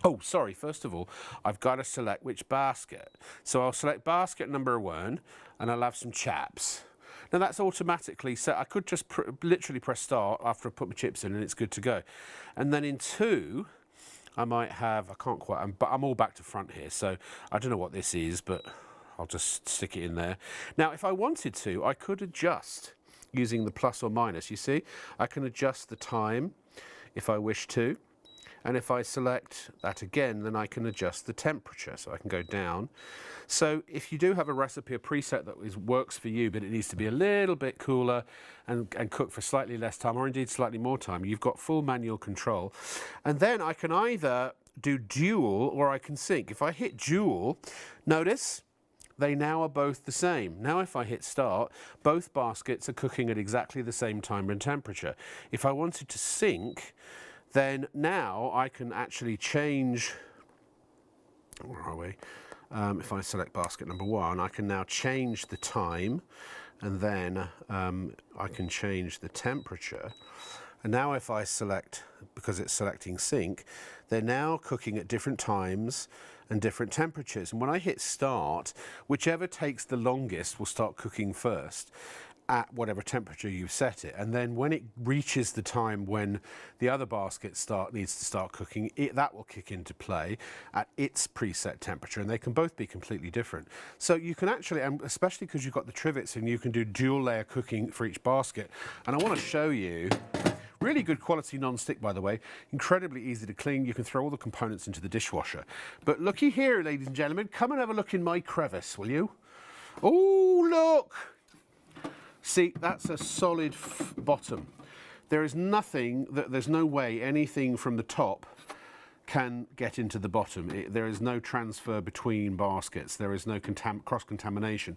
oh, sorry, first of all, I've got to select which basket. So I'll select basket number 1, and I'll have some chaps. Now that's automatically set. I could just literally press start after I put my chips in, and it's good to go. And then in 2, I might have, I can't quite, but I'm all back to front here, so I don't know what this is, but I'll just stick it in there. Now, if I wanted to, I could adjust using the plus or minus. You see, I can adjust the time if I wish to. And if I select that again, then I can adjust the temperature. So I can go down. So if you do have a recipe, a preset that works for you, but it needs to be a little bit cooler and cook for slightly less time, or indeed slightly more time, you've got full manual control. And then I can either do dual or I can sync. If I hit dual, notice they now are both the same. Now if I hit start, both baskets are cooking at exactly the same time and temperature. If I wanted to sync, then now I can actually change, where are we? If I select basket number 1, I can now change the time, and then I can change the temperature. And now if I select, because it's selecting sync, they're now cooking at different times and different temperatures. And when I hit start, whichever takes the longest will start cooking first at whatever temperature you've set it. And then when it reaches the time when the other basket needs to start cooking, that will kick into play at its preset temperature, and they can both be completely different. So you can actually, and especially because you've got the trivets, and you can do dual layer cooking for each basket. And I want to show you, really good quality non-stick, by the way, incredibly easy to clean. You can throw all the components into the dishwasher. But looky here, ladies and gentlemen, come and have a look in my crevice, will you? Oh, look! See, that's a solid bottom. There is nothing, there's no way anything from the top can get into the bottom. There is no transfer between baskets. There is no cross-contamination.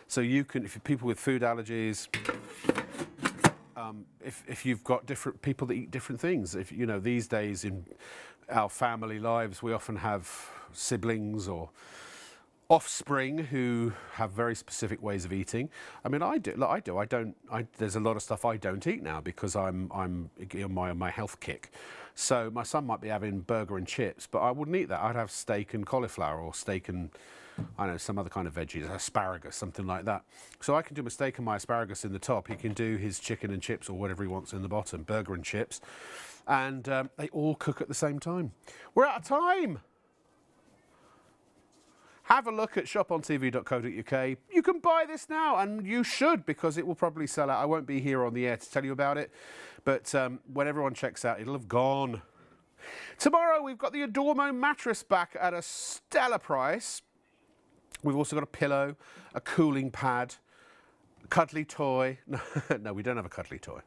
So you can, if you're people with food allergies, if you've got different people that eat different things. If you know, these days in our family lives, we often have siblings or offspring who have very specific ways of eating. I mean, I do. There's a lot of stuff I don't eat now because I'm on my health kick. So my son might be having burger and chips, but I wouldn't eat that. I'd have steak and cauliflower, or steak and I don't know, some other kind of veggies, asparagus, something like that. So I can do my steak and my asparagus in the top. He can do his chicken and chips or whatever he wants in the bottom, burger and chips, and they all cook at the same time. We're out of time. Have a look at shopontv.co.uk. You can buy this now, and you should, because it will probably sell out. I won't be here on the air to tell you about it, but when everyone checks out, it'll have gone. Tomorrow, we've got the Adormo mattress back at a stellar price. We've also got a pillow, a cooling pad, a cuddly toy. No, we don't have a cuddly toy.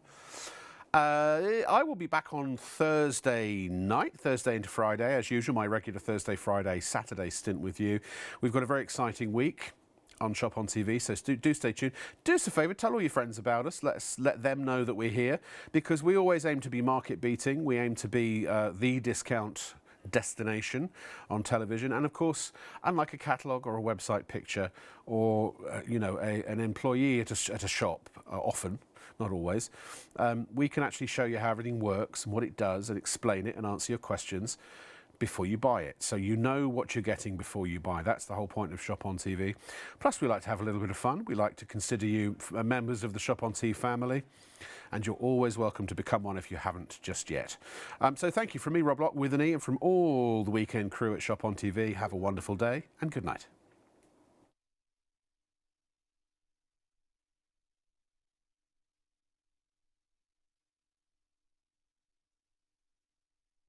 I will be back on Thursday night, Thursday into Friday, as usual, my regular Thursday, Friday, Saturday stint with you. We've got a very exciting week on Shop on TV, so do stay tuned. Do us a favour, tell all your friends about us. Let them know that we're here, because we always aim to be market beating. We aim to be the discount destination on television, and of course, unlike a catalogue or a website picture or you know, an employee at a shop, often, not always, we can actually show you how everything works and what it does, and explain it and answer your questions before you buy it, so you know what you're getting before you buy. That's the whole point of Shop on TV. Plus, we like to have a little bit of fun. We like to consider you members of the Shop on TV family, and you're always welcome to become one if you haven't just yet. So thank you from me, Rob Lock, with an E, and from all the weekend crew at Shop on TV. Have a wonderful day and good night.